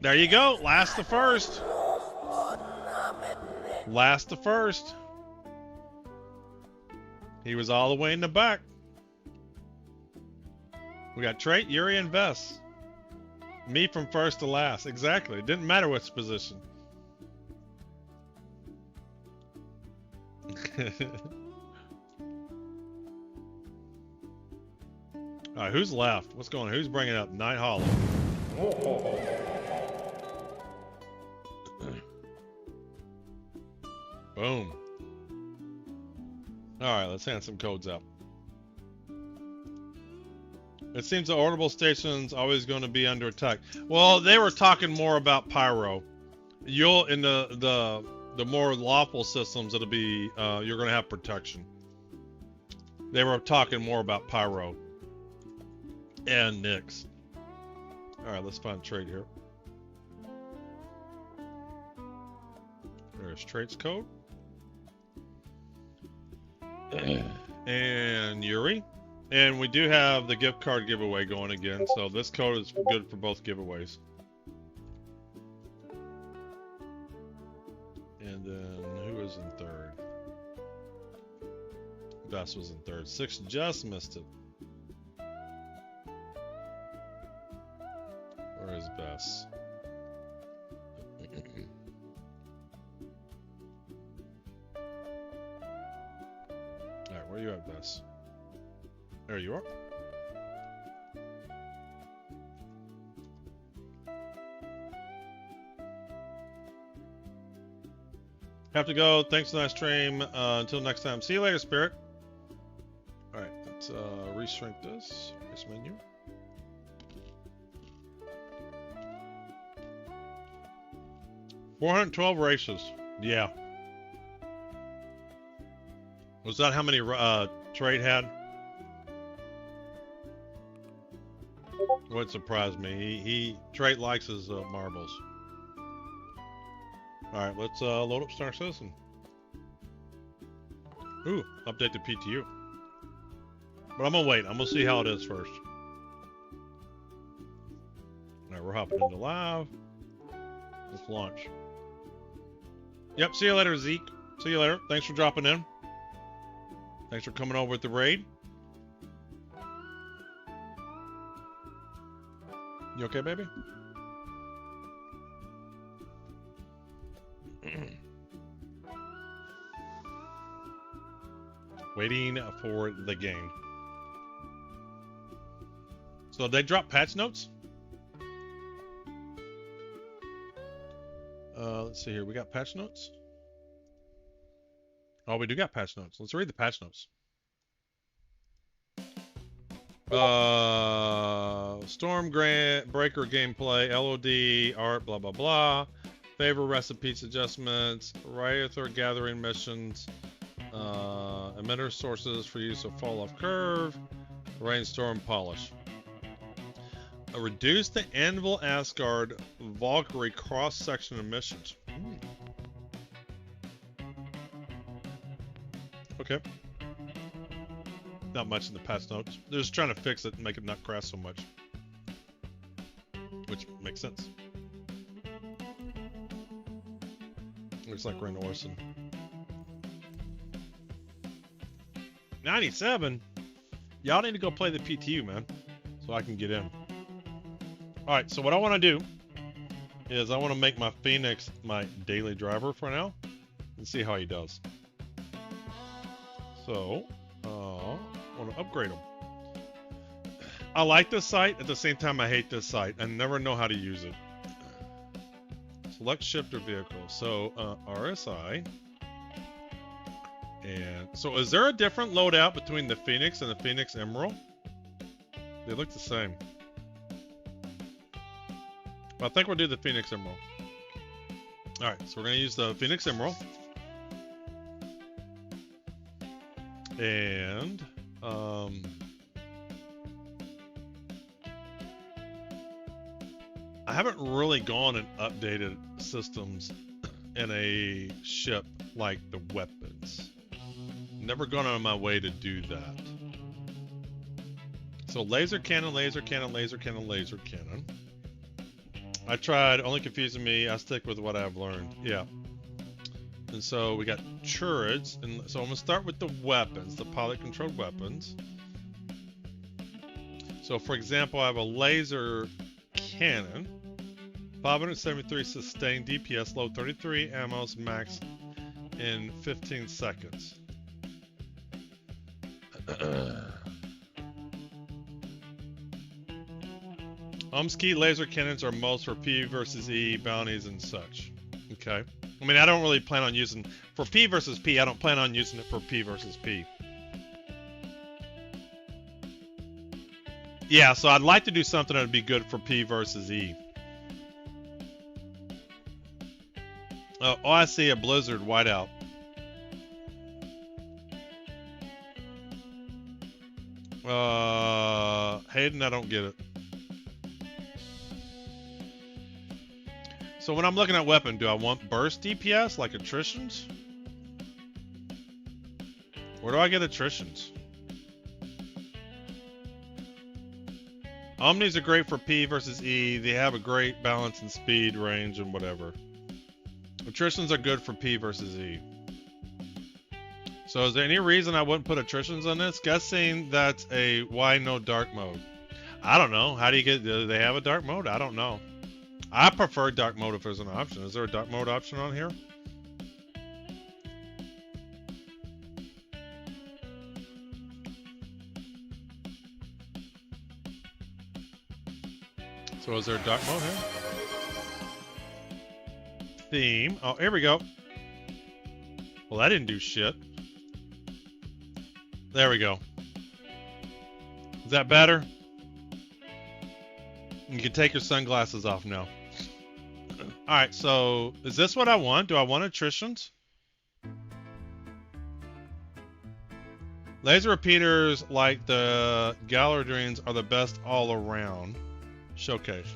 There you go. Last to first. Last to first. He was all the way in the back. We got Trait, Yuri, and Vess. Me from first to last. Exactly. It didn't matter which position. All right, who's left? What's going on? Who's bringing up Night Hollow? Boom. All right, let's hand some codes out. It seems the orbital station's always going to be under attack. Well, they were talking more about Pyro. You'll in the more lawful systems, it'll be you're going to have protection. They were talking more about Pyro and Nyx. All right, let's find Trait here. There's Trait's code. And Yuri. And we do have the gift card giveaway going again, so this code is good for both giveaways. And then who is in third? Vess was in third. 6 just missed it. Where is Vess? Alright, where are you at, Vess? There you are. Have to go. Thanks for the nice stream. Until next time. See you later, Spirit. Alright, let's reshrink this. This menu. $412 races. Yeah. Was that how many Trait had? What surprised me? Trait likes his marbles. All right, let's load up Star Citizen. Ooh, update the PTU. But I'm gonna wait. I'm gonna see how it is first. Alright, we're hopping into live. Let's launch. Yep, see you later, Zeke. See you later. Thanks for dropping in. Thanks for coming over with the raid. You okay, baby? Waiting for the game. So they drop patch notes? Let's see here. We got patch notes? Oh, we do got patch notes. Let's read the patch notes. Stormbreaker gameplay, LOD, art, blah, blah, blah. Favor recipes adjustments, Rhyther gathering missions, emitter sources for use of fall off curve, rainstorm polish. Reduce the Anvil Asgard Valkyrie cross section emissions. Okay. Not much in the patch notes. They're just trying to fix it and make it not crash so much. Which makes sense. Looks like Rain Orson. 97? Y'all need to go play the PTU, man. So I can get in. Alright, so what I want to do is I want to make my Phoenix my daily driver for now. And see how he does. So, I want to upgrade him. I like this site, at the same time I hate this site. I never know how to use it. Select shifter vehicle. So, RSI. And so is there a different loadout between the Phoenix and the Phoenix Emerald? They look the same. But I think we'll do the Phoenix Emerald. Alright, so we're going to use the Phoenix Emerald. And, I haven't really gone and updated systems in a ship like the weapons. Never gone out of my way to do that. So laser cannon, laser cannon, laser cannon, laser cannon. I tried, only confusing me. I stick with what I've learned. Yeah. And so we got turrets, and so I'm gonna start with the weapons, the pilot-controlled weapons. So, for example, I have a laser cannon, 573 sustained DPS, load 33 ammos max in 15 seconds. Umski laser cannons are most for P versus E bounties and such. Okay. I mean, I don't really plan on using... For P versus P, I don't plan on using it for P versus P. Yeah, so I'd like to do something that would be good for P versus E. Oh, I see a Blizzard whiteout. Hayden, I don't get it. So when I'm looking at weapon, do I want burst DPS like attritions? Where do I get attritions? Omnis are great for P versus E. They have a great balance in speed, range, and whatever. Attritions are good for P versus E. So is there any reason I wouldn't put attritions on this? Guessing that's a why no dark mode. I don't know. How do you get... Do they have a dark mode? I don't know. I prefer dark mode if there's an option. Is there a dark mode option on here? So is there a dark mode here? Theme. Oh, here we go. Well, that didn't do shit. There we go. Is that better? You can take your sunglasses off now. Alright, so is this what I want? Do I want attritions? Laser repeaters like the Galadriels are the best all around. Showcase.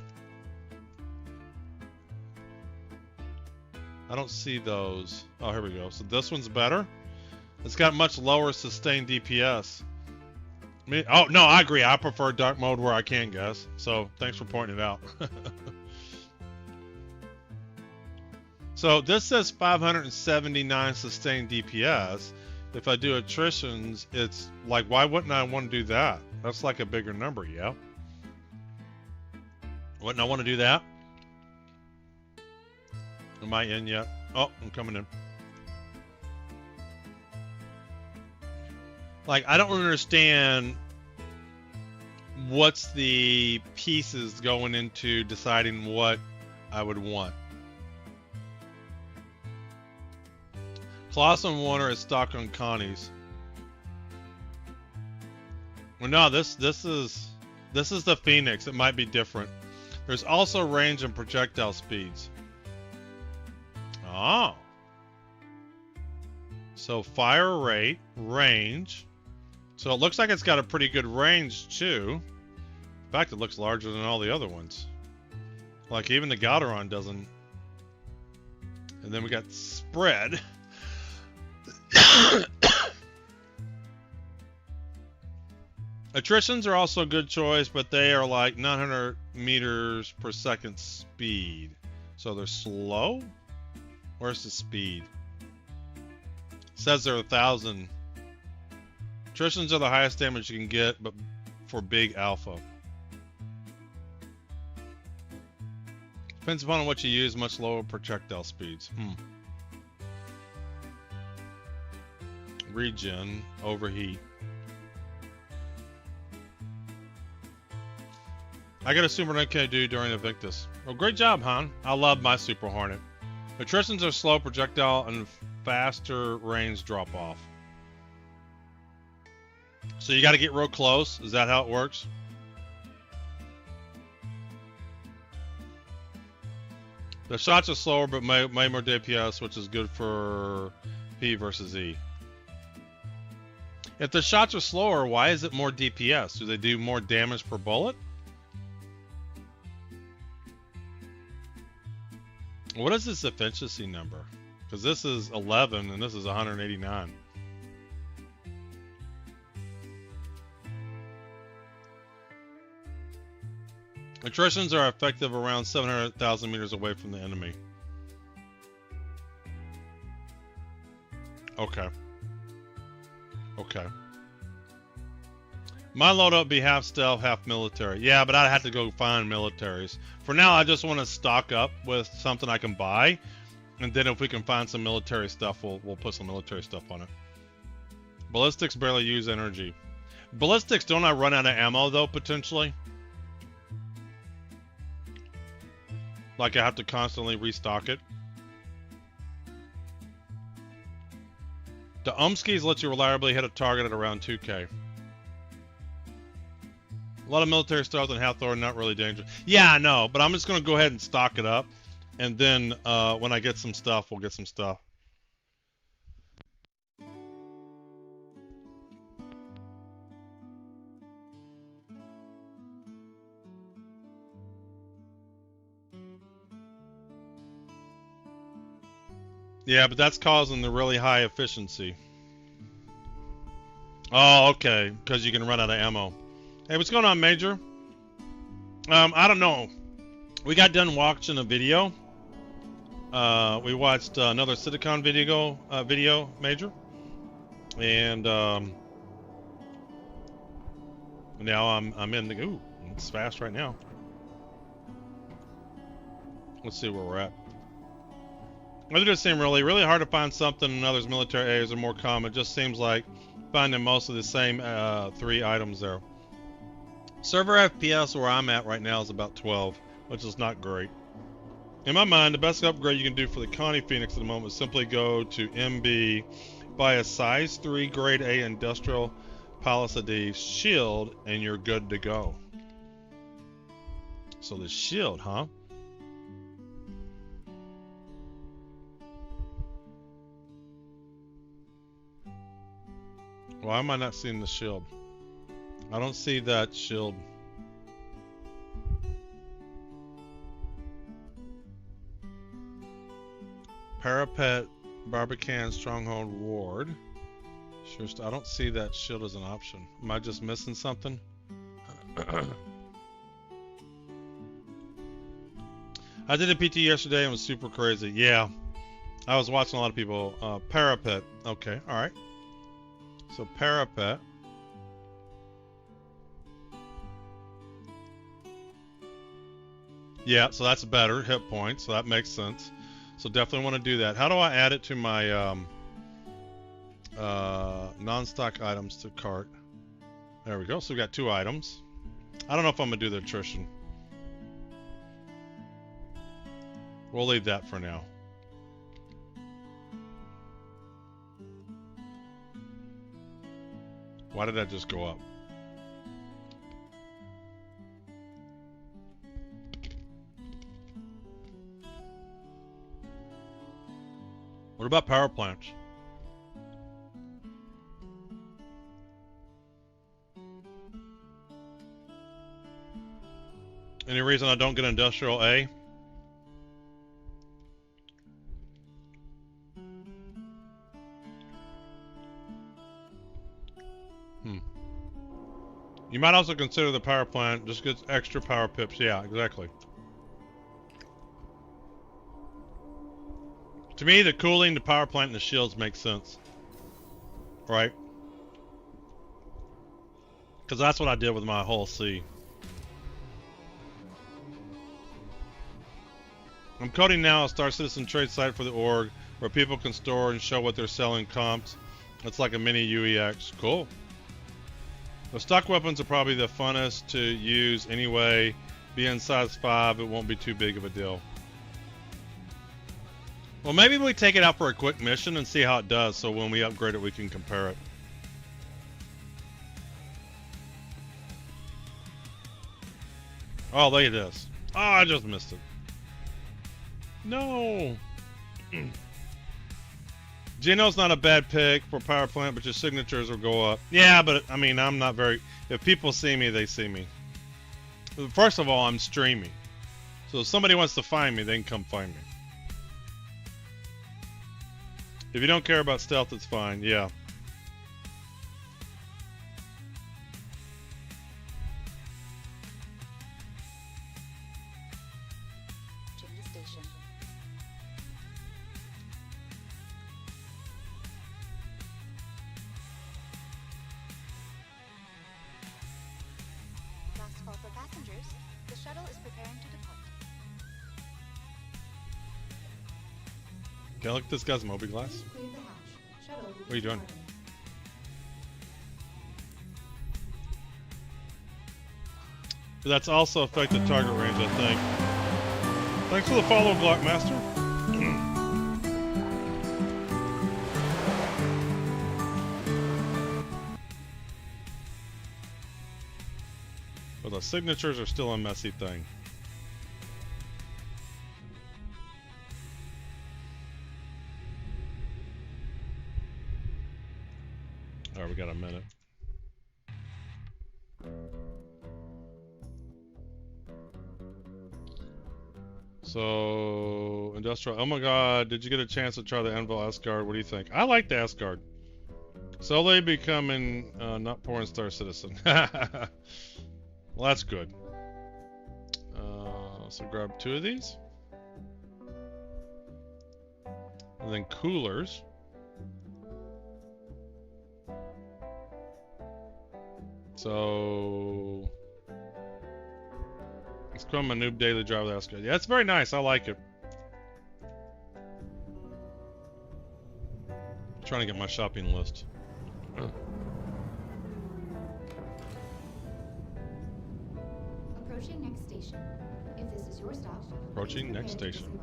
I don't see those. Oh, here we go. So this one's better. It's got much lower sustained DPS. Oh, no, I agree. I prefer dark mode where I can guess. So, thanks for pointing it out. So, this says 579 sustained DPS. If I do attritions, it's like, why wouldn't I want to do that? That's like a bigger number, yeah? Wouldn't I want to do that? Am I in yet? Oh, I'm coming in. Like, I don't understand what's the pieces going into deciding what I would want. Colossal Warner is stock on Connie's. Well, no, this is the Phoenix. It might be different. There's also range and projectile speeds. Oh. So fire rate, range. So it looks like it's got a pretty good range too. In fact, it looks larger than all the other ones. Like even the Galaron doesn't. And then we got spread. Attritions are also a good choice, but they are like 900 meters per second speed. So they're slow? Where's the speed? It says they're 1,000. Attritions are the highest damage you can get, but for big alpha. Depends upon what you use, much lower projectile speeds. Regen, overheat. I got a Super Nikkei do during Invictus. Well, great job, Han. I love my Super Hornet. Attritions are slow projectile and faster range drop off. So you got to get real close. Is that how it works? The shots are slower, but may more DPS, which is good for P versus E. If the shots are slower, why is it more DPS? Do they do more damage per bullet? What is this efficiency number? Because this is 11 and this is 189. Attritions are effective around 700,000 meters away from the enemy. Okay. Okay. My loadout would be half stealth, half military. Yeah, but I'd have to go find militaries. For now, I just want to stock up with something I can buy. And then if we can find some military stuff, we'll put some military stuff on it. Ballistics barely use energy. Ballistics, don't I run out of ammo, though, potentially? Like I have to constantly restock it? The Umskis let you reliably hit a target at around 2K. A lot of military stuff in Hathor are not really dangerous. Yeah, I know, but I'm just going to go ahead and stock it up. And then when I get some stuff, we'll get some stuff. Yeah, but that's causing the really high efficiency. Oh, okay, because you can run out of ammo. Hey, what's going on, Major? I don't know. We got done watching a video. We watched another Citicon video, Major. And now I'm in the... Ooh, it's fast right now. Let's see where we're at. They just seem really hard to find something in others. Military areas are more common. It just seems like finding most of the same 3 items there. Server FPS where I'm at right now is about 12, which is not great. In my mind, the best upgrade you can do for the Connie Phoenix at the moment is simply go to MB, buy a size 3 grade A industrial palisade shield, and you're good to go. So the shield, huh? Why am I not seeing the shield? I don't see that shield. Parapet, Barbican, Stronghold, Ward. Sure, I don't see that shield as an option. Am I just missing something? I did a PT yesterday and it was super crazy. Yeah, I was watching a lot of people. Parapet. Okay, all right. So parapet. Yeah, so that's better hit points. So that makes sense. So definitely want to do that. How do I add it to my non-stock items to cart? There we go. So we got 2 items. I don't know if I'm gonna do the attrition. We'll leave that for now. Why did that just go up? What about power plants? Any reason I don't get industrial A? You might also consider the power plant, just gets extra power pips. Yeah, exactly. To me, the cooling, the power plant, and the shields make sense. Right? Because that's what I did with my whole C. I'm coding now a Star Citizen trade site for the org where people can store and show what they're selling comps. It's like a mini UEX. Cool. The stock weapons are probably the funnest to use anyway. Being size 5, it won't be too big of a deal. Well, maybe we take it out for a quick mission and see how it does, so when we upgrade it, we can compare it. Oh, look at this. Oh, I just missed it. No. Geno's not a bad pick for power plant, but your signatures will go up. Yeah, but I mean, I'm not very... If people see me, they see me. First of all, I'm streaming. So if somebody wants to find me, they can come find me. If you don't care about stealth, it's fine. Yeah. Can I look at this guy's Moby glass? What are you doing? That's also affected target range, I think. Thanks for the follow, Glockmaster. But the signatures are still a messy thing. Alright, we got a minute. So, Industrial. Oh my god, did you get a chance to try the Anvil Asgard? What do you think? I like the Asgard. Slowly becoming not porn star citizen. Well, that's good. So grab 2 of these. And then coolers. So it's become a noob daily driver. That's good. Yeah, it's very nice. I like it. I'm trying to get my shopping list. Approaching next station. If this is your stop. Approaching next station.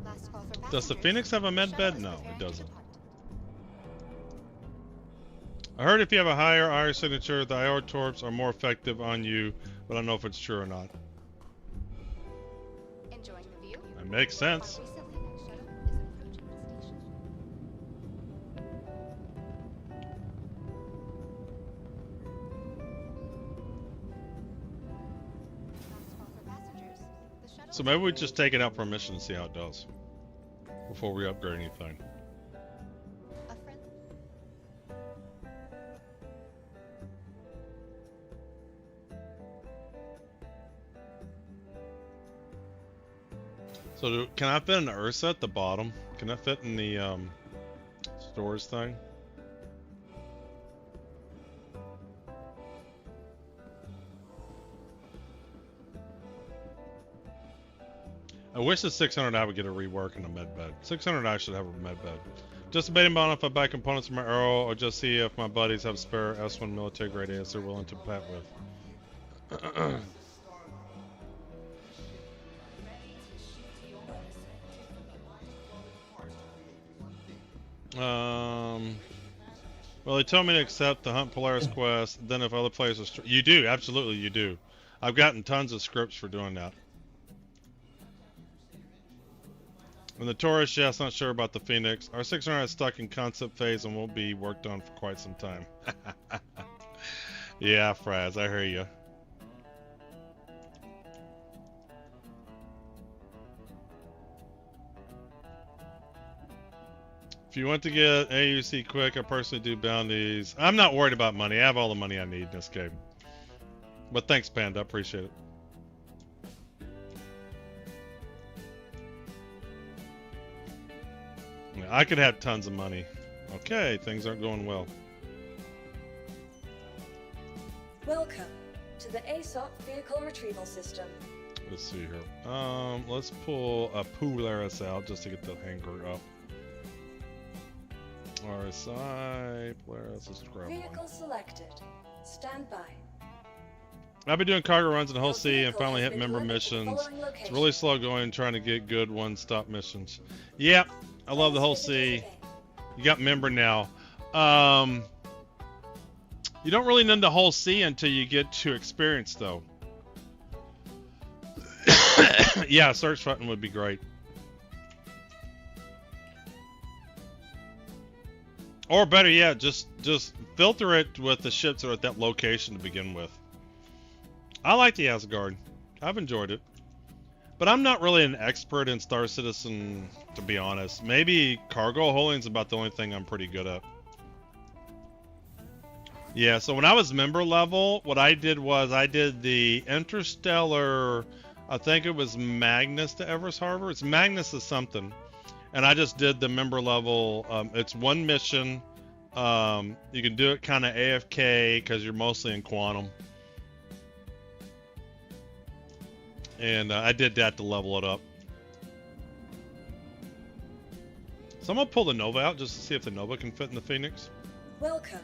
Last call for Does the passengers. Phoenix have a med The bed? shuttle is No, it preparing to doesn't. depart. I heard if you have a higher IR signature, the IR torps are more effective on you, but I don't know if it's true or not. Enjoying the view? That makes sense. Recently, next shuttle is approaching the station. Last call for passengers. The shuttle So is maybe we preparing just to take it out for a mission and see how it does. before we upgrade anything. A friend. So can I fit an Ursa at the bottom? Can I fit in the stores thing? I wish the 600 would get a rework in a med bed. 600 should have a med bed. Just debating about if I buy components for my arrow or just see if my buddies have spare S1 military grade AS they're willing to pat with. Well, they told me to accept the Hunt Polaris quest. Then if other players are... You do, absolutely you do. I've gotten tons of scripts for doing that. And the Taurus, yes, not sure about the Phoenix. Our 600 is stuck in concept phase and won't be worked on for quite some time. Yeah, Fraz, I hear you. If you want to get AUC quick, I personally do bounties. I'm not worried about money. I have all the money I need in this game. But thanks, Panda. I appreciate it. Yeah, I could have tons of money. Okay, things aren't going well. Welcome to the ASOP vehicle retrieval system. Let's see here. Let's pull a Polaris out just to get the hanger up. RSI, Polaris, let's grab Vehicle one. selected. Stand by. I've been doing cargo runs in the whole sea and finally hit member missions. It's really slow going trying to get good one-stop missions. Yep, I love the whole sea. You got member now. You don't really need the whole sea until you get to experience though. Yeah, search button would be great. Or better yet, just filter it with the ships that are at that location to begin with. I like the Asgard. I've enjoyed it. But I'm not really an expert in Star Citizen, to be honest. Maybe cargo holding is about the only thing I'm pretty good at. Yeah, so when I was member level, what I did was I did the Interstellar, I think it was Magnus to Everest Harbor. It's Magnus is something. And I just did the member level. It's one mission. You can do it kind of AFK because you're mostly in quantum. And I did that to level it up. So I'm going to pull the Nova out just to see if the Nova can fit in the Phoenix. Welcome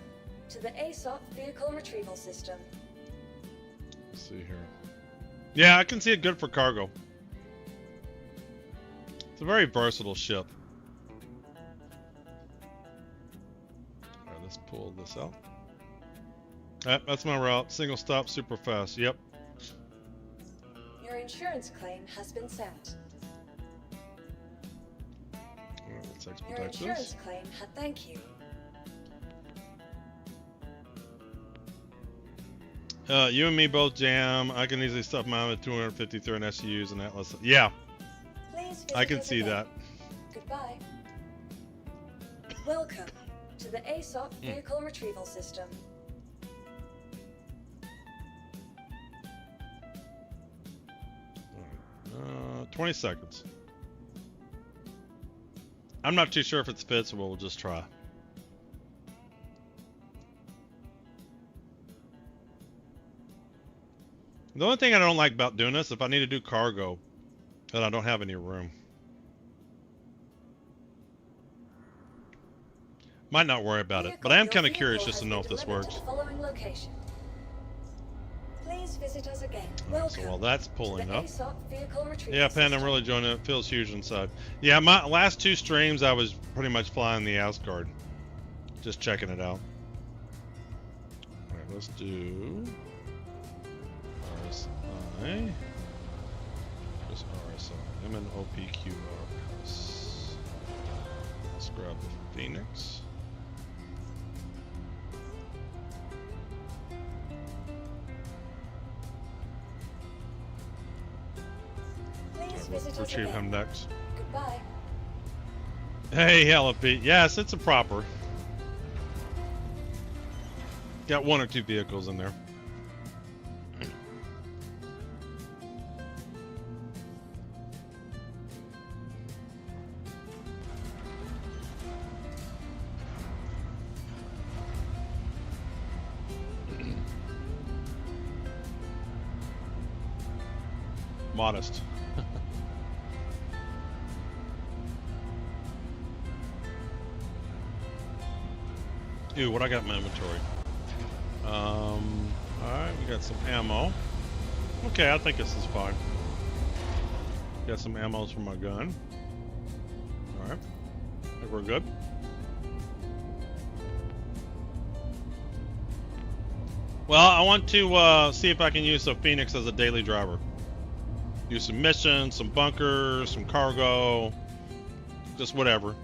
to the ASOP vehicle retrieval system. Let's see here. Yeah, I can see it good for cargo. It's a very versatile ship. Alright, let's pull this out. Yep, that's my route. Single stop, super fast. Yep. Your insurance claim has been sent. Alright, let's Your expedite insurance this. claim had thank you. You and me both jam. I can easily stuff mine with 253 SUs and Atlas. Yeah, Please I visit can us see again. that. Goodbye. Welcome to the ASOP vehicle retrieval system. 20 seconds. I'm not too sure if it fits, but we'll just try. The only thing I don't like about doing this, if I need to do cargo, then I don't have any room. Might not worry about it, but I am kind of curious just to know if this works. Please visit us again. Alright, so while that's pulling up. Yeah, Yeah, Pan, I'm really enjoying it. It feels huge inside. Yeah, my last two streams, I was pretty much flying the Asgard. Just checking it out. Alright, let's do RSI. Just RSI. MNOPQR. Let's grab the Phoenix. Please visit us Retrieve again. him next. Goodbye. Hey, hella Pete. Yes, it's a proper. Got 1 or 2 vehicles in there. Modest. Ooh, what I got in my inventory? Alright, we got some ammo. Okay, I think this is fine. Got some ammos for my gun. Alright. I think we're good. Well, I want to see if I can use the Phoenix as a daily driver. Do some missions, some bunkers, some cargo, just whatever.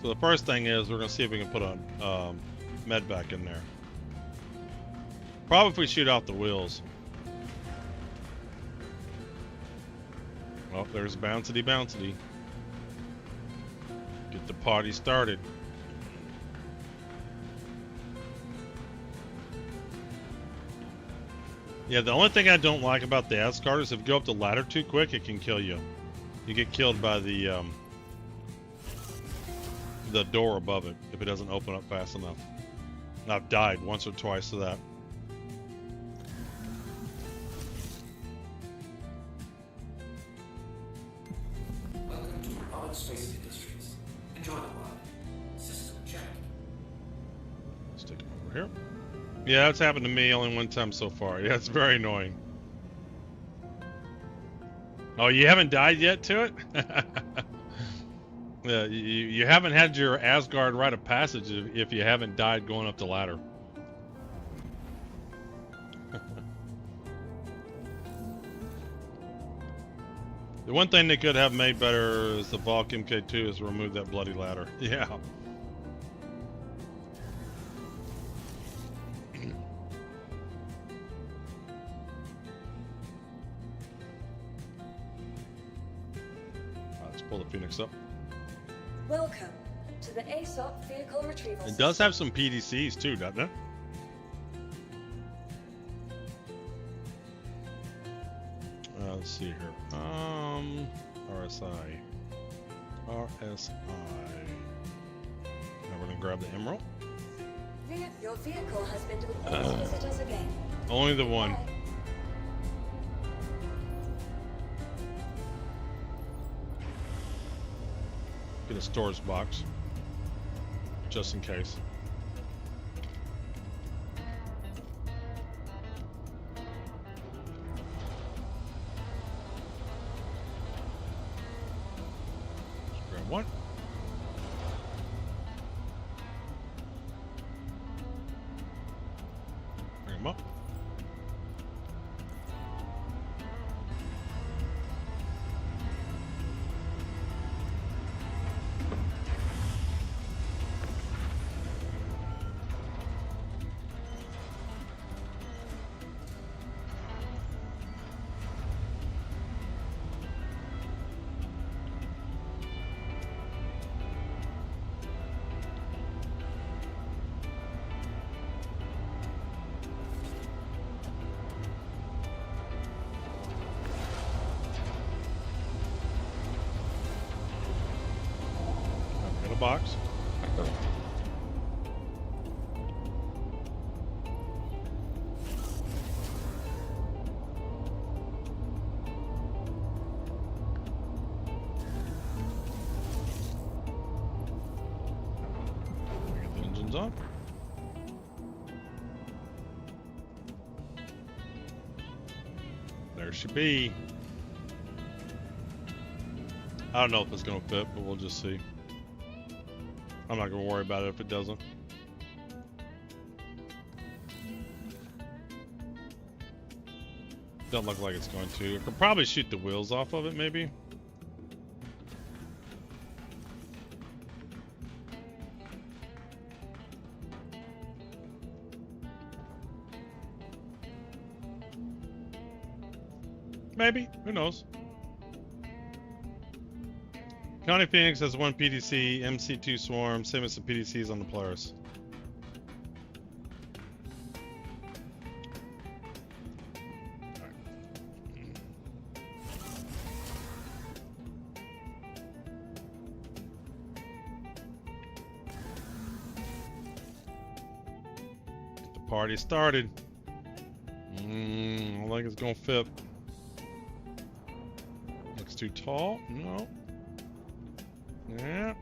So the first thing is we're gonna see if we can put a med vac in there. Probably if we shoot out the wheels. Oh, there's Bouncity Bouncity. Get the party started. Yeah, the only thing I don't like about the Asgard is if you go up the ladder too quick, it can kill you. You get killed by the door above it if it doesn't open up fast enough. And I've died once or twice to that. Welcome to Robert Space Industries. Enjoy the ride. System check. Stick it over here. Yeah, that's happened to me only 1 time so far. Yeah, it's very annoying. Oh, you haven't died yet to it? Yeah, you haven't had your Asgard rite of passage if you haven't died going up the ladder. The one thing they could have made better is the Valk MK2 is remove that bloody ladder. Yeah. Let's pull the Phoenix up. Welcome to the ASOP Vehicle Retrieval It does have some PDCs too, doesn't it? Let's see here. RSI. RSI. Now we're gonna grab the emerald. Your vehicle has been delivered. Please visit us again. Only the one. Bye. Get a storage box, just in case. Just grab one. Bring them up. Box. Get the engines on. There she be. I don't know if it's gonna fit, but we'll just see. I'm not going to worry about it if it doesn't. Don't look like it's going to. I could probably shoot the wheels off of it, maybe. maybe. Who knows? County Phoenix has 1 PDC, MC2 Swarm, same as the PDCs on the Polaris. The party started. I don't think it's gonna fit. Looks too tall. No. Yeah.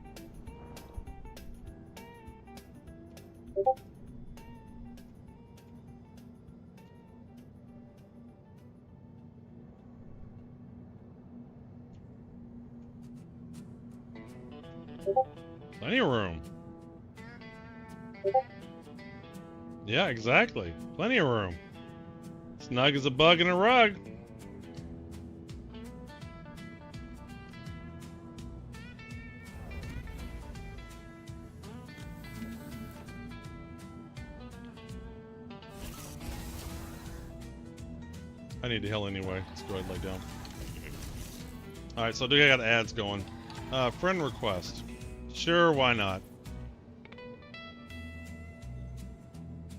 Plenty of room. Yeah, exactly. Plenty of room. Snug as a bug in a rug. I need to heal anyway. Let's go ahead and lay down. Alright, so I got ads going. Friend request. Sure, why not?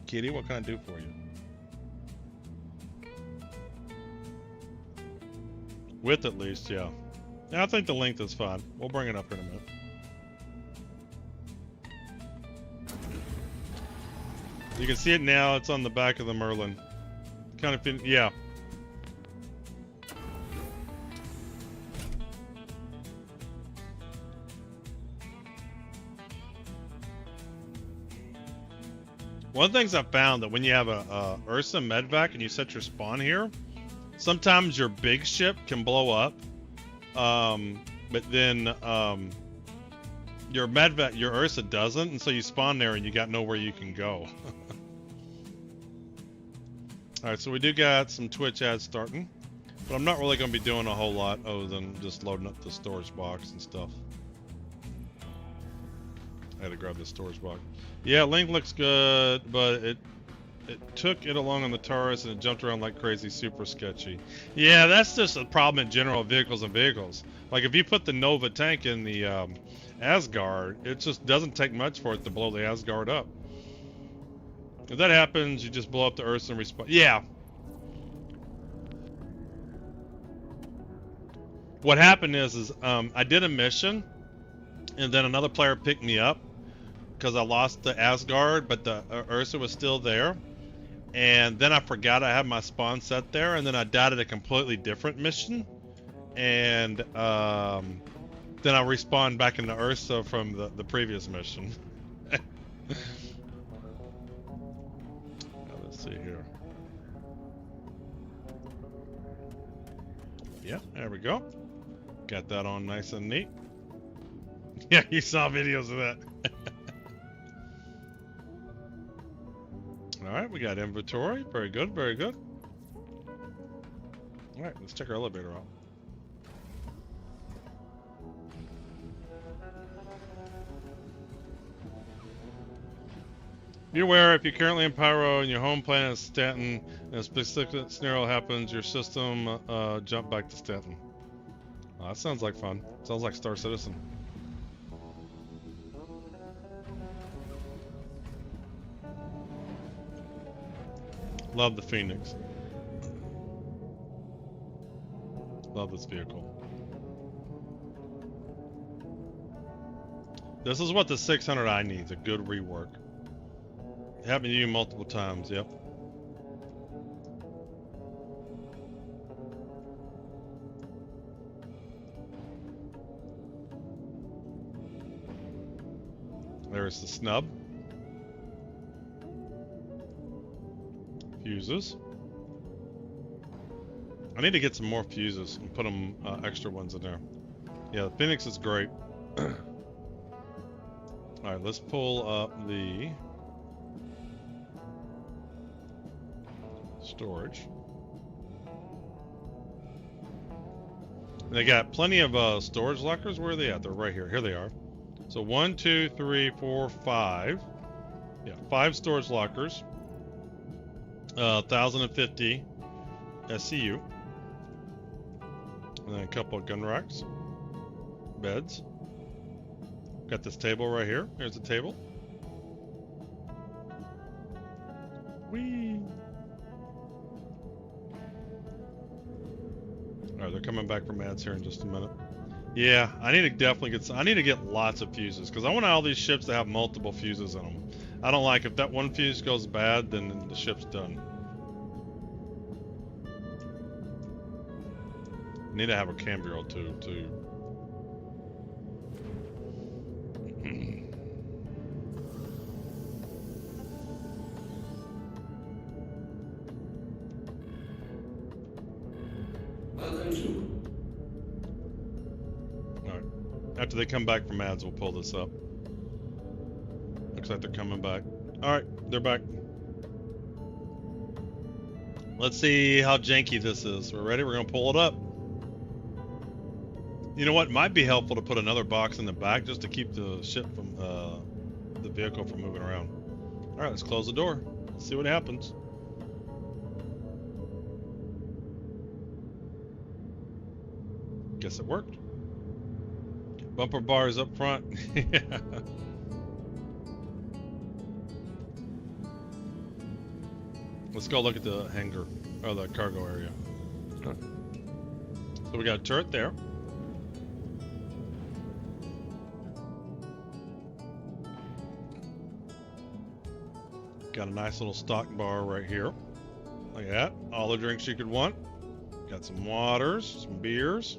Kitty, what can I do for you? Width at least, yeah. Yeah, I think the length is fine. We'll bring it up in a minute. You can see it now. It's on the back of the Merlin. Kind of, yeah. One of the things I found that when you have a Ursa medvac and you set your spawn here, sometimes your big ship can blow up, but then your medvac, your Ursa doesn't, and so you spawn there and you got nowhere you can go. All right, so we do got some Twitch ads starting, but I'm not really going to be doing a whole lot other than just loading up the storage box and stuff. I had to grab the storage box. Yeah, Link looks good, but it took it along on the Taurus and it jumped around like crazy, super sketchy. Yeah, that's just a problem in general of vehicles and vehicles. Like if you put the Nova tank in the Asgard, it just doesn't take much for it to blow the Asgard up. If that happens, you just blow up the Ursa and respawn. Yeah. What happened is I did a mission, and then another player picked me up because I lost the Asgard, but the Ursa was still there. And then I forgot I had my spawn set there, and then I died at a completely different mission. And then I respawned back in the Ursa from the previous mission. Let's see here. Yeah, there we go. Got that on nice and neat. Yeah, you saw videos of that. Alright, we got inventory. Very good, very good. Alright, let's check our elevator out. Be aware, if you're currently in Pyro and your home planet is Stanton, and a specific scenario happens, your system jump back to Stanton. Oh, that sounds like fun. Sounds like Star Citizen. Love the Phoenix. Love this vehicle. This is what the 600i needs, a good rework. Happened to you multiple times, yep. There's the snub. Fuses. I need to get some more fuses and put them extra ones in there. Yeah, the Phoenix is great. Alright, let's pull up the storage. They got plenty of storage lockers. Where are they at? They're right here. Here they are. So 1, 2, 3, 4, 5. Yeah, 5 storage lockers. 1050 SCU. And then a couple of gun racks. Beds. Got this table right here. Here's the table. Whee! Alright, they're coming back from ads here in just a minute. Yeah, I need to definitely get I need to get lots of fuses, because I want all these ships to have multiple fuses in them. I don't like if that one fuse goes bad, then the ship's done. Need to have a cam bureau too. Welcome to. Alright. After they come back from ads, we'll pull this up. Looks like they're coming back. Alright, they're back. Let's see how janky this is. We're ready? We're gonna pull it up. You know what? Might be helpful to put another box in the back just to keep the ship from the vehicle from moving around. Alright, let's close the door. Let's see what happens. Guess it worked. Bumper bars up front. Yeah. Let's go look at the hangar, or the cargo area. So we got a turret there. Got a nice little stock bar right here. Like that. All the drinks you could want. Got some waters, some beers.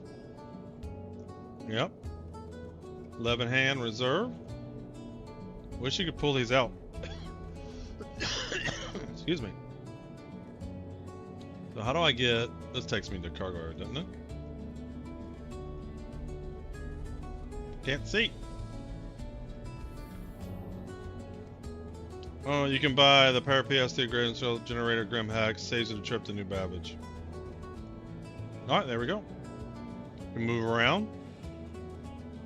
Yep. 11 hand reserve. Wish you could pull these out. Excuse me. So how do I get... This takes me to cargo area, doesn't it? Can't see. Oh, you can buy the Power PSD Great Install Generator Grim Hacks. Saves you the trip to New Babbage. Alright, there we go. You can move around.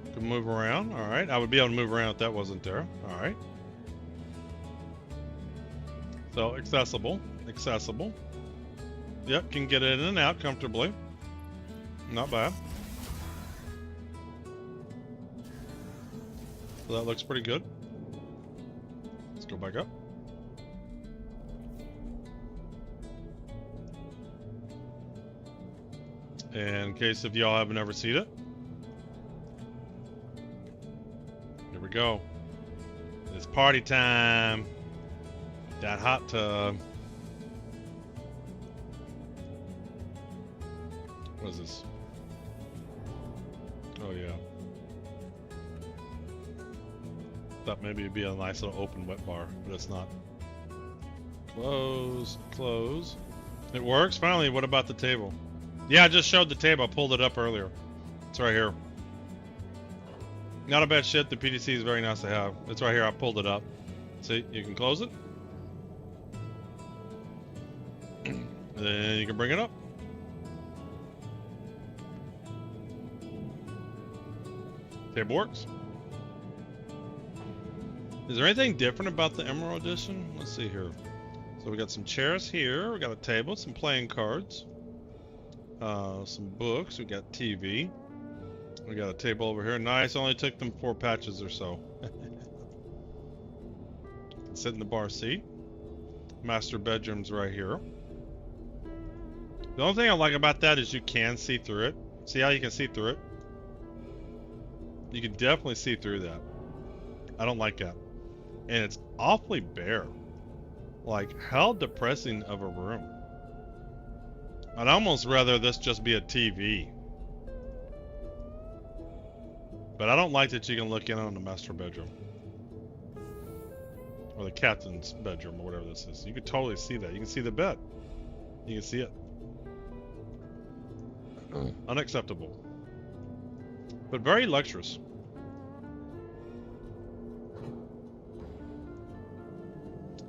You can move around. Alright, I would be able to move around if that wasn't there. Alright. So, accessible. Accessible. Yep, can get in and out comfortably. Not bad. So that looks pretty good. Let's go back up. And in case if y'all haven't ever seen it, here we go. It's party time. That hot tub. What is this? Oh yeah. Thought maybe it'd be a nice little open wet bar, but it's not. Close, close. It works? Finally, what about the table? Yeah, I just showed the table. I pulled it up earlier. It's right here. Not a bad shit. The PDC is very nice to have. It's right here. I pulled it up. See, you can close it. Then you can bring it up. Table works. Is there anything different about the Emerald Edition? Let's see here. So we got some chairs here. We got a table, some playing cards, some books. We got TV. We got a table over here. Nice. Only took them 4 patches or so. Sit in the bar seat. Master bedroom's right here. The only thing I like about that is you can see through it. See how you can see through it? You can definitely see through that. I don't like that. And it's awfully bare. Like, how depressing of a room. I'd almost rather this just be a TV. But I don't like that you can look in on the master bedroom. Or the captain's bedroom, or whatever this is. You can totally see that. You can see the bed. You can see it. Unacceptable. But very luxurious.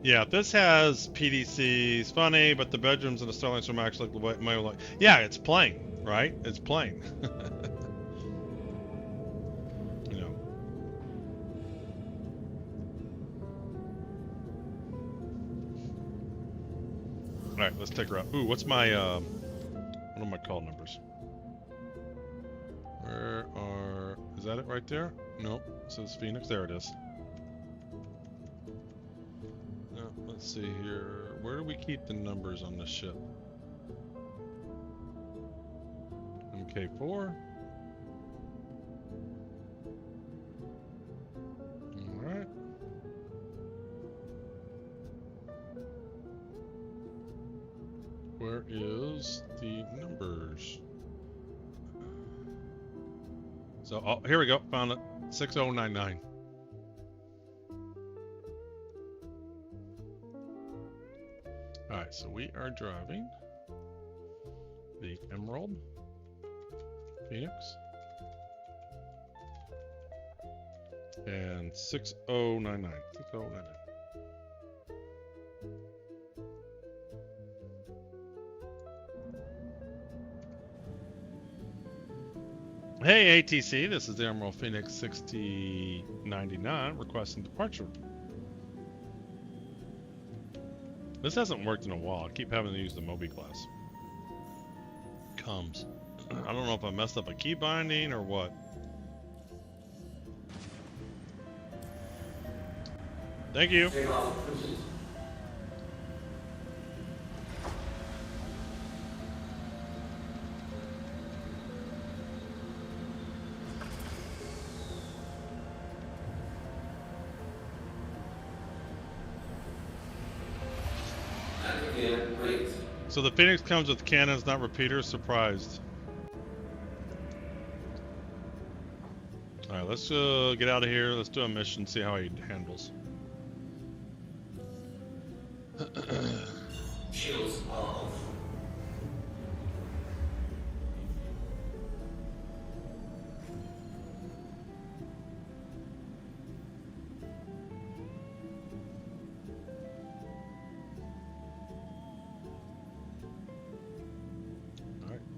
Yeah, this has PDCs. Funny, but the bedrooms in the Starlink Storm actually look like... Yeah, it's plain, right? It's plain. You know. Alright, let's take her out. Ooh, what's my... what are my call numbers? Is that it right there? Nope. It says Phoenix. There it is. Now, let's see here. Where do we keep the numbers on this ship? MK4. Alright. Where is the numbers? So, oh, here we go. Found it. 6099. Alright, so we are driving the Emerald Phoenix and 6099. 6099. Hey ATC, this is the Emerald Phoenix 6099 requesting departure. This hasn't worked in a while. I keep having to use the Moby class. Comes. I don't know if I messed up a key binding or what. Thank you. So the Phoenix comes with cannons, not repeaters. Surprised. All right, let's get out of here. Let's do a mission, see how he handles. Shields off.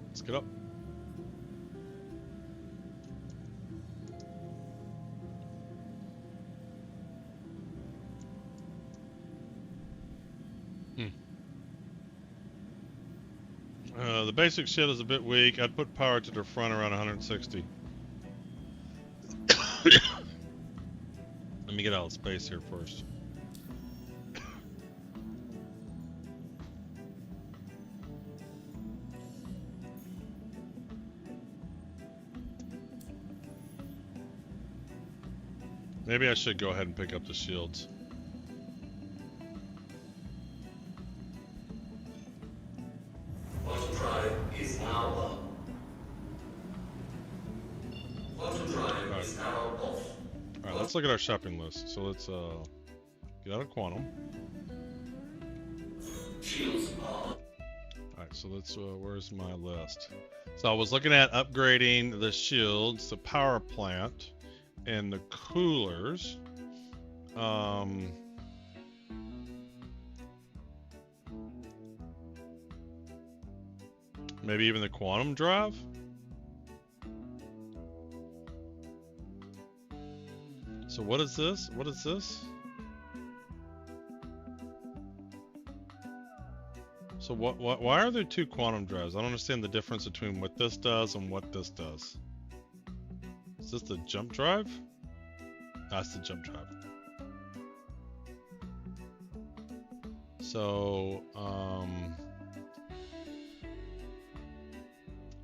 Let's get up. The basic shit is a bit weak. I'd put power to the front around 160. Let me get out of space here first. Maybe I should go ahead and pick up the shields. Auto drive is now on. Auto drive is now off. Alright, let's look at our shopping list. So let's get out of Quantum. Shields on. Alright, so let's where's my list? So I was looking at upgrading the shields, the power plant, and the coolers. Maybe even the quantum drive. So what is this? What is this? So why are there two quantum drives? I don't understand the difference between what this does and what this does. Is this the jump drive? That's the jump drive. So,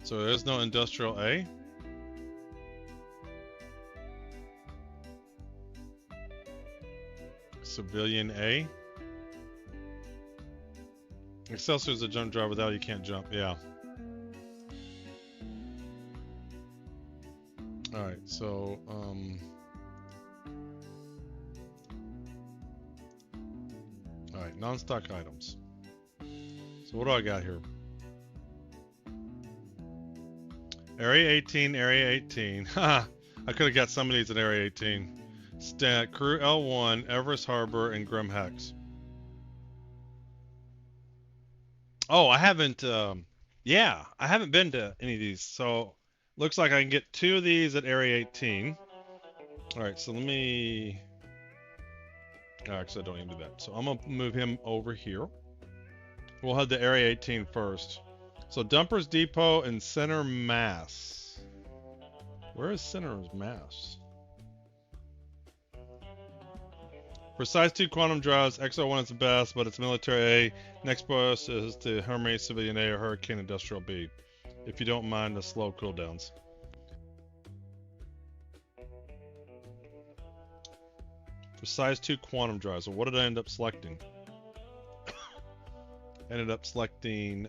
so there's no industrial A? Civilian A? Excelsior's a jump drive. Without it, you can't jump. Yeah. Alright, so, alright, non-stock items. So what do I got here? Area 18, Area 18. Haha, I could have got some of these at Area 18. Stat, Crew L1, Everest Harbor, and Grim Hex. Oh, I haven't, yeah, I haven't been to any of these, so looks like I can get 2 of these at Area 18. Alright, so let me... Actually, I don't need to do that. So I'm going to move him over here. We'll head to Area 18 first. So Dumpers Depot and Center Mass. Where is Senator's mass? For size 2 quantum drives, XO1 is the best, but it's military A. Next bus is the Hermes Civilian A or Hurricane Industrial B. If you don't mind the slow cooldowns. For size 2 quantum drives, so what did I end up selecting? Ended up selecting,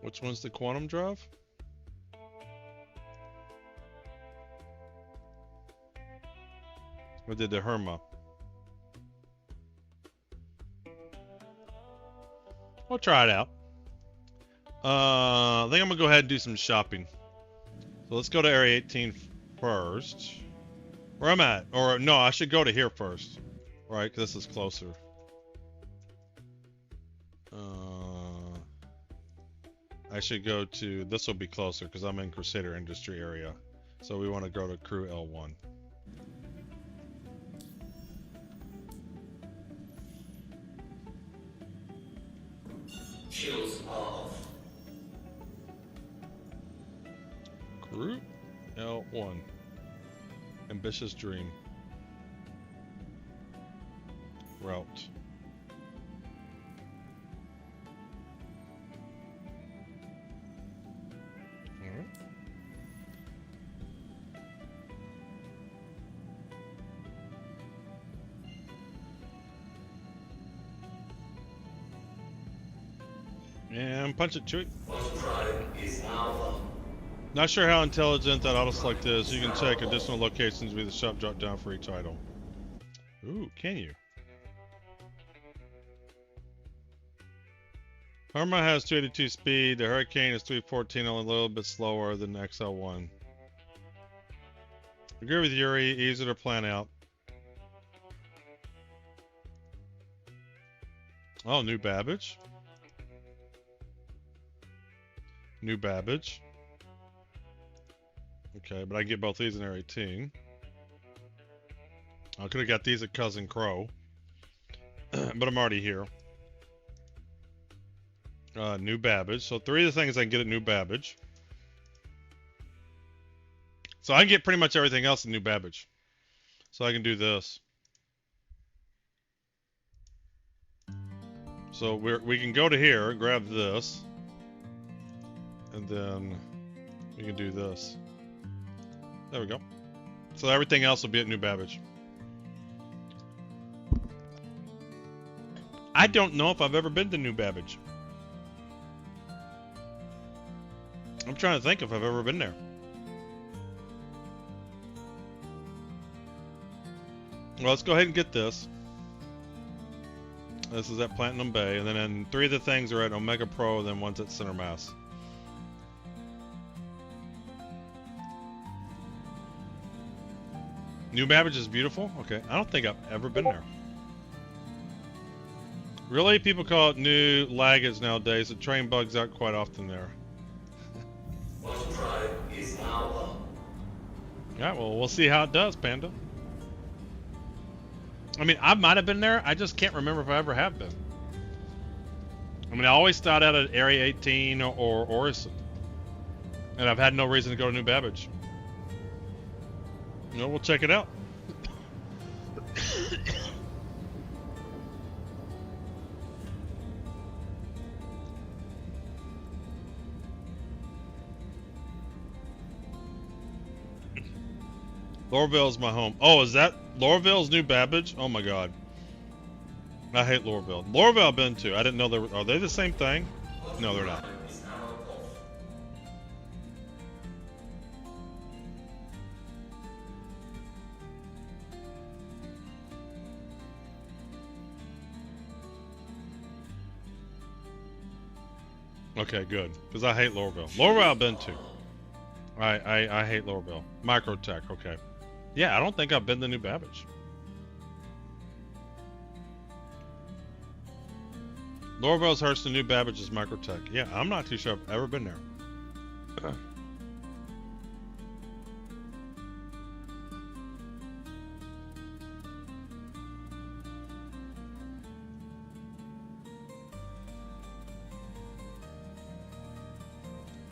which one's the quantum drive? Or did the Herma? We'll try it out. I think I'm gonna go ahead and do some shopping. So let's go to Area 18 first. Where I'm at, or no, I should go to here first, right? Because this is closer. I should go to, this will be closer because I'm in Crusader Industry area. So we want to go to Crew L1. Shields are off. Crew L1. Ambitious dream. Route. Alright. And punch it, Chewie. Is Alpha. Not sure how intelligent that auto-select is. You can check additional locations via the shop drop down for each item. Ooh, can you? Herma has 282 speed. The Hurricane is 314, only a little bit slower than the XL1. Agree with Yuri, easier to plan out. Oh, new Babbage. New Babbage. Okay, but I get both these in Area 18. I could have got these at Cousin Crow. But I'm already here. New Babbage. So 3 of the things I can get at New Babbage. So I can get pretty much everything else in New Babbage. So I can do this. So we can go to here, grab this. And then we can do this. There we go. So everything else will be at New Babbage. I don't know if I've ever been to New Babbage. I'm trying to think if I've ever been there. Well, let's go ahead and get this. This is at Platinum Bay, and then 3 of the things are at Omega Pro, and then one's at Center Mass. New Babbage is beautiful? Okay, I don't think I've ever been there. Really? People call it New Lagos nowadays. The train bugs out quite often there. Is Alpha. Yeah, well, we'll see how it does, Panda. I mean, I might have been there. I just can't remember if I ever have been. I mean, I always start out at Area 18 or Orison. And I've had no reason to go to New Babbage. You know, we'll check it out. Lorville's my home. Oh, is that Lorville's New Babbage? Oh my god. I hate Lorville. Lorville I've been to. I didn't know they were. Are they the same thing? No, they're not. Okay, good. Because I hate Lorville. Lorville I've been to. I hate Lorville. Microtech, okay. Yeah, I don't think I've been to New Babbage. Lorville's Hearst and New Babbage is Microtech. Yeah, I'm not too sure I've ever been there.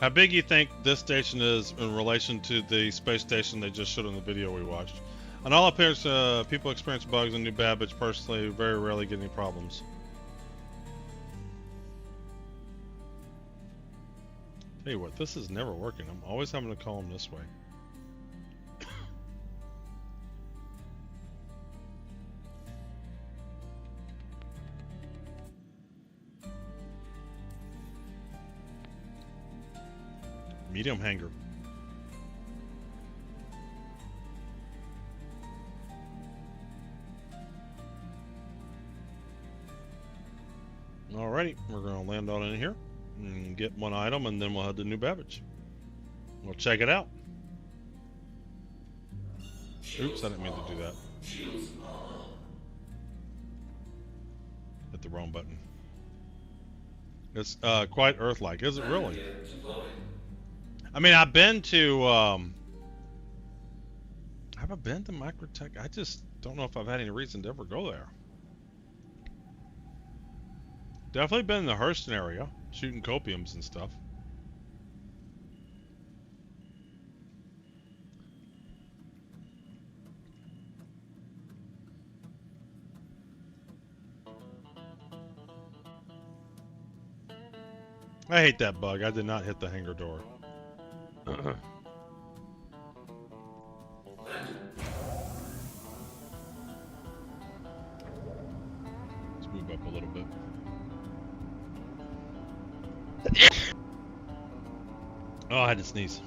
How big do you think this station is in relation to the space station they just showed in the video we watched? On all appearance, people experience bugs in New Babbage. Personally, very rarely get any problems. Tell you what, this is never working. I'm always having to call them this way. Medium hanger. Alrighty, we're going to land on in here and get one item, and then we'll head to New Babbage. We'll check it out. Oops, I didn't mean to do that. Hit the wrong button. It's quite Earth-like, is it really? I mean, I've been to, have I been to Microtech? I just don't know if I've had any reason to ever go there. Definitely been in the Hurston area, shooting copiums and stuff. I hate that bug. I did not hit the hangar door. Let's move up a little bit. Oh, I had to sneeze.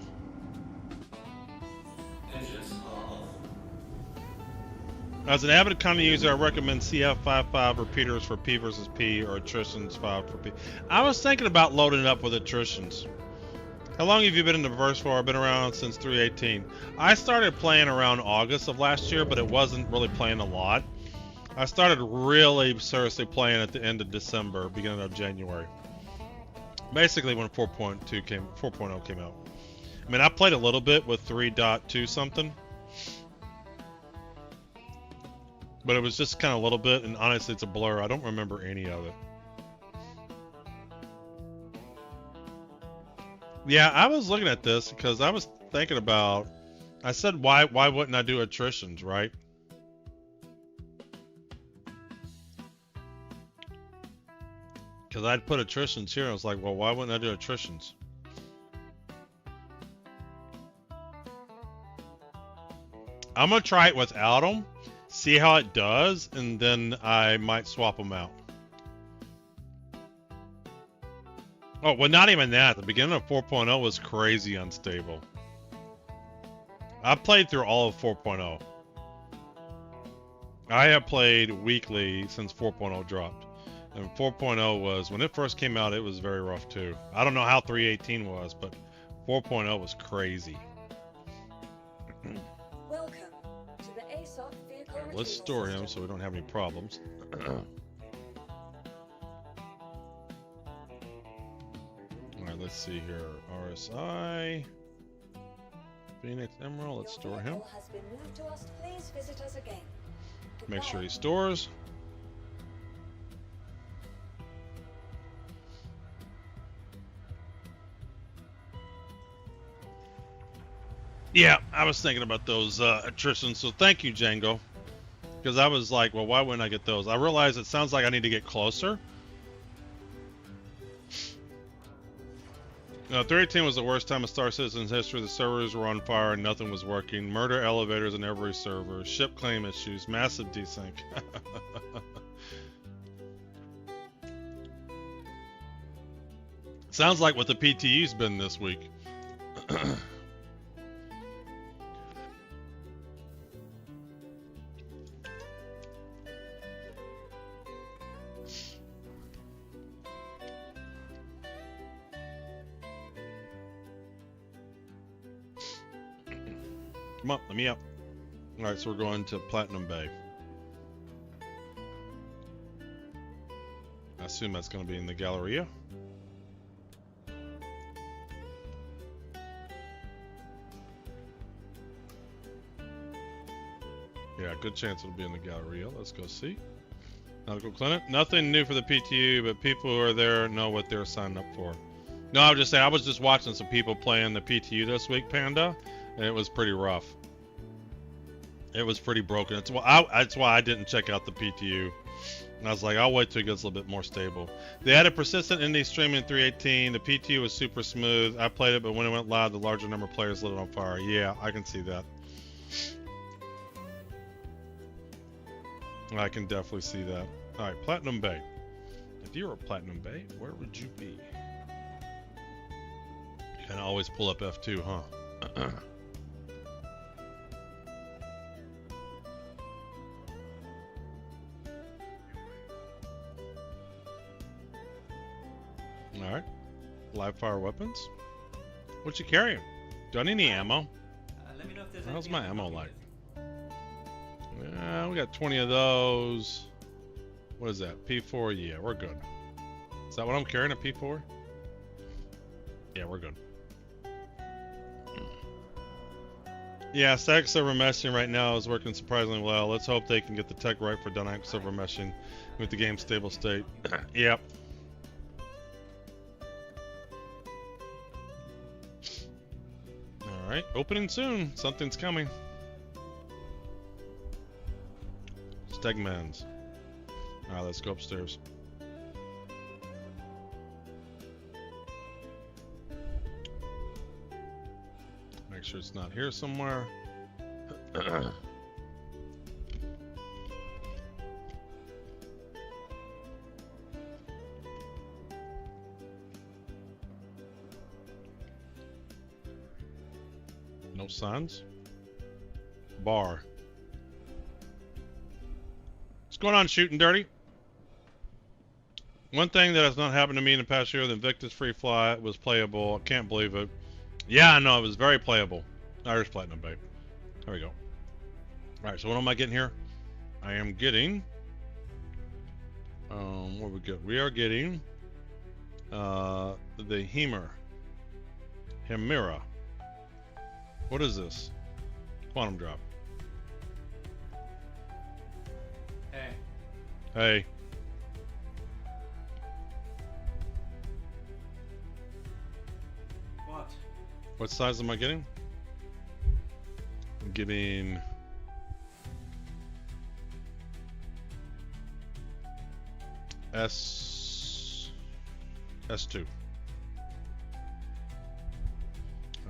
As an avid content user, I recommend CF55 repeaters for P versus P or attritions 5 for P. I was thinking about loading it up with attritions. How long have you been in the verse for? I've been around since 318. I started playing around August of last year, but it wasn't really playing a lot. I started really seriously playing at the end of December, beginning of January. Basically when 4.0 came out. I mean, I played a little bit with 3.2 something. But it was just kind of a little bit, and honestly it's a blur. I don't remember any of it. Yeah, I was looking at this because I was thinking about, I said why wouldn't I do attritions, right? Because I'd put attritions here. I was like, well, why wouldn't I do attritions? I'm going to try it without them, see how it does, and then I might swap them out. Oh, well, not even that. The beginning of 4.0 was crazy unstable. I played through all of 4.0. I have played weekly since 4.0 dropped. And 4.0 was, when it first came out, it was very rough too. I don't know how 3.18 was, but 4.0 was crazy. Welcome to the ASOP vehicle. Let's store him so we don't have any problems. Alright, let's see here. RSI. Phoenix Emerald, let's store him. Has been moved to us. Please visit us again. Make sure he stores. Yeah, I was thinking about those attritions, so thank you, Django. Because I was like, well, why wouldn't I get those? I realized it sounds like I need to get closer. 318 was the worst time of Star Citizen's history. The servers were on fire and nothing was working. Murder elevators in every server. Ship claim issues. Massive desync. Sounds like what the PTU's been this week. Come on, let me out. Alright, so we're going to Platinum Bay. I assume that's going to be in the Galleria. Yeah, good chance it'll be in the Galleria. Let's go see. Medical clinic. Nothing new for the PTU, but people who are there know what they're signing up for. No, I was just saying, I was just watching some people playing the PTU this week, Panda, and it was pretty rough. It was pretty broken. That's why I didn't check out the PTU. And I was like, I'll wait till it gets a little bit more stable. They added persistent indie streaming in 3.18. The PTU was super smooth. I played it, but when it went live, the larger number of players lit it on fire. Yeah, I can see that. I can definitely see that. All right, Platinum Bay. If you were Platinum Bay, where would you be? You can always pull up F2, huh? All right, live fire weapons. What you carrying? Do I need any ammo? Let me know if there's How's anything my I can ammo help you like? with. Yeah, we got 20 of those. What is that? P4? Yeah, we're good. Is that what I'm carrying? A P4? Yeah, we're good. Yeah, static server meshing right now is working surprisingly well. Let's hope they can get the tech right for dynamic server meshing with the game's stable state. Yep. Alright, opening soon. Something's coming. Stegmans. Alright, let's go upstairs. Make sure it's not here somewhere. No signs. Bar. What's going on, Shooting Dirty? One thing that has not happened to me in the past year, the Invictus Free Fly was playable. I can't believe it. Yeah, I know, it was very playable. Irish Platinum, babe. There we go. Alright, so what am I getting here? I am getting... what we get? We are getting... the Hemira. What is this? Quantum drop. Hey. Hey. What? What size am I getting? I'm getting... S2.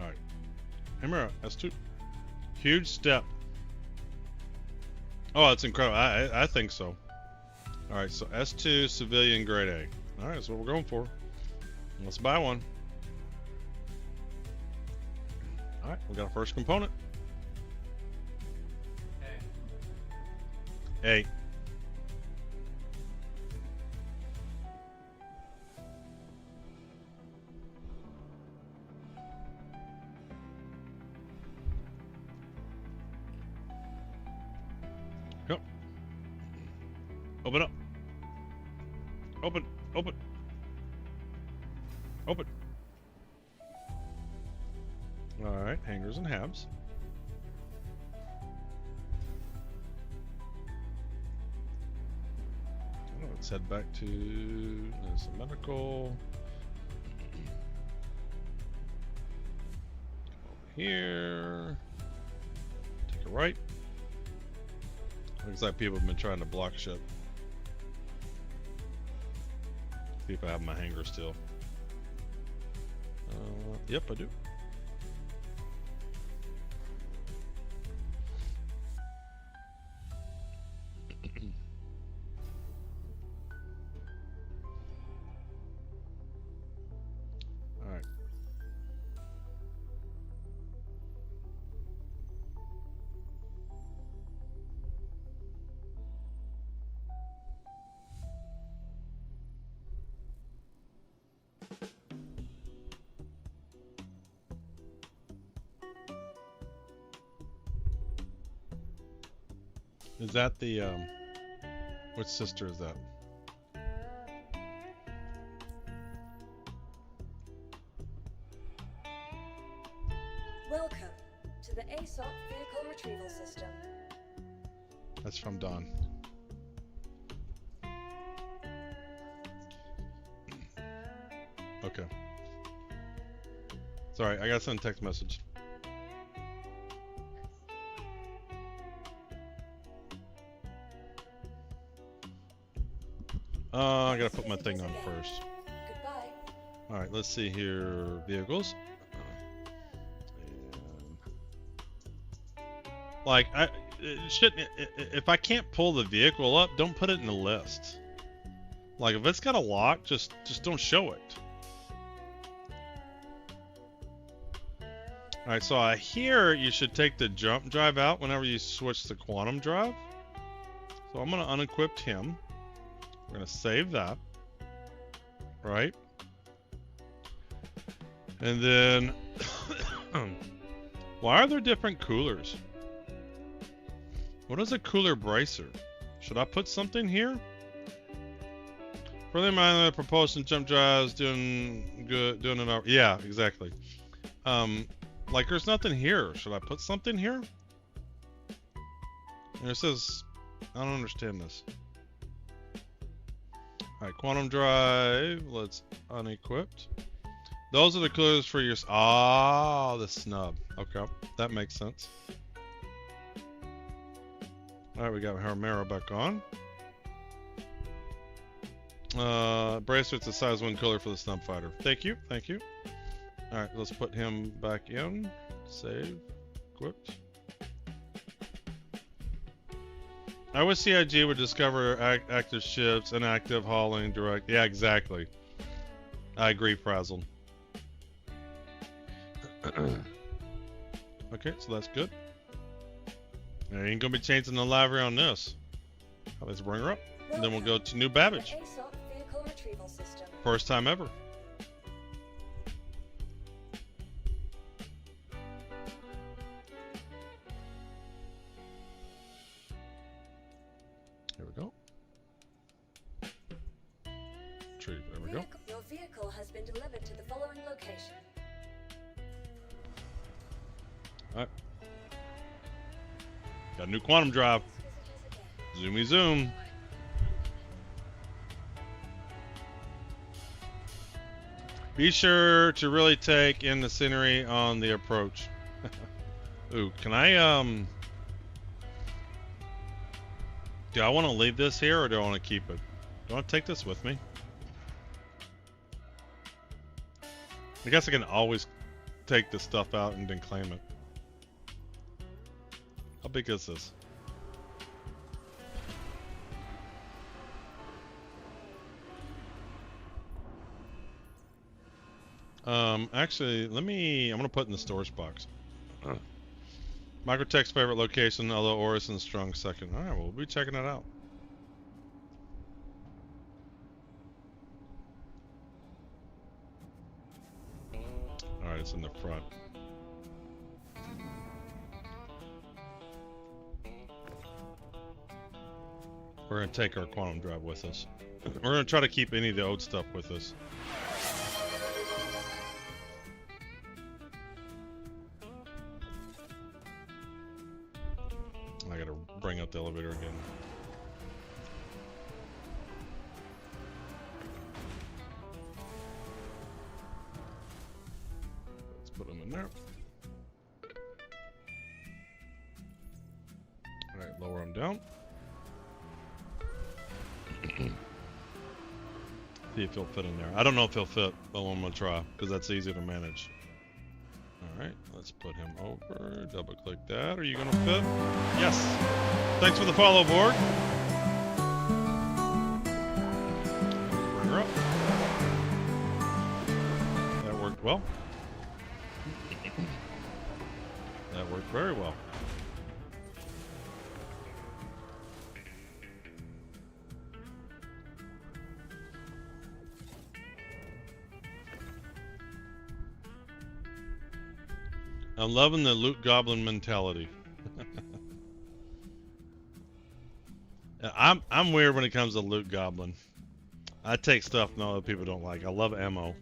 Alright. Hemira, S2. Huge step. Oh, it's incredible. I think so. Alright, so S2 civilian grade A. Alright, that's what we're going for. Let's buy one. Alright, we got our first component. Hey. A. Yep. Open up. Open. Open. Open. Alright, hangers and halves. Let's head back to there's a medical. Over here. Take a right. Looks like people have been trying to block shit. See if I have my hanger still. Yep, I do. Alright. Is that the, which sister is that? Welcome to the ASOP Vehicle Retrieval System. That's from Dawn. Okay. Sorry, I gotta send a text message. I gotta put my thing on first. Goodbye. Alright, let's see here. Vehicles. Like, it shouldn't. If I can't pull the vehicle up, don't put it in the list. Like, if it's got a lock, just don't show it. Alright, so I hear you should take the jump drive out whenever you switch to quantum drive. So I'm gonna unequip him. We're gonna save that. Right? And then why are there different coolers? What is a cooler bracer? Should I put something here? Further mind that propulsion jump drives doing good, doing it. Yeah, exactly. Like there's nothing here. Should I put something here? And it says, I don't understand this. All right, quantum drive. Let's unequipped. Those are the coolers for your. Ah, the snub. Okay, that makes sense. All right, we got Hermera back on. Bracelet's a size 1 cooler for the snub fighter. Thank you, thank you. All right, let's put him back in. Save, equipped. I wish CIG would discover active ships, inactive hauling, direct. Yeah, exactly. I agree, Frazzled. Okay, so that's good. There ain't gonna be changing the livery on this. Let's bring her up. And then we'll go to New Babbage. ASOP vehicle retrieval system. First time ever. Here we go. Retrieve, there we go. Your vehicle has been delivered to the following location. Alright. Got a new quantum drive. Zoomy zoom. Be sure to really take in the scenery on the approach. Ooh, can I do I want to leave this here or do I want to keep it? Do I want to take this with me? I guess I can always take this stuff out and then claim it. How big is this? Actually, I'm gonna put it in the storage box. Microtech's favorite location, although Orison's strong second. Alright, well, we'll be checking it out. Alright, it's in the front. We're gonna take our quantum drive with us. We're gonna try to keep any of the old stuff with us. I gotta bring up the elevator again. Let's put them in there. Alright, lower them down. See if he'll fit in there. I don't know if he'll fit, but I'm gonna try because that's easy to manage. Alright, let's put him over. Double click that. Are you gonna fit? Yes! Thanks for the follow, Borg. Bring her up. That worked well. That worked very well. I'm loving the loot goblin mentality. I'm weird when it comes to loot goblin. I take stuff that other people don't like. I love ammo.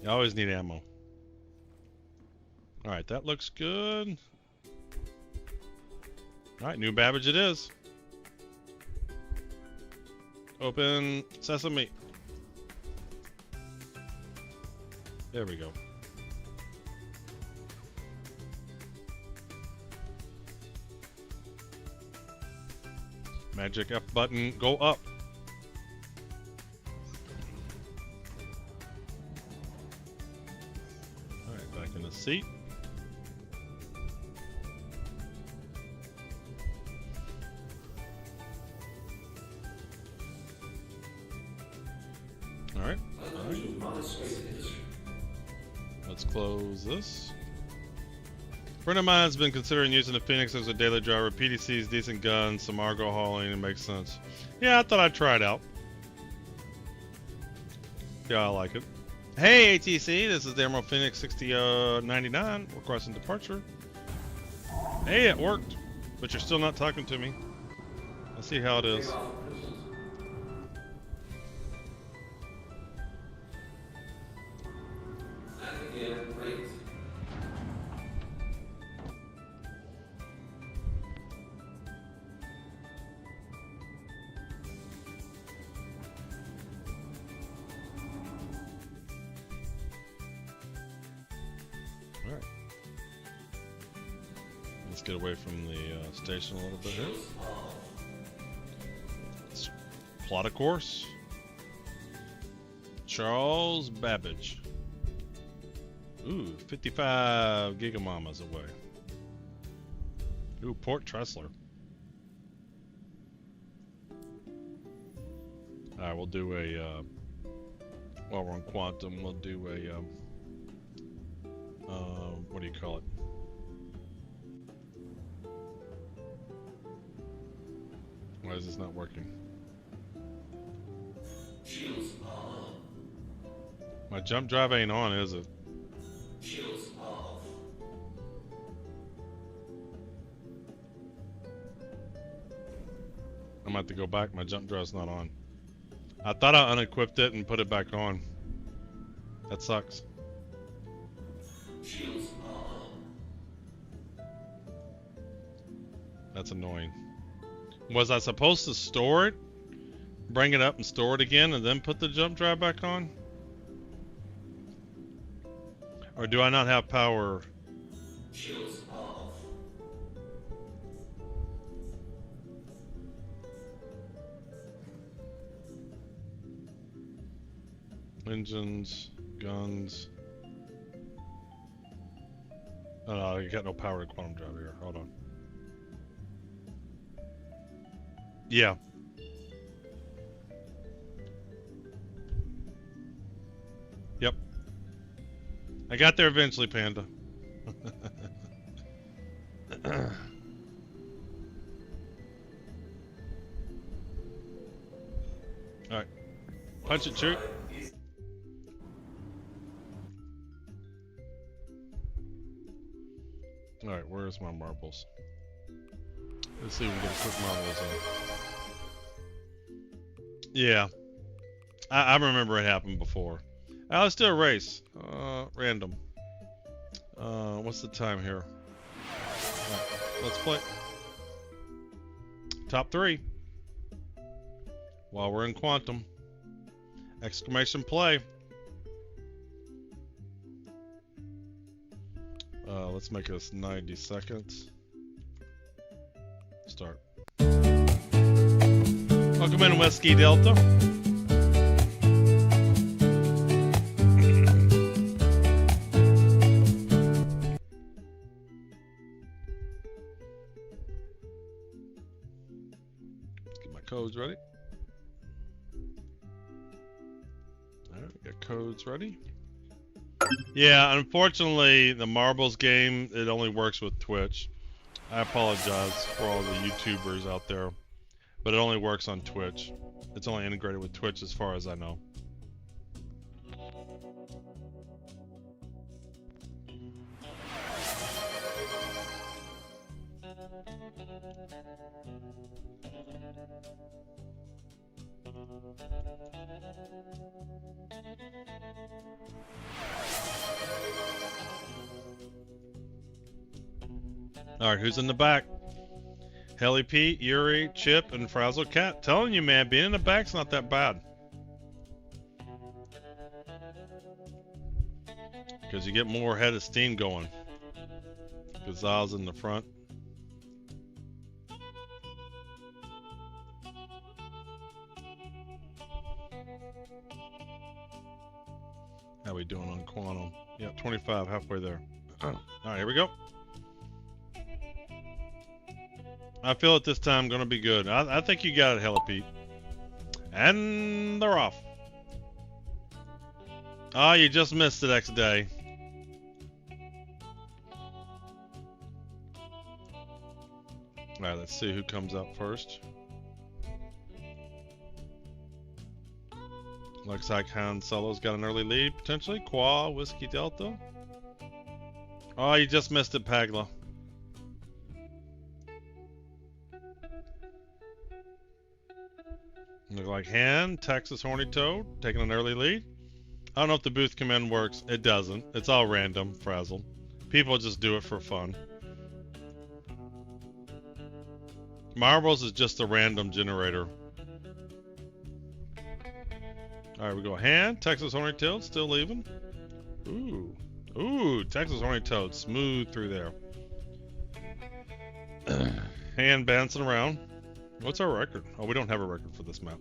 You always need ammo. Alright, that looks good. Alright, New Babbage it is. Open sesame. There we go. Magic F button, go up. Alright, back in the seat. Alright. Let's close this. A friend of mine has been considering using the Phoenix as a daily driver. PDC's decent guns, some Argo hauling, it makes sense. Yeah, I thought I'd try it out. Yeah, I like it. Hey ATC, this is the Emerald Phoenix 6099, requesting departure. Hey, it worked, but you're still not talking to me. Let's see how it is. Alright. Let's get away from the station a little bit here. Let's plot a course. Charles Babbage. Ooh, 55 gigamamas away. Ooh, Port Tressler. Alright, we'll do a, while we're on Quantum, we'll do a, what do you call it? Why is this not working? Shields off. My jump drive ain't on, is it? Shields off. I'm about to go back. My jump drive's not on. I thought I unequipped it and put it back on. That sucks. Shields off. That's annoying. Was I supposed to store it? Bring it up and store it again and then put the jump drive back on? Or do I not have power? Shields off. Engines, guns. Oh no, I got no power to quantum drive here. Hold on. Yeah. Yep. I got there eventually, Panda. Alright. Punch it, shoot. Alright, where's my marbles? Let's see if we can get a quick marbles in. Yeah. I remember it happened before. Let's do a race. Random. What's the time here? Right, let's play. Top 3. While we're in Quantum. Exclamation play. Let's make this 90 seconds. Start. Welcome in, Whiskey Delta. Let's get my codes ready. Alright, we got codes ready. Yeah, unfortunately, the marbles game, it only works with Twitch. I apologize for all the YouTubers out there, but it only works on Twitch. It's only integrated with Twitch as far as I know. Alright, who's in the back? Helly Pete, Yuri, Chip, and Frazzle Cat. Telling you, man, being in the back's not that bad. Because you get more head of steam going. Gazal's in the front. How we doing on quantum? Yeah, 25, halfway there. All right, here we go. I feel it this time gonna be good. I think you got it, Hella Pete. And they're off. Oh, you just missed the next day. All right, let's see who comes out first. Looks like Han Solo's got an early lead, potentially. Qua, Whiskey Delta. Oh, you just missed it, Pagla. Look like Han, Texas Horny Toad, taking an early lead. I don't know if the booth command works. It doesn't. It's all random, frazzled. People just do it for fun. Marbles is just a random generator. Alright, we go Han, Texas Horny Toad, still leaving. Ooh, Texas Horny Toad, smooth through there. Han bouncing around. What's our record? Oh, we don't have a record for this map.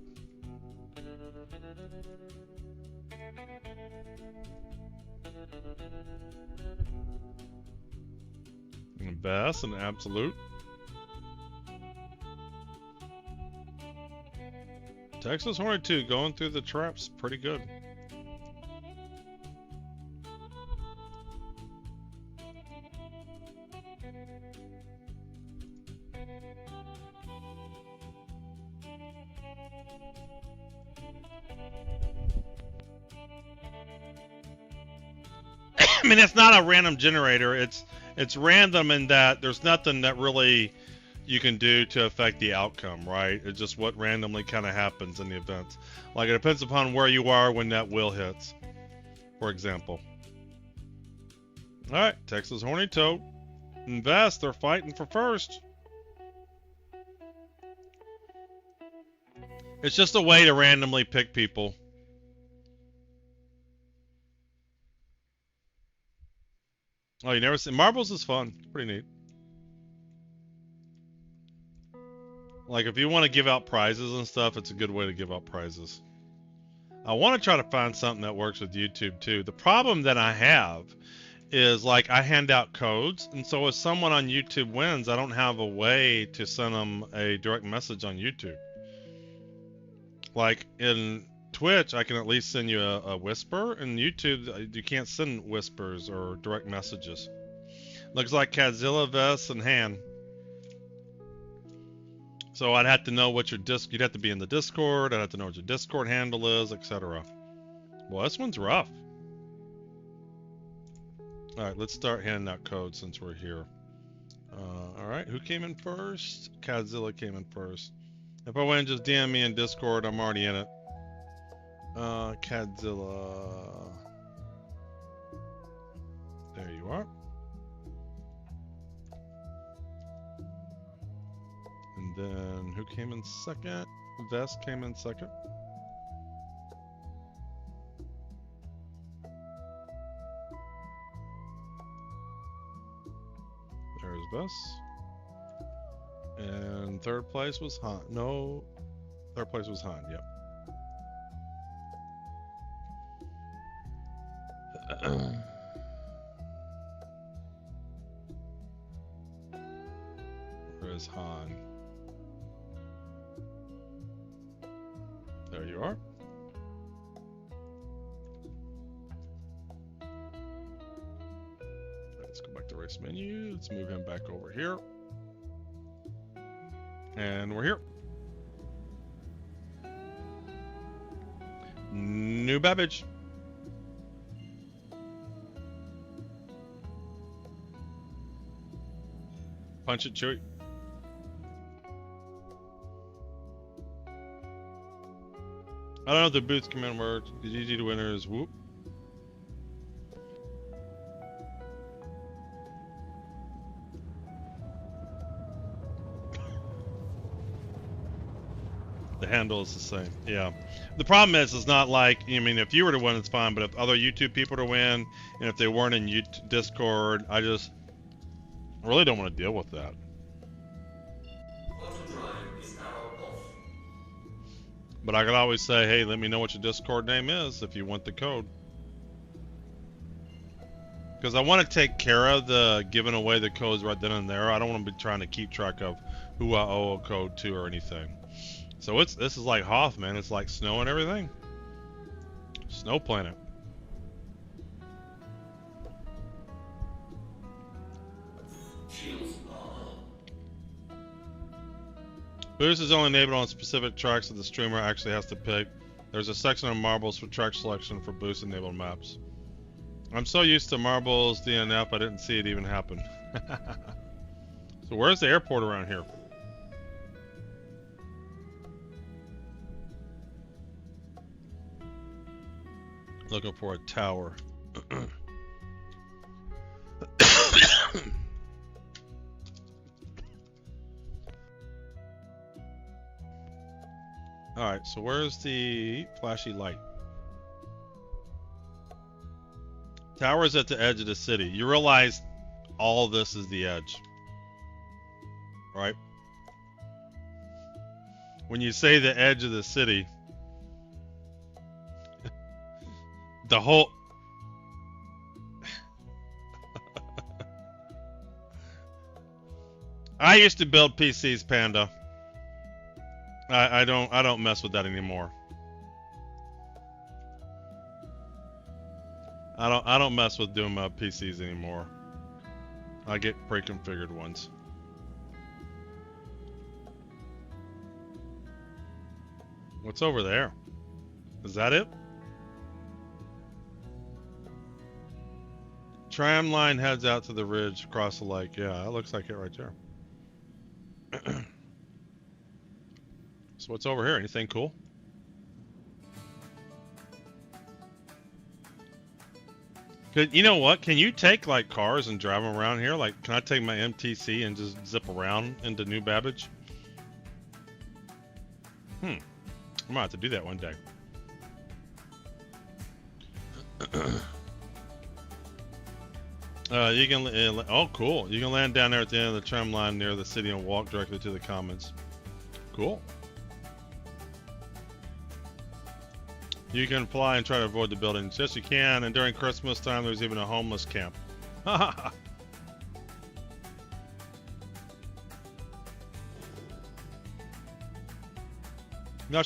Bass and Absolute. Texas Horny 2 going through the traps pretty good. I mean, it's not a random generator. It's random in that there's nothing that really you can do to affect the outcome, right? It's just what randomly kind of happens in the events. Like, it depends upon where you are when that wheel hits, for example. All right, Texas Horny Toad. Invest, they're fighting for first. It's just a way to randomly pick people. Oh, you never seen Marbles is fun. It's pretty neat. Like, if you want to give out prizes and stuff, it's a good way to give out prizes. I want to try to find something that works with YouTube too. The problem that I have is, like, I hand out codes, and so if someone on YouTube wins, I don't have a way to send them a direct message on YouTube. Like, in Twitch, I can at least send you a whisper. In YouTube, you can't send whispers or direct messages. Looks like Cadzilla, Vest, and Han. So I'd have to know what your you'd have to be in the Discord. I'd have to know what your Discord handle is, etc. Well, this one's rough. All right, let's start handing out codes since we're here. All right, who came in first? Cadzilla came in first. If I went and just DM me in Discord, I'm already in it. Cadzilla. There you are. And then who came in second? Vest came in second. There's Vest. And third place was Han. No, third place was Han, yep. Where is Han? There you are. Let's go back to race menu. Let's move him back over here. And we're here. New Babbage. Punch it, Chewy. I don't know if the booth command works. The GG to winners. Whoop. The handle is the same. Yeah. The problem is, it's not like, I mean, if you were to win, it's fine, but if other YouTube people were to win, and if they weren't in Discord, I really don't want to deal with that. But I could always say, hey, let me know what your Discord name is if you want the code. Because I want to take care of the giving away the codes right then and there. I don't want to be trying to keep track of who I owe a code to or anything. So this is like Hoth, man. It's like snow and everything. Snow planet. Boost is only enabled on specific tracks that the streamer actually has to pick. There's a section of marbles for track selection for boost enabled maps. I'm so used to marbles DNF, I didn't see it even happen. So where's the airport around here? Looking for a tower. Alright, so where's the flashy light? Tower's at the edge of the city. You realize all this is the edge, right? When you say the edge of the city, the whole... I used to build PCs, Panda. I don't mess with that anymore. I don't mess with doing my PCs anymore. I get pre-configured ones. What's over there? Is that it? Tram line heads out to the ridge across the lake. Yeah, that looks like it right there. So what's over here? Anything cool? You know what? Can you take like cars and drive them around here? Like, can I take my MTC and just zip around into New Babbage? I might have to do that one day. You can. Oh, cool! You can land down there at the end of the tram line near the city and walk directly to the commons. Cool. You can fly and try to avoid the buildings. Yes, you can. And during Christmas time, there's even a homeless camp. Not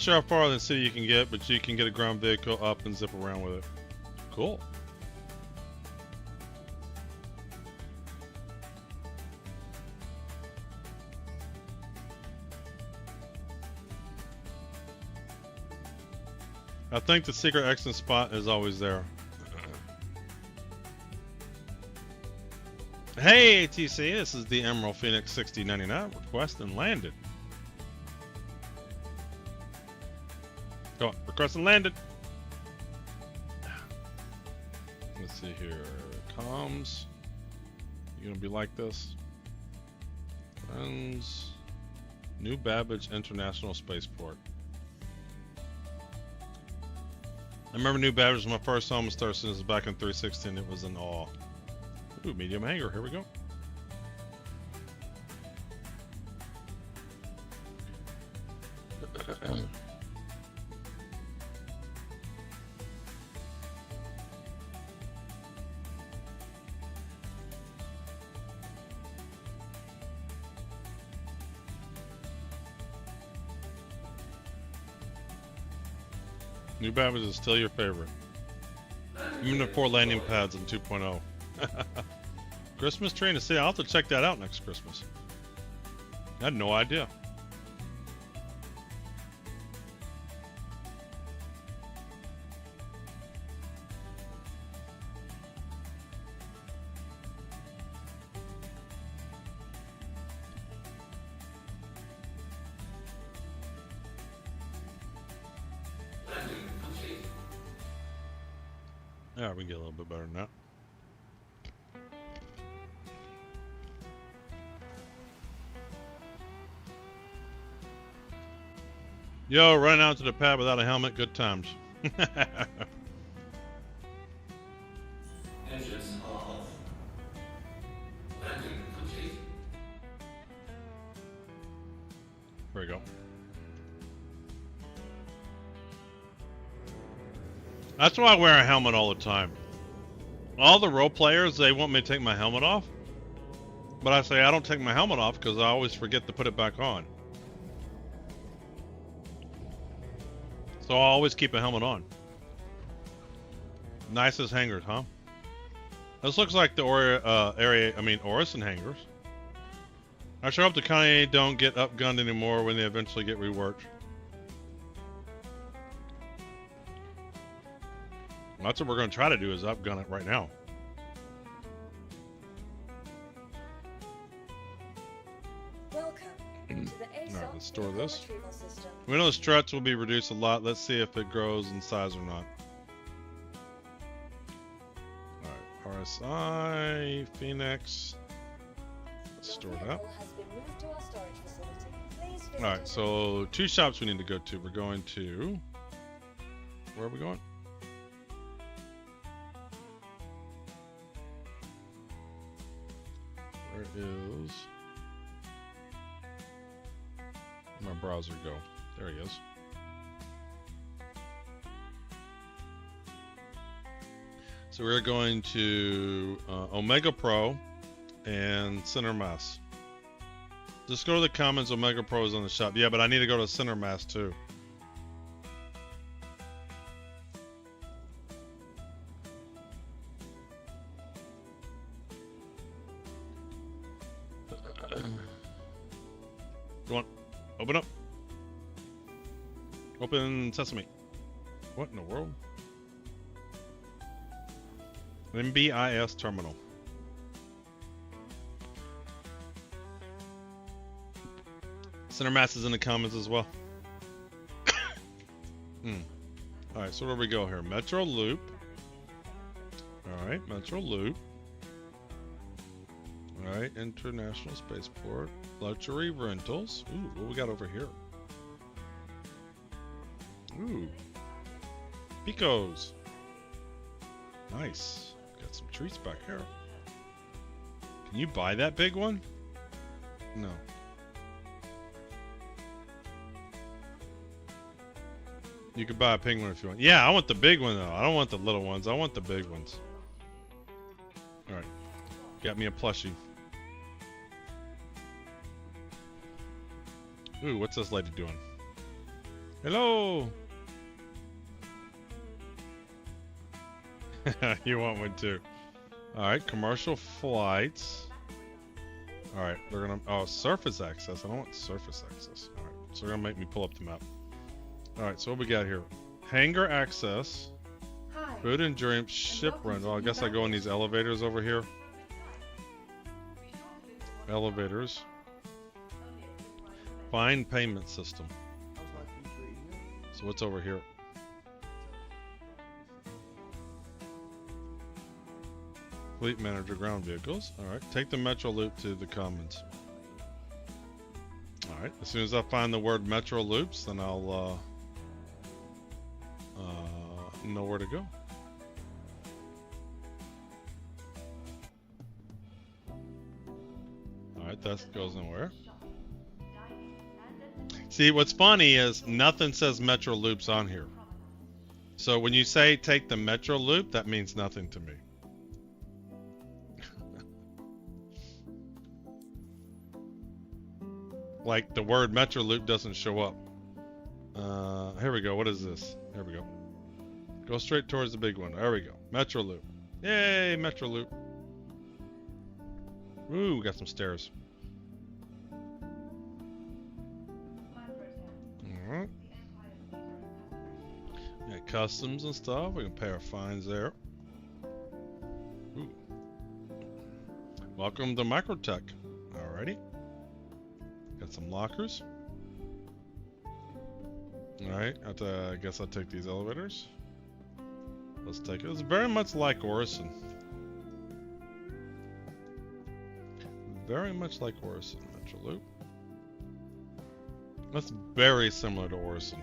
sure how far in the city you can get, but you can get a ground vehicle up and zip around with it. Cool. I think the secret exit spot is always there. Hey ATC, this is the Emerald Phoenix 6099 request and landed. Go on, request and landed. Let's see here. Comms. You gonna be like this? Friends. New Babbage International Spaceport. I remember New Babbage was my first home star since back in 316. It was in awe. Ooh, medium hanger. Here we go. New Babbage is still your favorite. Even the 4 landing pads in 2.0. Christmas tree in the city. I'll have to check that out next Christmas. I had no idea. Yeah, we can get a little bit better than that. Yo, running out to the pad without a helmet, good times. Engines off. Landing complete. There we go. That's why I wear a helmet all the time. All the role players, they want me to take my helmet off. But I say I don't take my helmet off because I always forget to put it back on. So I always keep a helmet on. Nicest hangars, huh? This looks like the Orison hangars. I sure hope the Connie don't get upgunned anymore when they eventually get reworked. That's what we're going to try to do, is upgun it right now. Welcome to the ASOP let's store vehicle this. retrieval system. We know the struts will be reduced a lot. Let's see if it grows in size or not. Alright, RSI, Phoenix. Let's store Your that. vehicle has been moved to our storage facility. Please visit Alright, so 2 shops we need to go to. We're going to... Where are we going? Where is... Where'd my browser go? There he is. So we're going to Omega Pro and Center Mass. Just go to the comments. Omega Pro is on the shop. Yeah, but I need to go to Center Mass too. Go on. Open up. Open Sesame. What in the world? MBIS terminal. Center Mass is in the comments as well. Alright, so where do we go here? Metro Loop. Alright, Metro Loop. Alright, International Spaceport. Luxury Rentals. Ooh, what we got over here? Ooh. Picos. Nice. Got some treats back here. Can you buy that big one? No. You could buy a penguin if you want. Yeah, I want the big one though. I don't want the little ones. I want the big ones. Alright. Got me a plushie. Ooh, what's this lady doing? Hello! You want one too. Alright, commercial flights. Alright, they're gonna... Oh, surface access. I don't want surface access. Alright, so they're gonna make me pull up the map. Alright, so what we got here? Hangar access. Food and drink, ship rental. I guess I go in these elevators over here. Elevators. Find payment system. So what's over here? Fleet manager, ground vehicles. Alright, take the Metro Loop to the Commons. Alright, as soon as I find the word Metro Loops, then I'll know where to go. Alright, that goes nowhere. See, what's funny is nothing says Metro Loops on here. So when you say take the Metro Loop, that means nothing to me. Like the word Metro Loop doesn't show up. Here we go. What is this? Here we go. Go straight towards the big one. There we go. Metro Loop. Yay, Metro Loop. Ooh, we got some stairs. Alright. Got customs and stuff. We can pay our fines there. Ooh. Welcome to Microtech. Alrighty. Got some lockers. Alright, I guess I'll take these elevators. Let's take it. It's very much like Orison. Very much like Orison, Metro Loop. That's very similar to Orison.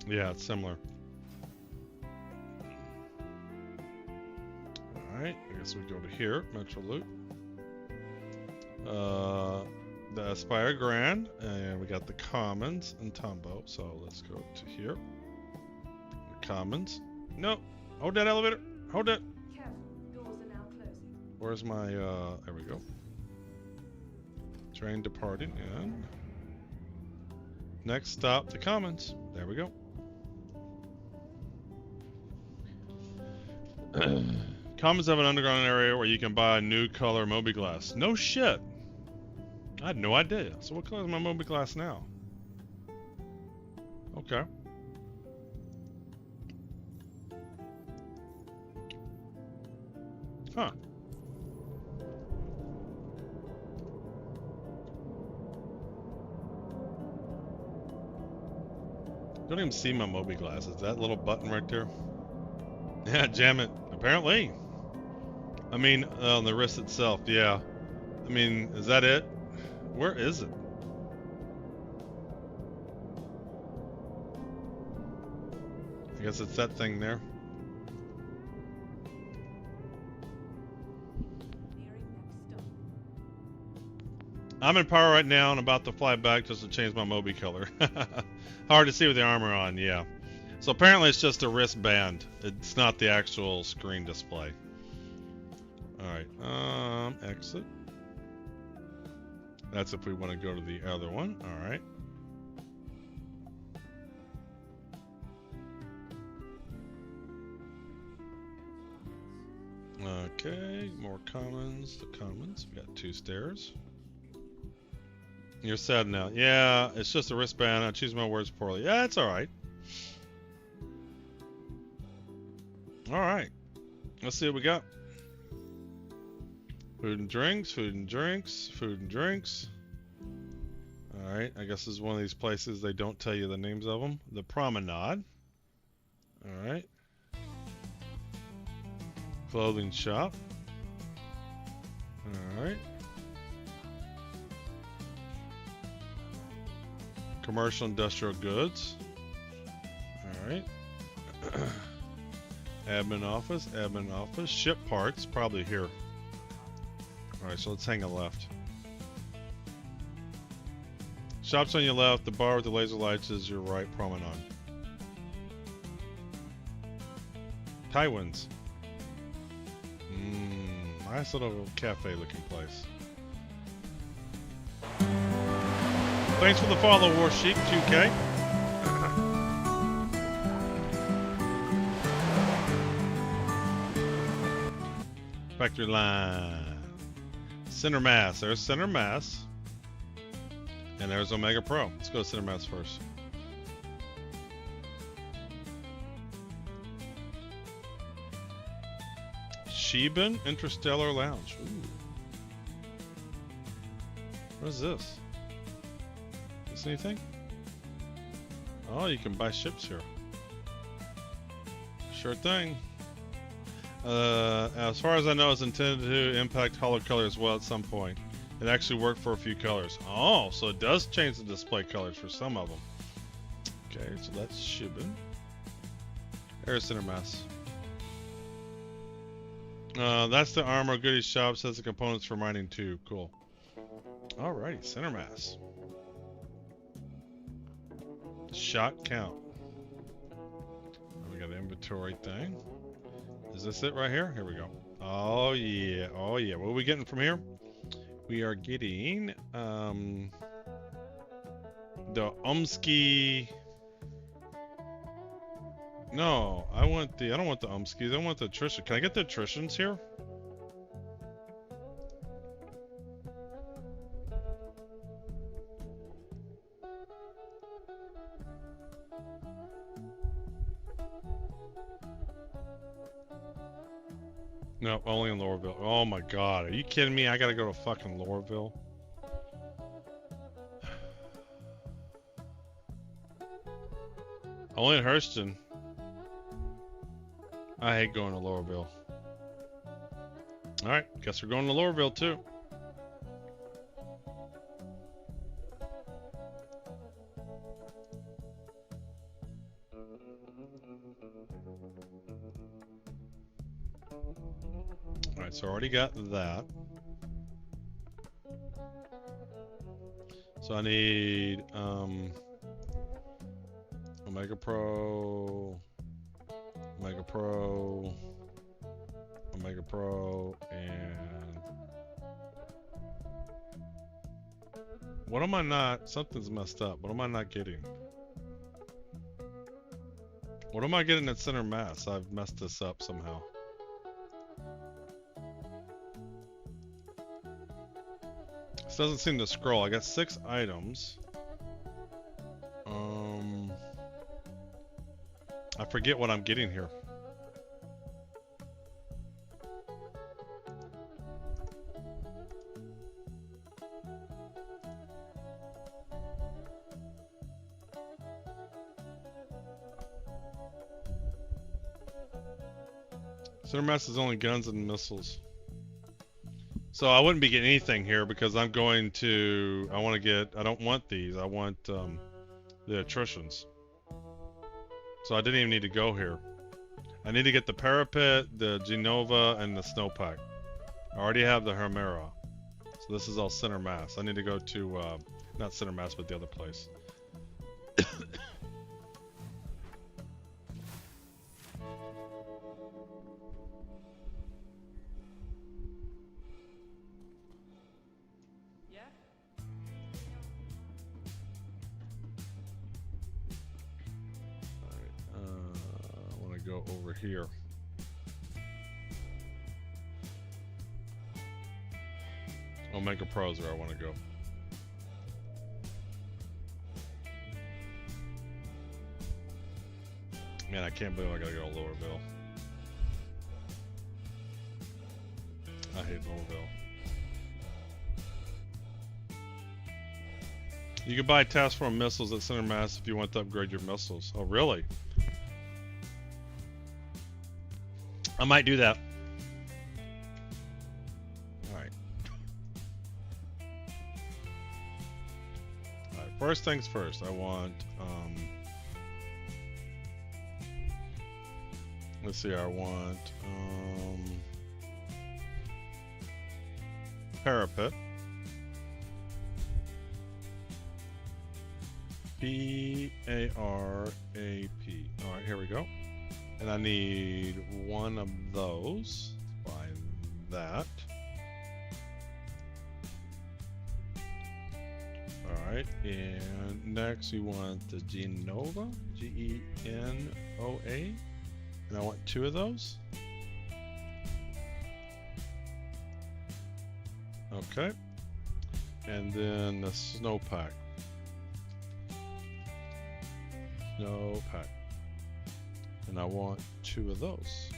Yeah, it's similar. Alright, I guess we go to here, Metro Loop. The Aspire Grand, and we got the Commons and Tombow, so let's go to here. The Commons. No! Hold that elevator! Hold it! Careful, doors are now closing. Where's my, there we go. Train departing, and... next stop, the Commons. There we go. Commons have an underground area where you can buy a new color Mobi-Glass. No shit! I had no idea. So what color is my Mobi-Glass now? Okay. Huh. Don't even see my Mobi-Glass. Is that little button right there? Yeah, jam it. Apparently. I mean, on the wrist itself, yeah. I mean, is that it? Where is it? I guess it's that thing there. I'm in power right now and about to fly back just to change my Mobi color. Hard to see with the armor on, yeah. So apparently it's just a wristband. It's not the actual screen display. Alright, exit. That's if we want to go to the other one. Alright. Okay, more commons. The commons. We got 2 stairs. You're sad now. Yeah, it's just a wristband. I choose my words poorly. Yeah, it's alright. Alright. Let's see what we got. Food and drinks, food and drinks, food and drinks. Alright, I guess this is one of these places they don't tell you the names of them. The Promenade. Alright. Clothing shop. Alright. Commercial industrial goods. Alright. Admin office, ship parts, probably here. Alright, so let's hang a left. Shops on your left, the bar with the laser lights is your right, promenade. Tywin's. Nice little cafe looking place. Thanks for the follow, Warsheep 2K. Factory line. Center Mass. There's Center Mass. And there's Omega Pro. Let's go to Center Mass first. Sheben Interstellar Lounge. Ooh. What is this? Is anything? Oh, you can buy ships here. Sure thing. As far as I know, it's intended to impact hollow color as well at some point. It actually worked for a few colors. Oh, so it does change the display colors for some of them. Okay, so that's Sheben. There's Center Mass. That's the armor goodies shop. Says the components for mining too. Cool. Alrighty, Center Mass. Shot count. We got an inventory thing. Is this it right here? Here we go. Oh yeah, oh yeah. What are we getting from here? We are getting the Umski. No, I don't want the Umskis. I want the attrition. Can I get the attritions here? No, only in Lorville. Oh my god, are you kidding me? I gotta go to fucking Lorville. Only in Hurston. I hate going to Lorville. Alright, guess we're going to Lorville too. Alright, so I already got that. So I need Omega Pro, Omega Pro, Omega Pro, and what am I not? Something's messed up. What am I not getting? What am I getting at center mass? I've messed this up somehow. This doesn't seem to scroll. I got 6 items. I forget what I'm getting here. Center mass is only guns and missiles. So I wouldn't be getting anything here because I'm going to, I don't want these. I want the attritions. So I didn't even need to go here. I need to get the parapet, the Genova, and the snowpack. I already have the Hermera. So this is all center mass. I need to go to, not center mass, but the other place. Go over here. Omega Pros where I want to go. Man, I can't believe I gotta go to Lowerville. I hate Lowerville. You can buy task force missiles at center mass if you want to upgrade your missiles. Oh, really? I might do that. Alright. Alright, first things first. I want, let's see, I want, parapet. P-A-R-A-P. Alright, here we go. And I need one of those. Buy that. Alright, and next we want the Genova, G-E-N-O-A. And I want 2 of those. Okay. And then the snowpack. Snowpack. And I want 2 of those.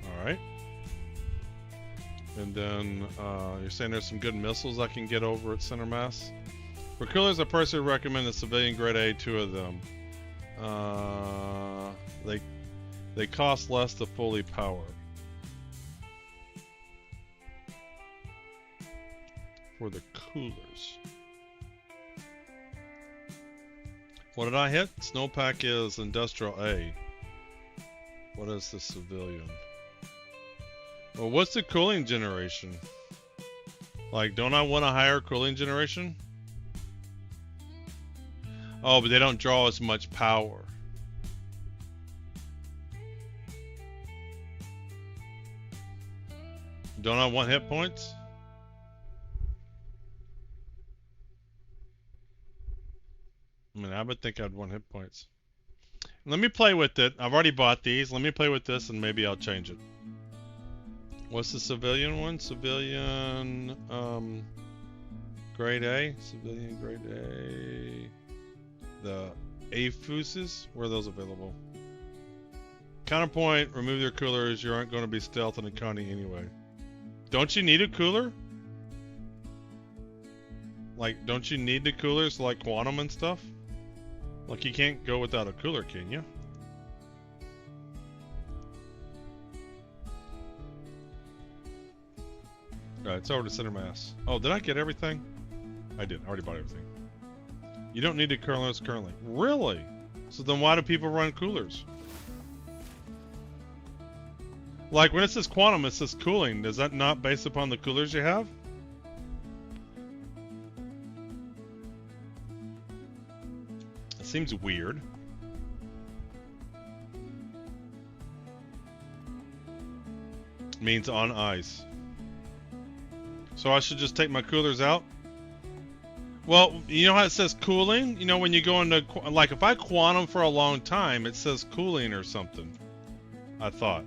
Alright. And then you're saying there's some good missiles I can get over at center mass. For coolers, I personally recommend the civilian grade A, 2 of them. They cost less to fully power. For the coolers. What did I hit? Snowpack is industrial A. What is the civilian? Well, what's the cooling generation? Like, don't I want a higher cooling generation? Oh, but they don't draw as much power. Don't I want hit points? I mean, I would think I'd want hit points. Let me play with it. I've already bought these. Let me play with this and maybe I'll change it. What's the civilian one? Civilian grade A? Civilian grade A. The AFUSs? Where are those available? Counterpoint, remove their coolers. You aren't going to be stealth in the county anyway. Don't you need a cooler? Like, don't you need the coolers like quantum and stuff? Like, you can't go without a cooler, can you? Alright, it's over to center mass. Oh, did I get everything? I did. I already bought everything. You don't need the coolers currently. Really? So then why do people run coolers? Like when it says quantum, it says cooling. Is that not based upon the coolers you have? It seems weird. Means on ice. So I should just take my coolers out? Well, you know how it says cooling? You know when you go into, like if I quantum for a long time, it says cooling or something. I thought.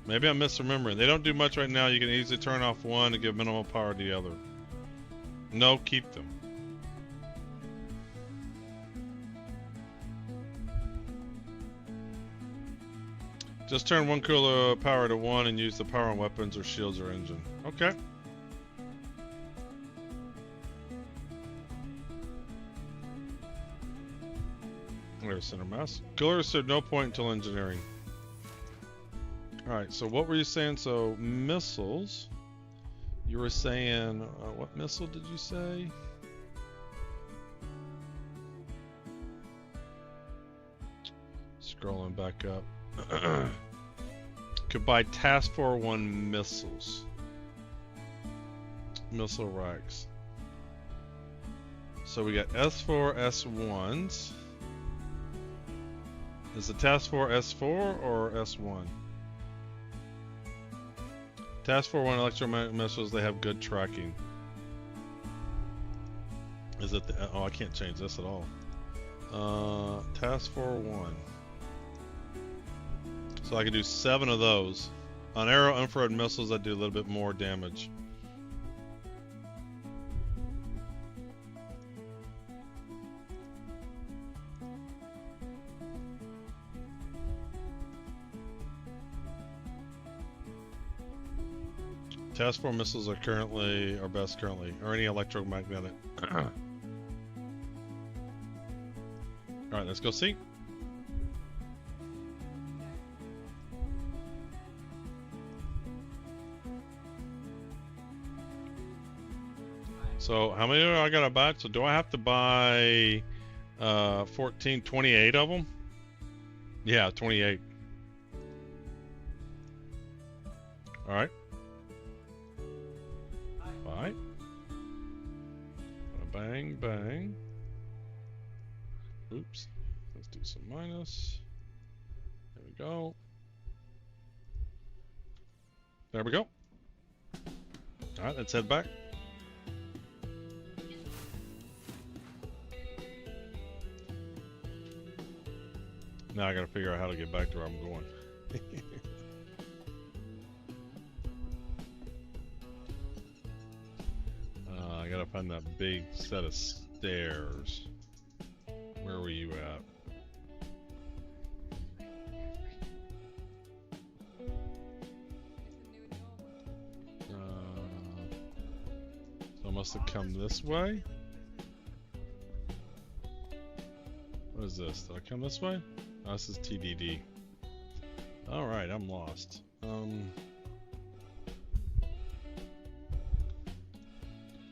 Maybe I'm misremembering. They don't do much right now. You can easily turn off one to give minimal power to the other. No, keep them. Just turn one cooler power to 1 and use the power on weapons or shields or engine. Okay. There's center mass. Coolers serve no point until engineering. Alright, so what were you saying? So, missiles. You were saying, what missile did you say? Scrolling back up. Could buy Task Force 1 missiles. Missile racks. So we got S4, S1s. Is the Task Force S4 or S1? Task Force 1 electromagnetic missiles, they have good tracking. Is it the, oh, I can't change this at all. Task Force 1. So I can do 7 of those. On aero infrared missiles, I do a little bit more damage. Task Force missiles are currently, or best currently, or any electromagnetic. Alright, let's go see. So how many do I gotta buy? So do I have to buy 28 of them? Yeah, 28. Alright. Bye. Bang, bang. Oops. Let's do some minus. There we go. There we go. Alright, let's head back. Now I gotta figure out how to get back to where I'm going. I gotta find that big set of stairs. Where were you at? So I must have come this way? What is this? Did I come this way? Oh, this is TDD. Alright, I'm lost.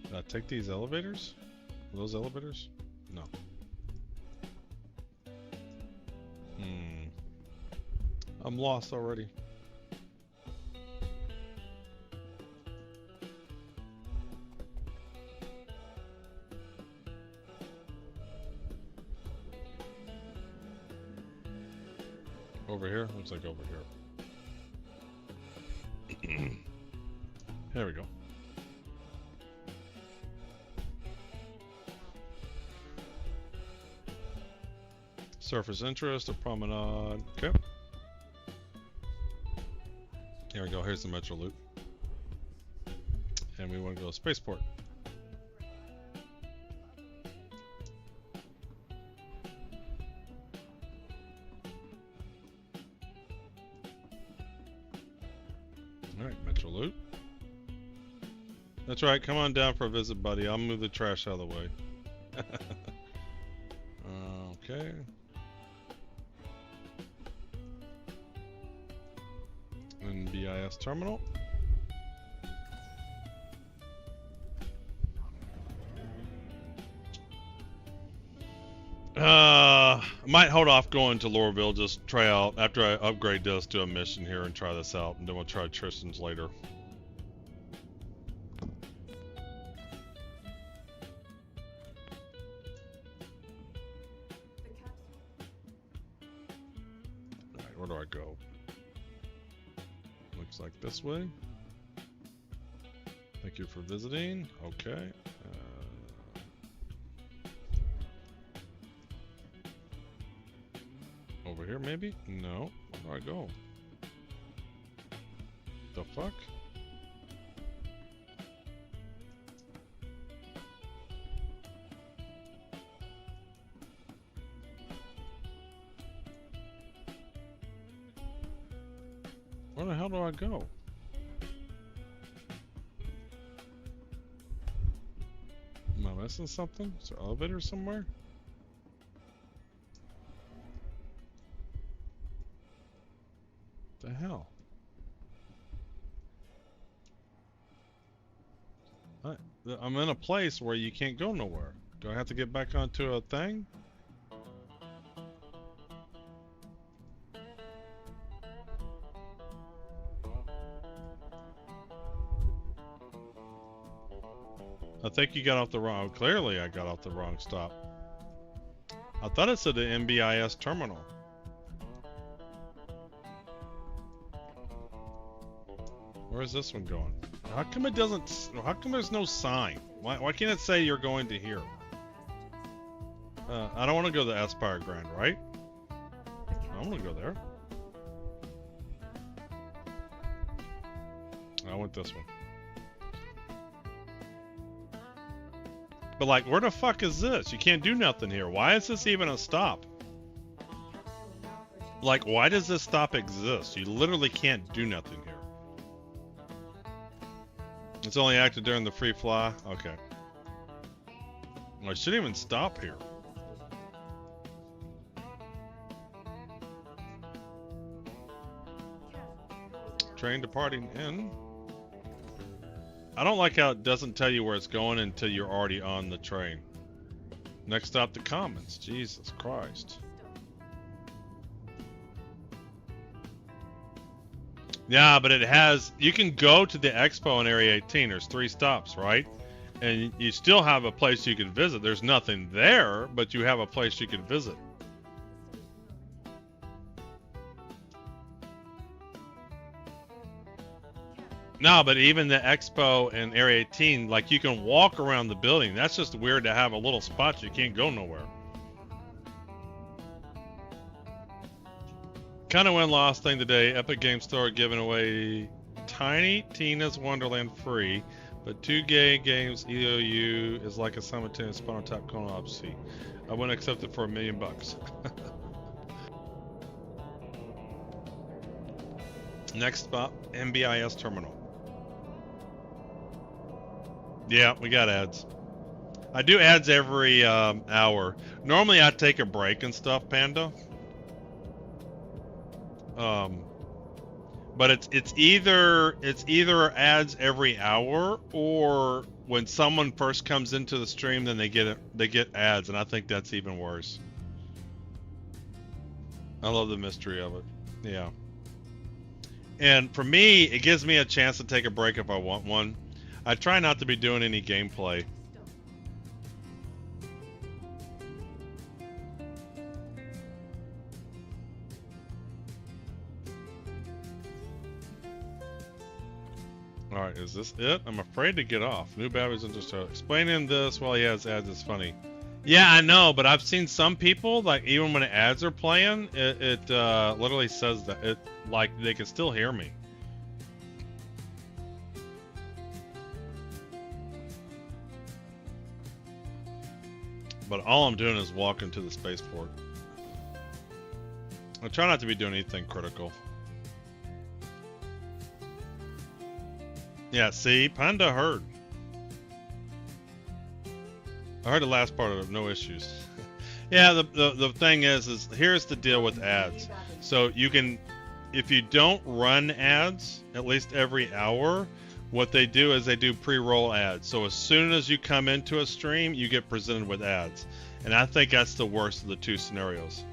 Did I take these elevators? Are those elevators? No. I'm lost already. Over here? Looks like over here. There we go. Surface interest, a promenade. Okay. Here we go. Here's the metro loop. And we want to go to spaceport. Alright, metro loop. That's right. Come on down for a visit, buddy. I'll move the trash out of the way. Okay. And BIS terminal. I might hold off going to Loreville, just try out, after I upgrade this, do a mission here and try this out, and then we'll try Tristan's later. Alright, where do I go? Looks like this way. Thank you for visiting. Okay. Over here, maybe? No. Where do I go? The fuck? Where the hell do I go? Am I missing something? Is there an elevator somewhere? The hell? I'm in a place where you can't go nowhere. Do I have to get back onto a thing? I think you got off the wrong... Clearly I got off the wrong stop. I thought it said the MBIS terminal. Where's this one going? How come it doesn't... How come there's no sign? Why can't it say you're going to here? I don't want to go to the Aspire Grand, right? I want to go there. I went this one. But like, where the fuck is this? You can't do nothing here. Why is this even a stop? Like, why does this stop exist? You literally can't do nothing here. It's only active during the free fly? Okay. Well, I shouldn't even stop here. Train departing in. I don't like how it doesn't tell you where it's going until you're already on the train. Next stop, the Commons. Jesus Christ. Yeah, but it has... You can go to the expo in Area 18. There's 3 stops, right? And you still have a place you can visit. There's nothing there, but you have a place you can visit. No, but even the expo in Area 18, like, you can walk around the building. That's just weird to have a little spot you can't go nowhere. Kind of win-loss thing today. Epic Game Store giving away Tiny Tina's Wonderland free, but 2 gay games EOU is like a simultaneous Spinal Tap co-op seat. I wouldn't accept it for $1 million. Next spot, MBIS terminal. Yeah, we got ads. I do ads every hour. Normally I take a break and stuff, Panda. But it's either ads every hour, or when someone first comes into the stream, then they get ads, and I think that's even worse. I love the mystery of it. Yeah. And for me, it gives me a chance to take a break if I want one. I try not to be doing any gameplay. Alright, is this it? I'm afraid to get off. New batteries interested. Explaining this while he has ads is funny. Yeah, I know, but I've seen some people, like, even when ads are playing, it literally says that. It, like, they can still hear me. But all I'm doing is walking to the spaceport. I try not to be doing anything critical. Yeah, see? Panda heard. I heard the last part of it, no issues. Yeah, the thing is here's the deal with ads. So you can, if you don't run ads, at least every hour, What they do is they do pre-roll ads. So as soon as you come into a stream, you get presented with ads. And I think that's the worst of the two scenarios.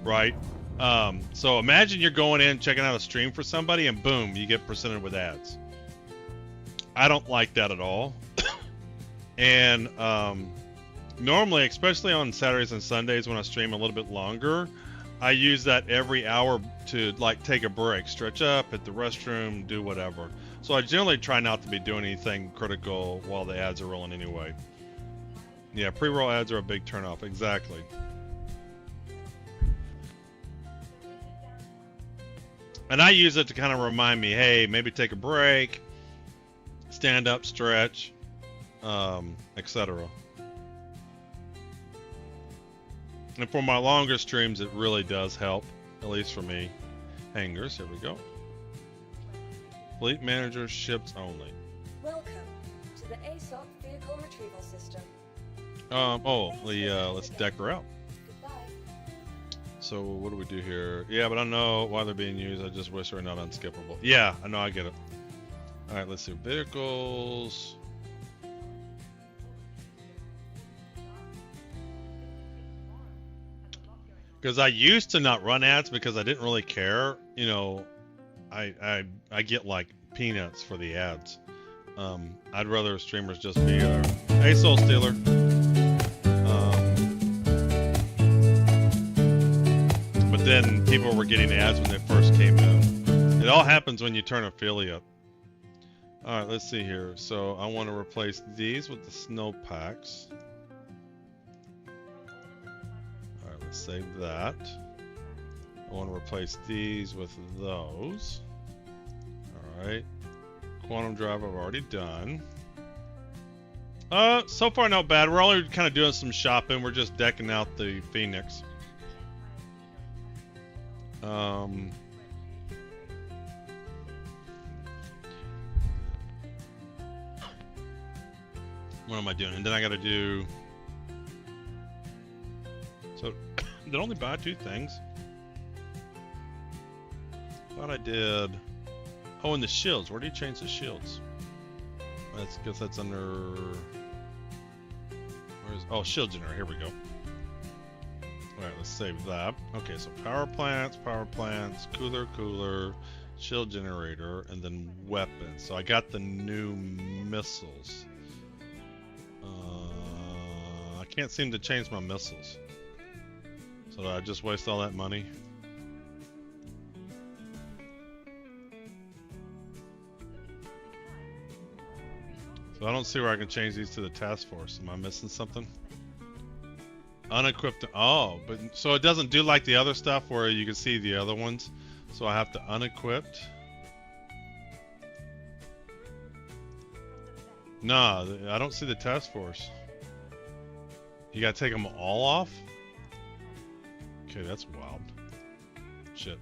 Right? So imagine you're going in, checking out a stream for somebody, and boom, you get presented with ads. I don't like that at all. And normally, especially on Saturdays and Sundays when I stream a little bit longer, I use that every hour to like take a break, stretch up, hit the restroom, do whatever. So I generally try not to be doing anything critical while the ads are rolling anyway. Yeah, pre-roll ads are a big turnoff. Exactly. And I use it to kind of remind me, hey, maybe take a break, stand up, stretch, etc. And for my longer streams, it really does help, at least for me. Hangars, here we go. Fleet manager, ships only. Welcome to the ASOP vehicle retrieval system. Let's deck her out. Goodbye. So what do we do here? Yeah, but I don't know why they're being used. I just wish they were not unskippable. Yeah, I know, I get it. All right, let's see. Vehicles. Because I used to not run ads because I didn't really care. You know, I get like peanuts for the ads. I'd rather streamers just be hey, Soul Stealer. But then people were getting ads when they first came in. It all happens when you turn affiliate. All right, let's see here. So I want to replace these with the snow packs. Save that. I want to replace these with those. Alright. Quantum Drive I've already done. So far not bad. We're only kind of doing some shopping. We're just decking out the Phoenix. What am I doing? And then I gotta do... So, did I only buy 2 things? Thought I did. Oh, and the shields. Where do you change the shields? I guess that's under. Where's? Oh, shield generator. Here we go. All right, let's save that. Okay, so power plants, cooler, shield generator, and then weapons. So I got the new missiles. I can't seem to change my missiles. So did I just waste all that money? So I don't see where I can change these to the task force. Am I missing something? Unequipped. Oh, but so it doesn't do like the other stuff where you can see the other ones. So I have to unequipped. Nah, I don't see the task force. You gotta take them all off? Okay, that's wild. Shit.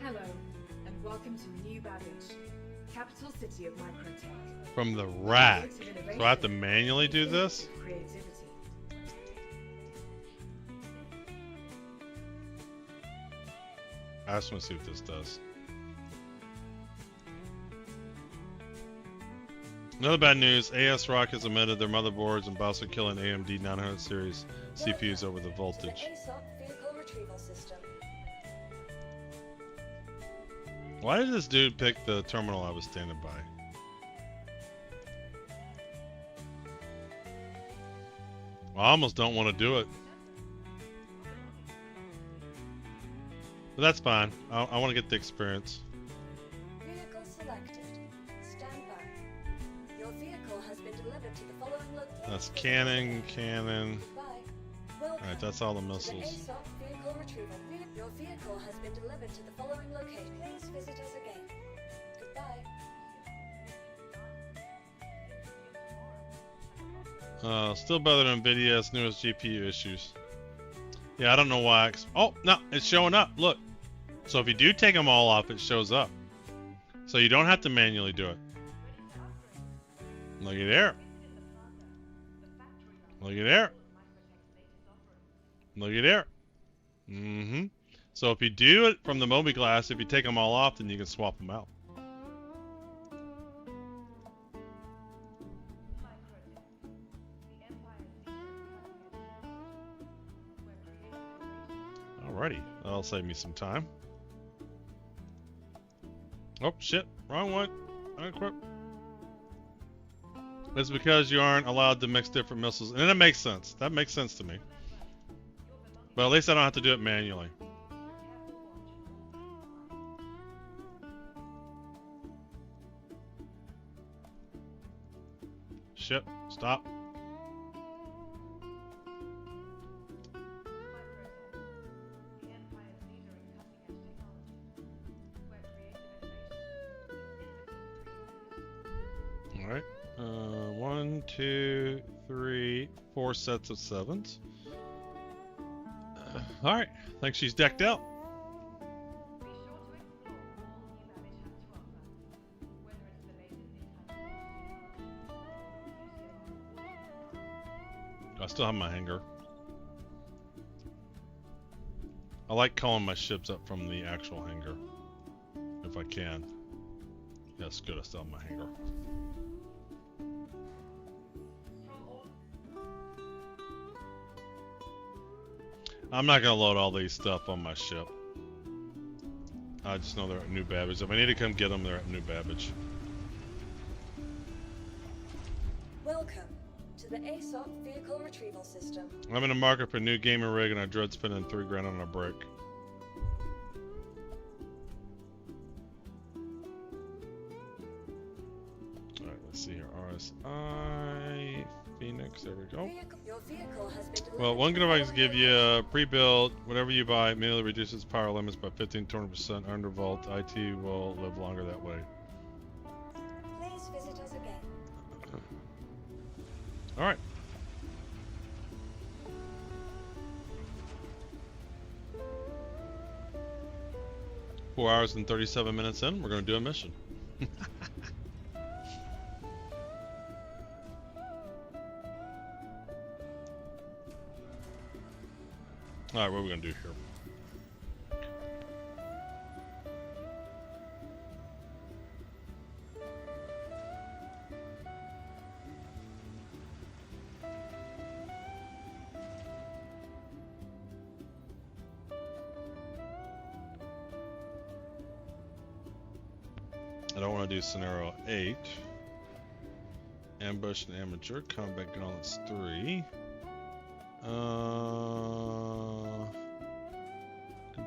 Hello, and welcome to New Babbage, capital city of microtech. From the rack. So I have to manually do this? Creativity. I just want to see what this does. Another bad news, AS Rock has omitted their motherboards and about to kill an AMD 900 series CPUs over the voltage. Why did this dude pick the terminal I was standing by? Well, I almost don't want to do it. But that's fine. I want to get the experience. Vehicle selected. Stand by. Your vehicle has been delivered to the following location. That's cannon. Alright, that's all the missiles. Vehicle retrieval. Your vehicle has been delivered to the following location. Please visit us again. Goodbye. Still better than NVIDIA's newest GPU issues. Yeah, I don't know why. Oh, no, it's showing up. Look. So if you do take them all off, it shows up. So you don't have to manually do it. Looky there. Looky there. Looky there. So if you do it from the Moby glass, if you take them all off, then you can swap them out. Alrighty, that'll save me some time. Oh shit, wrong one. Unequip. It's because you aren't allowed to mix different missiles, and it makes sense. That makes sense to me. But at least I don't have to do it manually. Shit, stop. Alright. 1, 2, 3, 4 sets of 7s. Alright, I think she's decked out. I still have my hanger. I like calling my ships up from the actual hanger. If I can. Yes, good, I still have my hanger. I'm not gonna load all these stuff on my ship. I just know they're at New Babbage. If I need to come get them, they're at New Babbage. Welcome to the ASOP Vehicle Retrieval System. I'm in the market for a new gaming rig and I dread spending $3 grand on a brick. Alright, let's see here. RSI, Phoenix, there we go. Your vehicle has been delivered. Well, one gigabyte give you a pre-built, whatever you buy, immediately reduces power limits by 15-20% undervolt. IT will live longer that way. Please visit us again. Alright. Four hours and 37 minutes in, we're going to do a mission. Alright, what are we going to do here? I don't want to do scenario 8. Ambush and amateur. Combat gauntlets 3.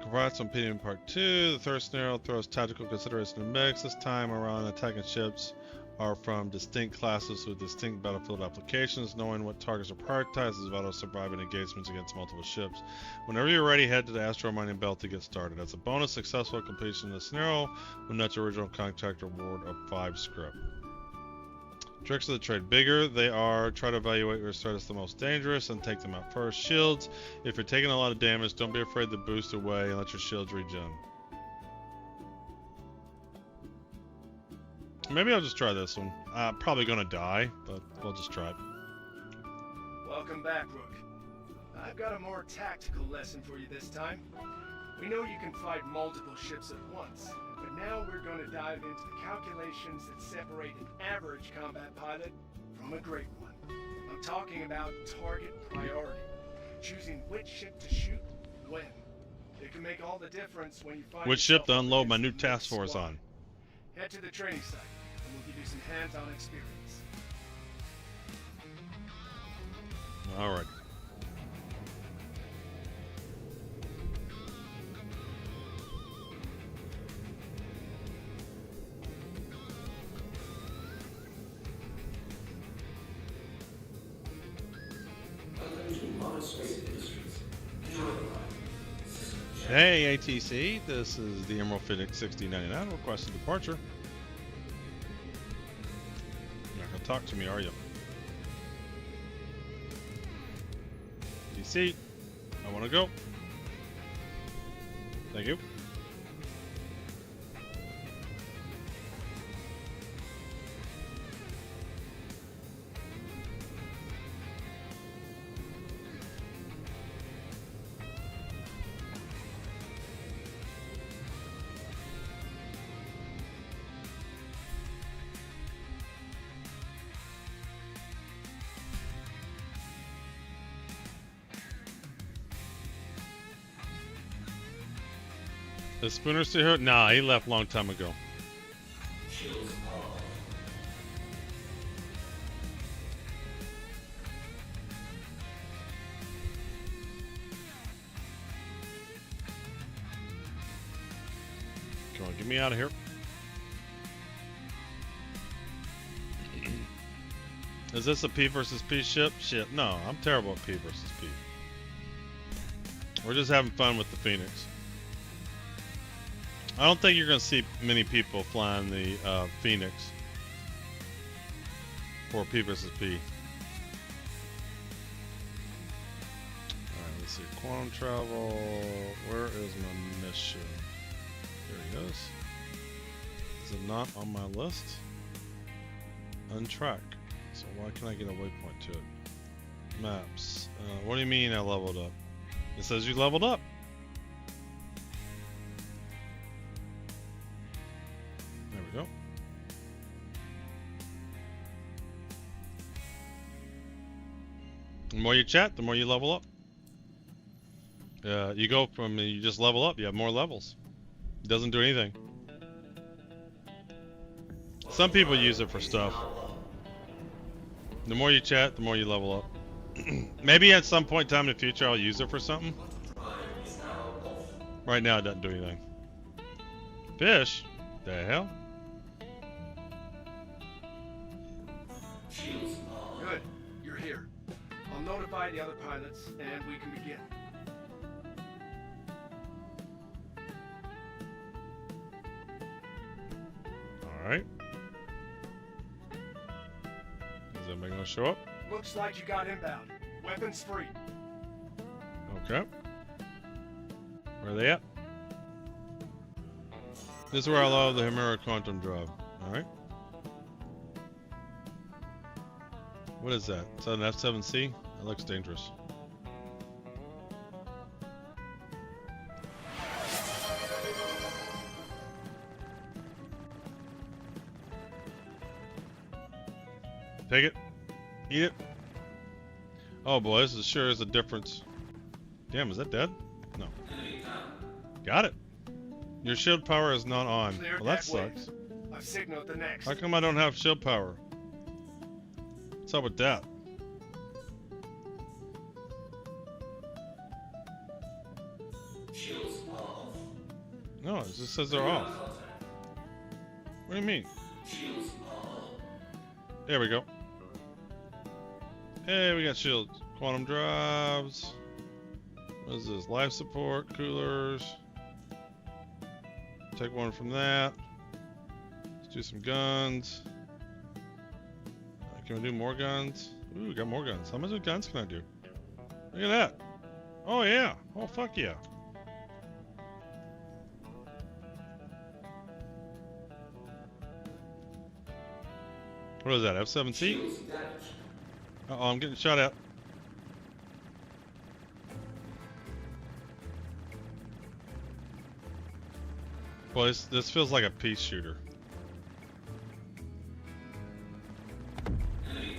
Congrats on Opinion Part 2. The third scenario throws tactical consideration in the mix. This time around, attacking ships are from distinct classes with distinct battlefield applications. Knowing what targets are prioritized is vital to surviving engagements against multiple ships. Whenever you're ready, head to the Astro Mining Belt to get started. As a bonus, successful completion of the scenario will net your original contract reward of 5 script. Tricks of the trade. Bigger they are, try to evaluate which threat is the most dangerous and take them out first. Shields. If you're taking a lot of damage, don't be afraid to boost away and let your shields regen. Maybe I'll just try this one. I'm probably gonna die, but we'll just try it. Welcome back, Rook. I've got a more tactical lesson for you this time. We know you can fight multiple ships at once, but now we're going to dive into the calculations that separate an average combat pilot from a great one. I'm talking about target priority, choosing which ship to shoot when. It can make all the difference when you find which ship to unload my new task force on. Head to the training site, and we'll give you some hands-on experience. Alright. Hey ATC, this is the Emerald Phoenix 6099 requested departure. You're not gonna talk to me, are you? ATC, I wanna go. Thank you. Is Spooner still here? Nah, he left a long time ago. Come on, get me out of here. Is this a P versus P ship? Shit, no, I'm terrible at P versus P. We're just having fun with the Phoenix. I don't think you're going to see many people flying the Phoenix for P versus P. Alright, let's see. Quantum travel. Where is my mission? There it is. Is it not on my list? Untrack. So why can't I get a waypoint to it? Maps. What do you mean I leveled up? It says you leveled up. There we go. The more you chat, the more you level up. You go from, you just level up, you have more levels. It doesn't do anything. Some people use it for stuff. The more you chat, the more you level up. Maybe at some point in time in the future I'll use it for something. Right now it doesn't do anything. Fish? The hell? Good. You're here. I'll notify the other pilots and we can begin. Alright. Is anybody gonna show up? Looks like you got inbound. Weapons free. Okay. Where are they at? This is where I love the Himera Quantum Drive. Alright. What is that? Is that an F-7C? That looks dangerous. Take it. Eat it. Oh boy, this is sure is a difference. Damn, is that dead? No. Got it. Your shield power is not on. Well, that sucks. I've signaled the next. How come I don't have shield power? What's up with that? Shields off. No, it just says they're off. What do you mean? Shields off. There we go. Hey, we got shields. Quantum drives. What is this? Life support, coolers. Take one from that. Let's do some guns. Can we do more guns? Ooh, we got more guns. How much of guns can I do? Look at that. Oh yeah. Oh fuck yeah. What is that? F-7C? Uh-oh, I'm getting shot at. Well, this feels like a peace shooter.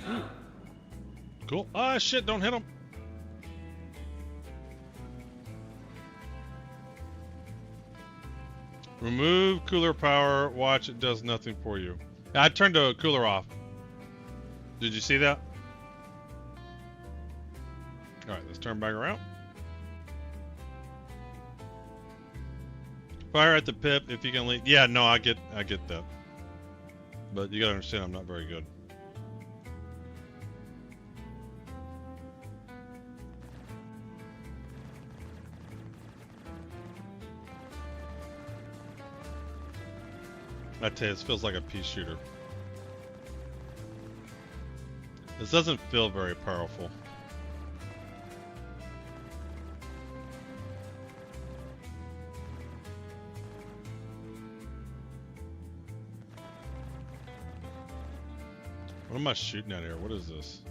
Ooh. Cool. Ah, shit, don't hit him. Remove cooler power. Watch, it does nothing for you. I turned the cooler off. Did you see that? Alright, let's turn back around. Fire at the pip if you can leave. Yeah, no, I get that. But you gotta understand I'm not very good. I tell you, this feels like a pea shooter. This doesn't feel very powerful. What am I shooting at here? What is this?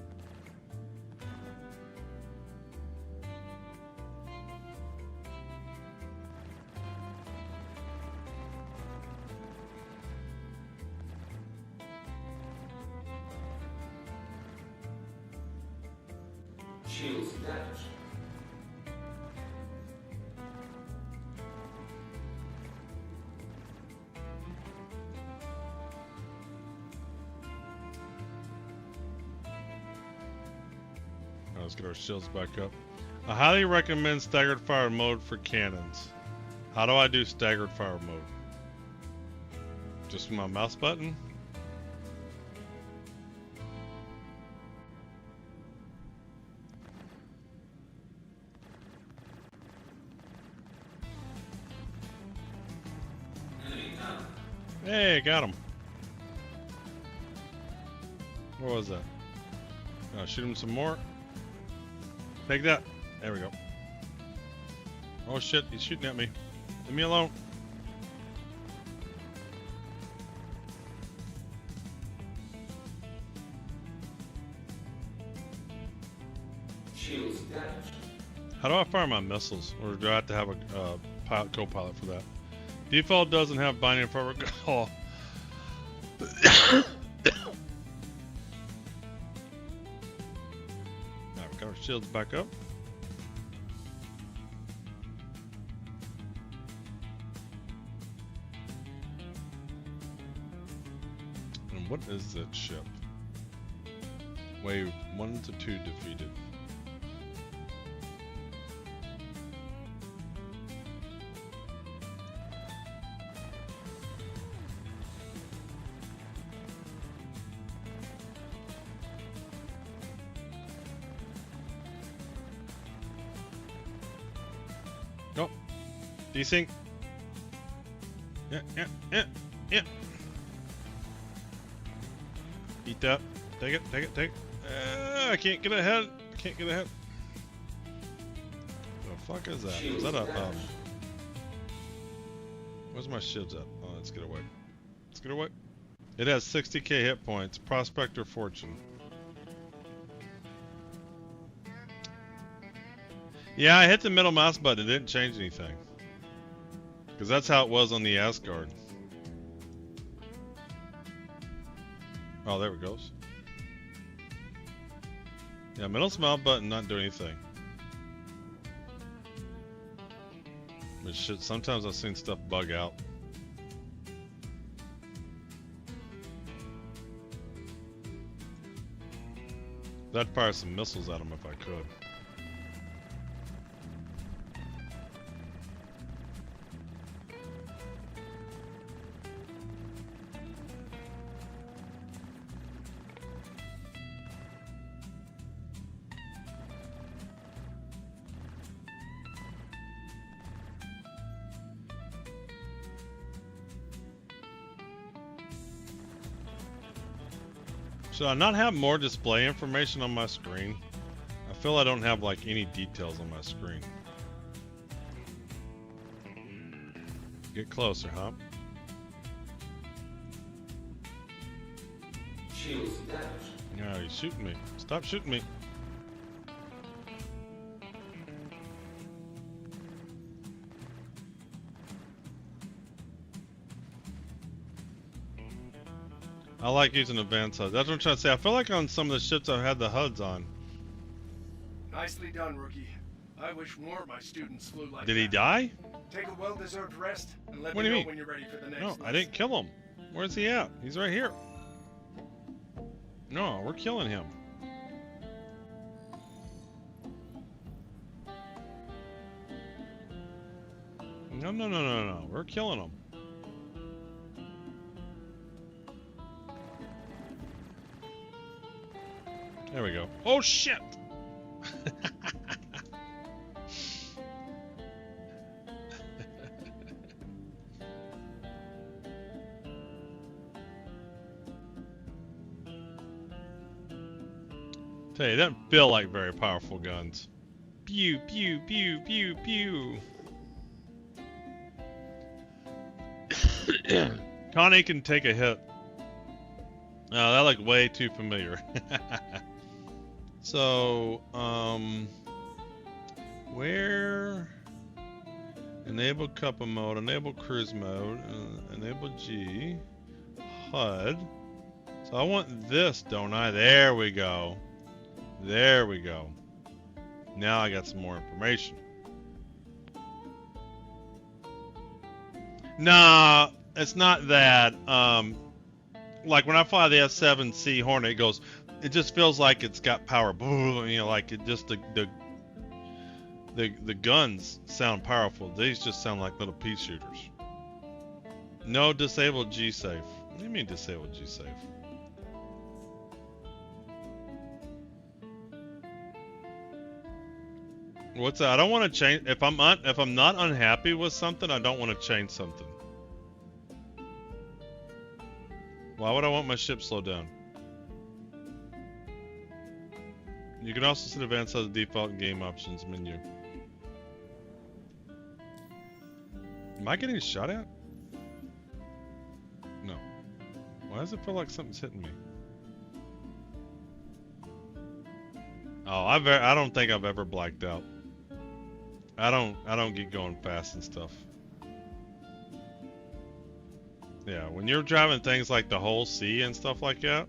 Shields damaged. Let's get our shields back up. I highly recommend staggered fire mode for cannons. How do I do staggered fire mode? Just with my mouse button? Hey, got him. What was that? Shoot him some more. Take that. There we go. Oh shit, he's shooting at me. Leave me alone. Shields damaged. How do I fire my missiles? Or do I have to have a co-pilot for that? Default doesn't have binding for oh. Alright, we got our shields back up. And what is that ship? Wave 1 to 2 defeated. Nope. Desync. Yeah. Eat that. Take it. I can't get ahead. The fuck is that? Is that a where's my shields at? Oh, let's get away. It has 60k hit points. Prospector Fortune. Yeah, I hit the middle mouse button. It didn't change anything. Because that's how it was on the Asgard. Oh, there it goes. Yeah, middle mouse button not doing anything. But shit, sometimes I've seen stuff bug out. I'd fire some missiles at them if I could. Should I not have more display information on my screen? I feel I don't have like any details on my screen. Get closer, huh? Shields damaged. No, he's shooting me. Stop shooting me. I like using advanced HUD. That's what I'm trying to say. I feel like on some of the ships I've had the HUDs on. Nicely done, rookie. I wish more of my students flew like that. Did he die? Take a well-deserved rest and let What me do you know mean? when you're ready for the next No, list. I didn't kill him. Where's he at? He's right here. No, we're killing him. No. We're killing him. There we go. Oh shit! Tell you, that feel like very powerful guns. Pew pew pew pew pew. Connie can take a hit. Oh, that looked way too familiar. So, where? Enable couple mode, enable cruise mode, enable G, HUD. So I want this, don't I? There we go. There we go. Now I got some more information. Nah, it's not that. like when I fly the F-7C Hornet, it just feels like it's got power. Boom, you know, like it just the guns sound powerful. These just sound like little pea shooters. No disabled G-Safe. What do you mean disabled G-Safe? What's that? I don't want to change. If I'm not unhappy with something, I don't want to change something. Why would I want my ship slowed down? You can also set events as a default game options menu. Am I getting shot at? No. Why does it feel like something's hitting me? Oh, I don't think I've ever blacked out. I don't get going fast and stuff. Yeah, when you're driving things like the whole sea and stuff like that,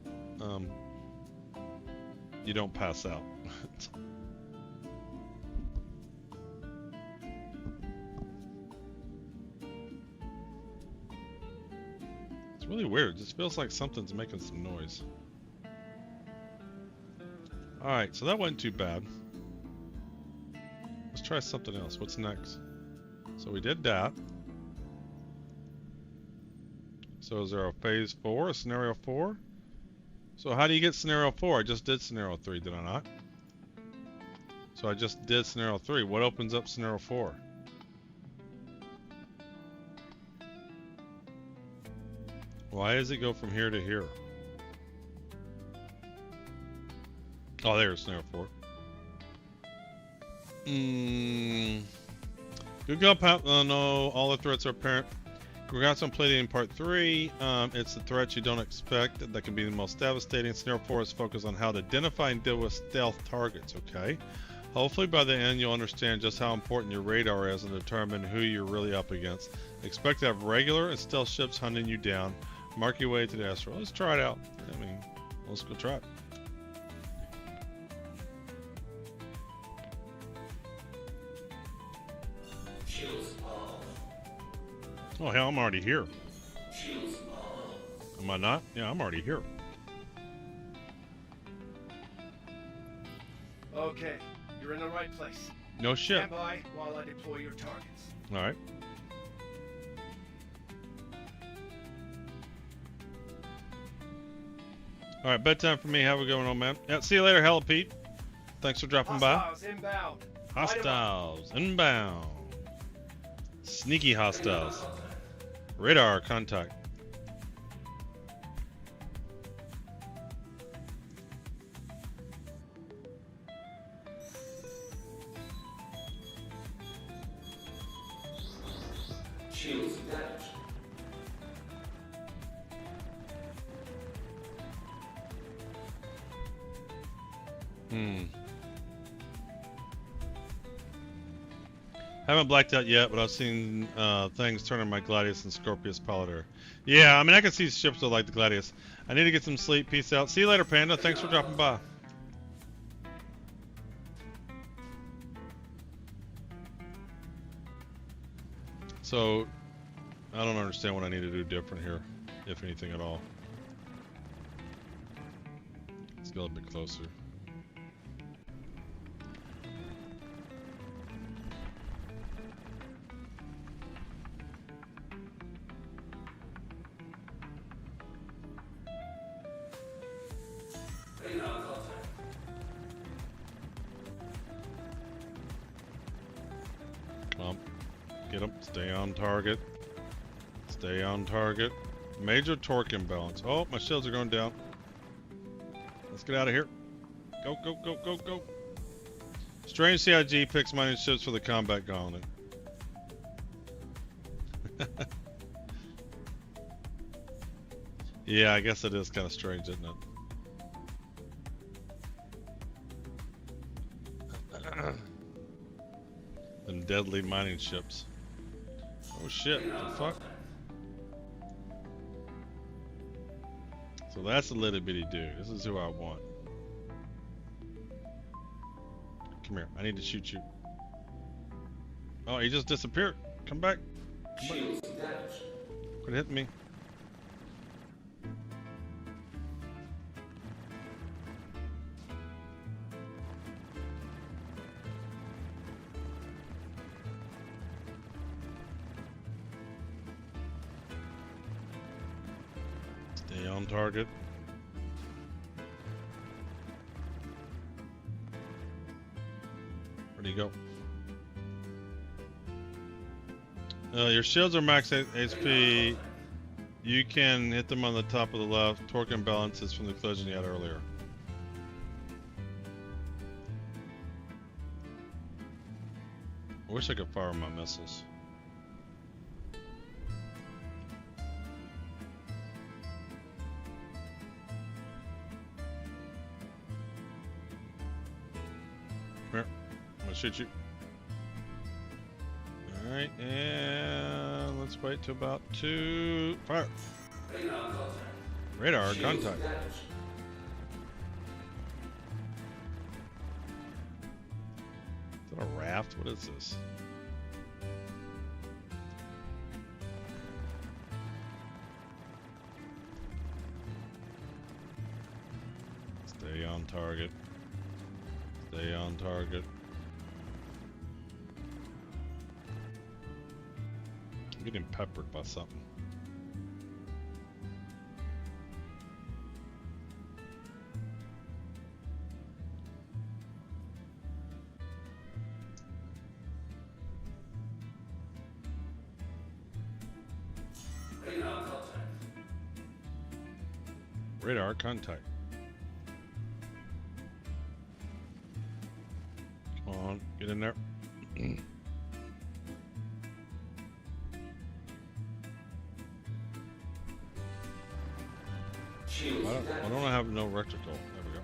you don't pass out. It's really weird. It just feels like something's making some noise. Alright, so that wasn't too bad. Let's try something else. What's next? So we did that. So is there a phase 4, a scenario 4? So how do you get scenario 4? I just did scenario 3, did I not? So I just did scenario 3. What opens up scenario 4? Why does it go from here to here? Oh, there's scenario 4. Good job, Pat. No, all the threats are apparent. Congrats on completing part 3. It's the threats you don't expect that can be the most devastating. Scenario 4 is focused on how to identify and deal with stealth targets, okay? Hopefully by the end you'll understand just how important your radar is and determine who you're really up against. Expect to have regular and stealth ships hunting you down. Mark your way to the asteroid. Let's try it out. I mean, let's go try it. Oh hell, I'm already here. Am I not? Yeah, I'm already here. Okay, you're in the right place. No shit. Stand by while I deploy your targets. Alright. Alright, bedtime for me. Have a good one, old man. Yeah, see you later, Hella Pete. Thanks for dropping Hostiles inbound. by. Hostiles inbound. Sneaky hostiles. Radar contact. Shields damaged. Haven't blacked out yet, but I've seen things turning my Gladius and Scorpius Paladar. Yeah, I mean, I can see ships that like the Gladius. I need to get some sleep. Peace out. See you later, Panda. Thanks for dropping by. So, I don't understand what I need to do different here, if anything at all. Let's go a bit closer. Get up, stay on target. Stay on target. Major torque imbalance. Oh, my shields are going down. Let's get out of here. Go, go, go, go, go. Strange CIG picks mining ships for the combat gauntlet. Yeah, I guess it is kind of strange, isn't it? Them deadly mining ships. Oh shit, what the fuck? So that's a little bitty dude. This is who I want. Come here, I need to shoot you. Oh, he just disappeared. Come back. Come back. Quit hitting me. on target. Where'd he go? Your shields are max HP. You can hit them on the top of the left. Torque imbalances from the collision you had earlier. I wish I could fire my missiles. Come here. I'm gonna shoot you. Alright, and let's wait till about 2. Fire! Radar contact. Is that a raft? What is this? Stay on target. Stay on target. I'm getting peppered by something. Radar contact. Come on, get in there. I don't have no electrical. There we go.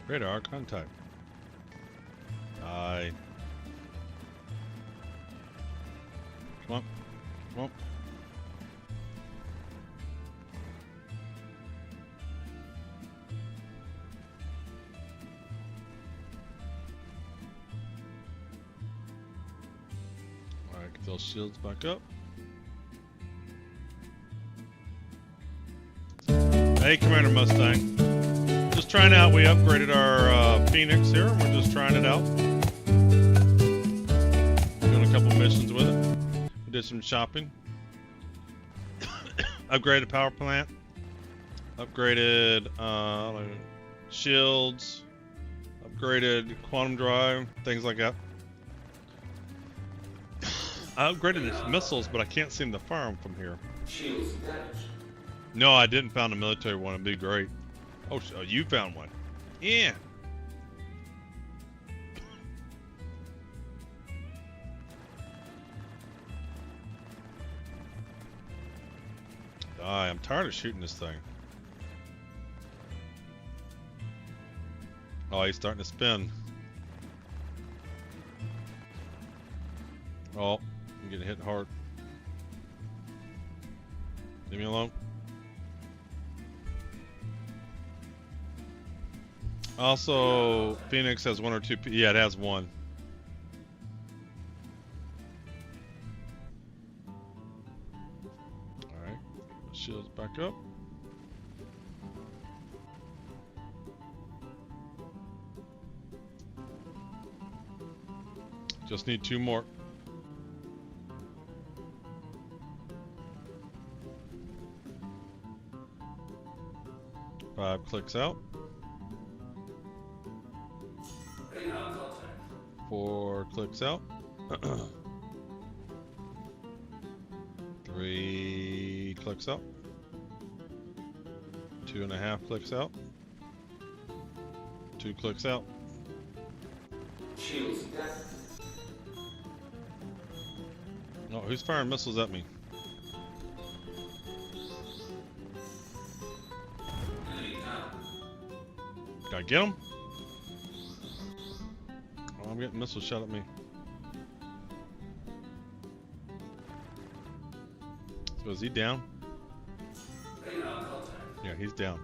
Radar contact. Die. Come on. Come on. Alright, get those shields back up. Hey, Commander Mustang. Just trying out, we upgraded our Phoenix here, and we're just trying it out. Doing a couple missions with it. We did some shopping. Upgraded power plant. Upgraded shields. Upgraded quantum drive, things like that. I upgraded its missiles, but I can't seem to fire them from here. Shields damaged. No, I didn't found a military one. It'd be great. Oh, you found one. Yeah. I'm tired of shooting this thing. Oh, he's starting to spin. Oh, I'm getting hit hard. Leave me alone. Also, Phoenix has 1 or 2. Yeah, it has 1. Alright, shields back up. Just need 2 more. Five clicks out. 4 clicks out. 3 clicks out. 2.5 clicks out. 2 clicks out. Shields down. Oh, who's firing missiles at me? Did I get him? Oh, I'm getting missiles shot at me. So is he down? Yeah, he's down.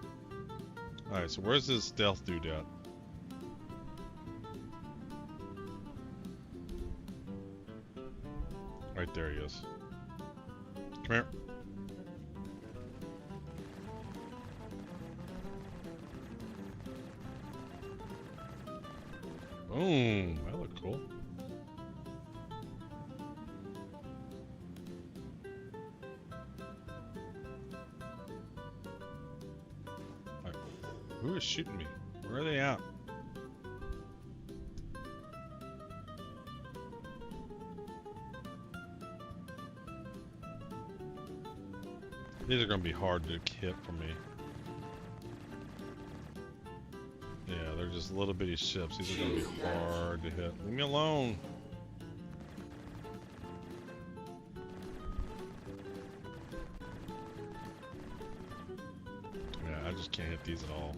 Alright, so where's this stealth dude at? Right there he is. Come here. Boom. That looked cool. Right. Who is shooting me? Where are they at? These are going to be hard to hit for me. Yeah, they're just little bitty ships. These are going to be hard to hit. Leave me alone. Yeah, I just can't hit these at all.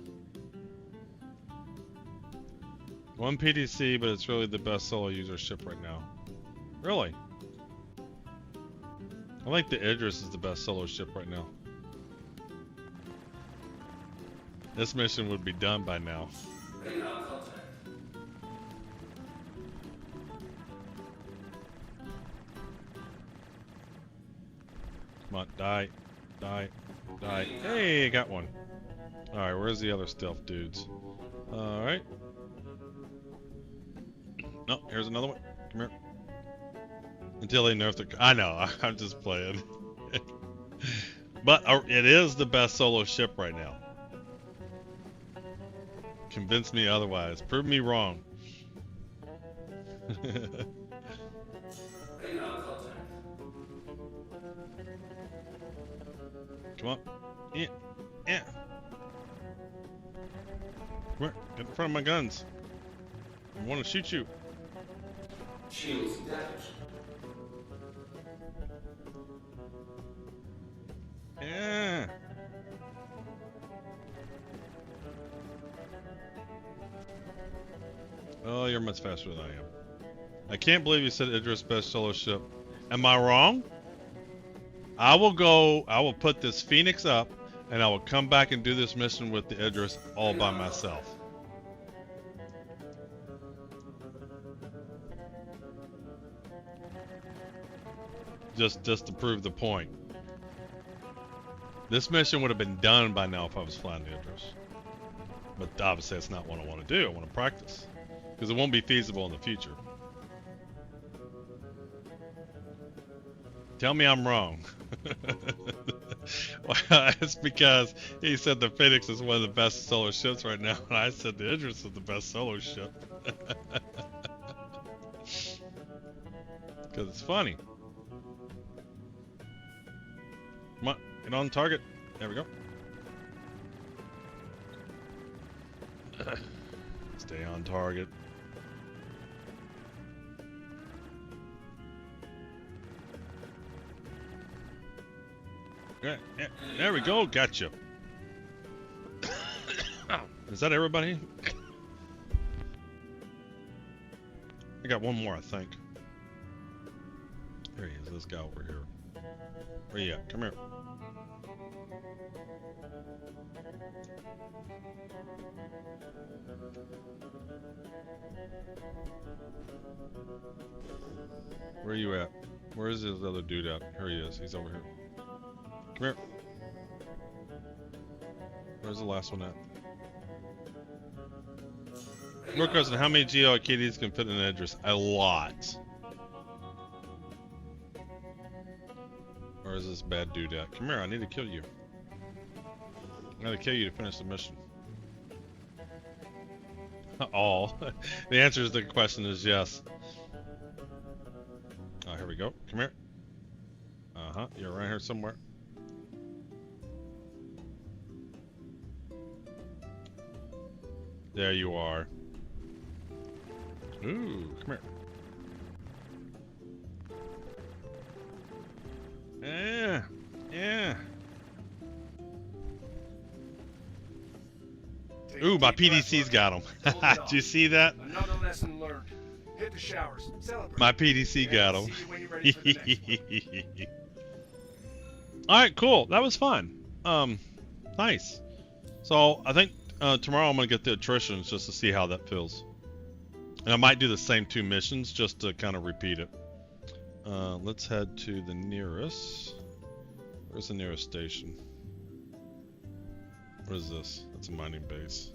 One PDC, but it's really the best solo user ship right now. Really? I think the Idris is the best solo ship right now. This mission would be done by now. Come on, die, die, die. Hey, got one. Alright, where's the other stealth dudes? Alright. No, here's another one. Come here. Until they nerf the... I know, I'm just playing. But it is the best solo ship right now. Convince me otherwise. Prove me wrong. Come on. Yeah. Yeah. Come here. Get in front of my guns. I want to shoot you. Shields damaged. Yeah. Oh, you're much faster than I am. I can't believe you said Idris best solo ship. Am I wrong? I will put this Phoenix up and I will come back and do this mission with the Idris all by myself. Just to prove the point. This mission would have been done by now if I was flying the Idris. But obviously that's not what I want to do. I want to practice. Because it won't be feasible in the future. Tell me I'm wrong. Well, it's because he said the Phoenix is one of the best solo ships right now, and I said the Idris is the best solo ship. Because it's funny. Come on, get on target. There we go. Stay on target. Yeah, there we go. Gotcha. Is that everybody? I got one more, I think. There he is. This guy over here. Where you at? Come here. Where are you at? Where is this other dude at? Here he is. He's over here. Come here. Where's the last one at? More question, how many GeoKDs can fit in an Idris? A lot. Where is this bad dude at? Come here, I need to kill you. I gotta kill you to finish the mission. All. The answer to the question is yes. Oh, here we go. Come here. Uh-huh, you're right here somewhere. There you are. Ooh, come here. Yeah, yeah. Ooh, my PDC's got him. Did you see that? Another lesson learned. Hit the showers. Celebrate. My PDC got him. See you when you're ready for the next one. Alright, cool. That was fun. Nice. So, I think tomorrow I'm going to get the attritions just to see how that feels. And I might do the same 2 missions just to kind of repeat it. Let's head to the nearest. Where's the nearest station? What is this? That's a mining base.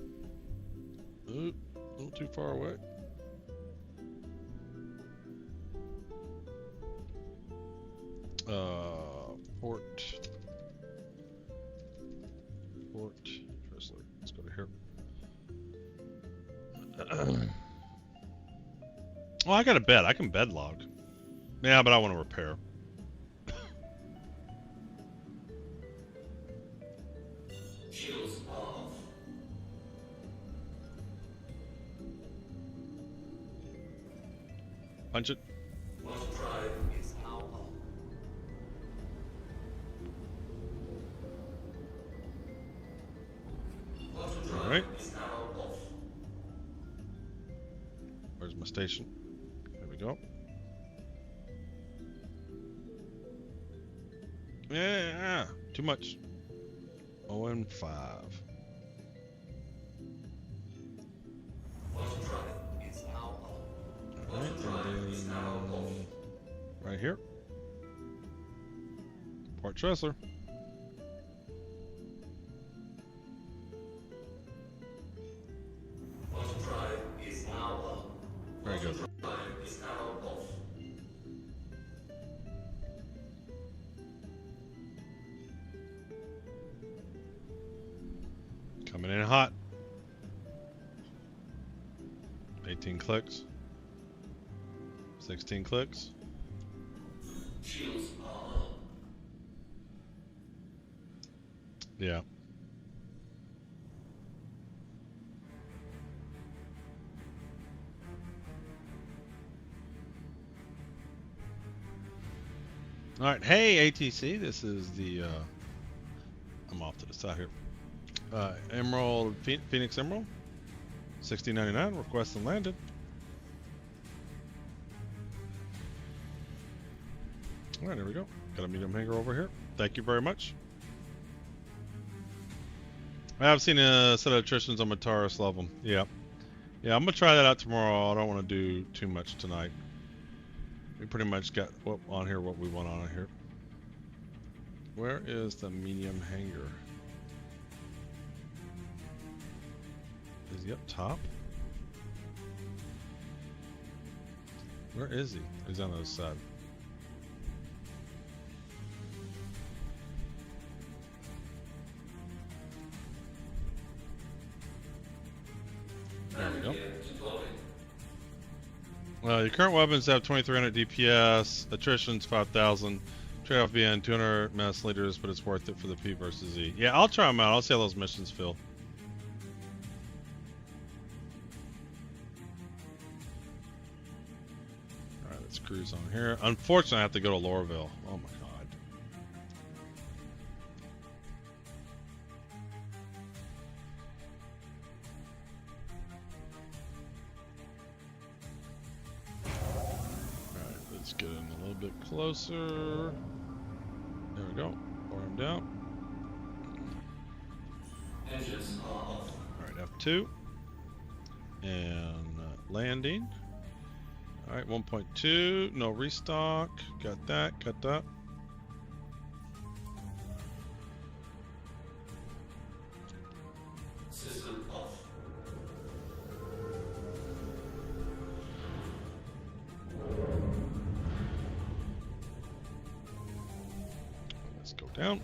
Ooh, a little too far away. Fort Tressler. Let's go to here. Oh, I got a bed. I can bed log. Yeah, but I want to repair. Shields off. Punch it. Water drive is now on. Water drive All right. is now off. Where's my station? There we go. Yeah, too much. 0 and 5. Water drive is now on. All right, and then right here. Port Tressler. Water drive is now on. Very good. Water drive is now off. Coming in hot. 18 clicks. 16 clicks. Shields are up. Yeah. All right. Hey, ATC. This is the, I'm off to the side here. Emerald, Phoenix Emerald. $16.99. Request and landed. All right, there we go. Got a medium hanger over here. Thank you very much. I have seen a set of attritions on Mataris. Love them. Yeah. Yeah, I'm going to try that out tomorrow. I don't want to do too much tonight. We pretty much got on here what we want on here. Where is the medium hanger? Is he up top? Where is he? He's on the other side. There we go. Well, your current weapons have 2300 DPS, attrition's 5000, trade-off being 200 mass liters, but it's worth it for the P versus E. Yeah, I'll try them out. I'll see how those missions feel. Alright, let's cruise on here. Unfortunately, I have to go to Lorville. Oh my god. Let's get in a little bit closer. There we go. Pour him down. Engines are off. Alright, F2. And landing. Alright, 1.2. No restock. Got that. Got that. System off. Let's go down.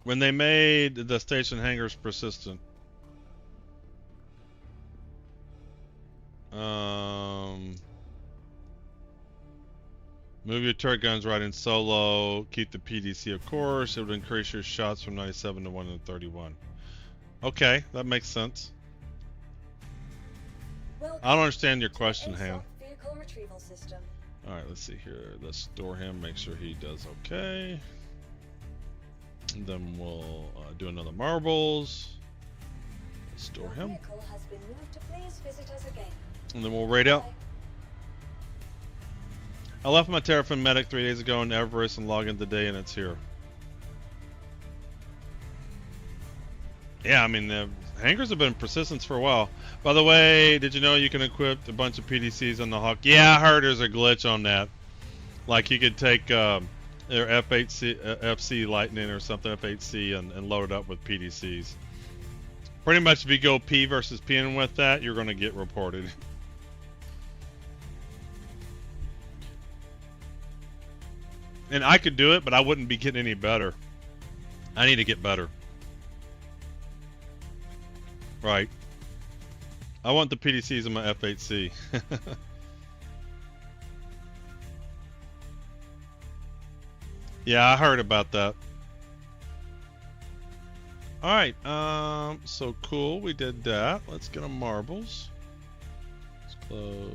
When they made the station hangars persistent, move your turret guns right in solo, keep the PDC of course, it would increase your shots from 97 to 131. Okay, that makes sense. I don't understand your question, Han. Vehicle retrieval system. Alright, let's see here. Let's store him, make sure he does okay. And then we'll do another marbles. Store him. Vehicle has been moved to please visit us again. And then we'll raid out. I left my Terrafin medic 3 days ago in Everest and logged in today and it's here. Yeah, I mean, the hangars have been in persistence for a while. By the way, did you know you can equip a bunch of PDCs on the Hawk? Yeah, I heard there's a glitch on that. Like you could take their F8C, FC Lightning or something, F8C, and load it up with PDCs. Pretty much if you go P versus PN with that, you're going to get reported. And I could do it, but I wouldn't be getting any better. I need to get better. Right. I want the PDCs in my F8C. Yeah, I heard about that. Alright, so cool, we did that. Let's get on marbles. Let's close.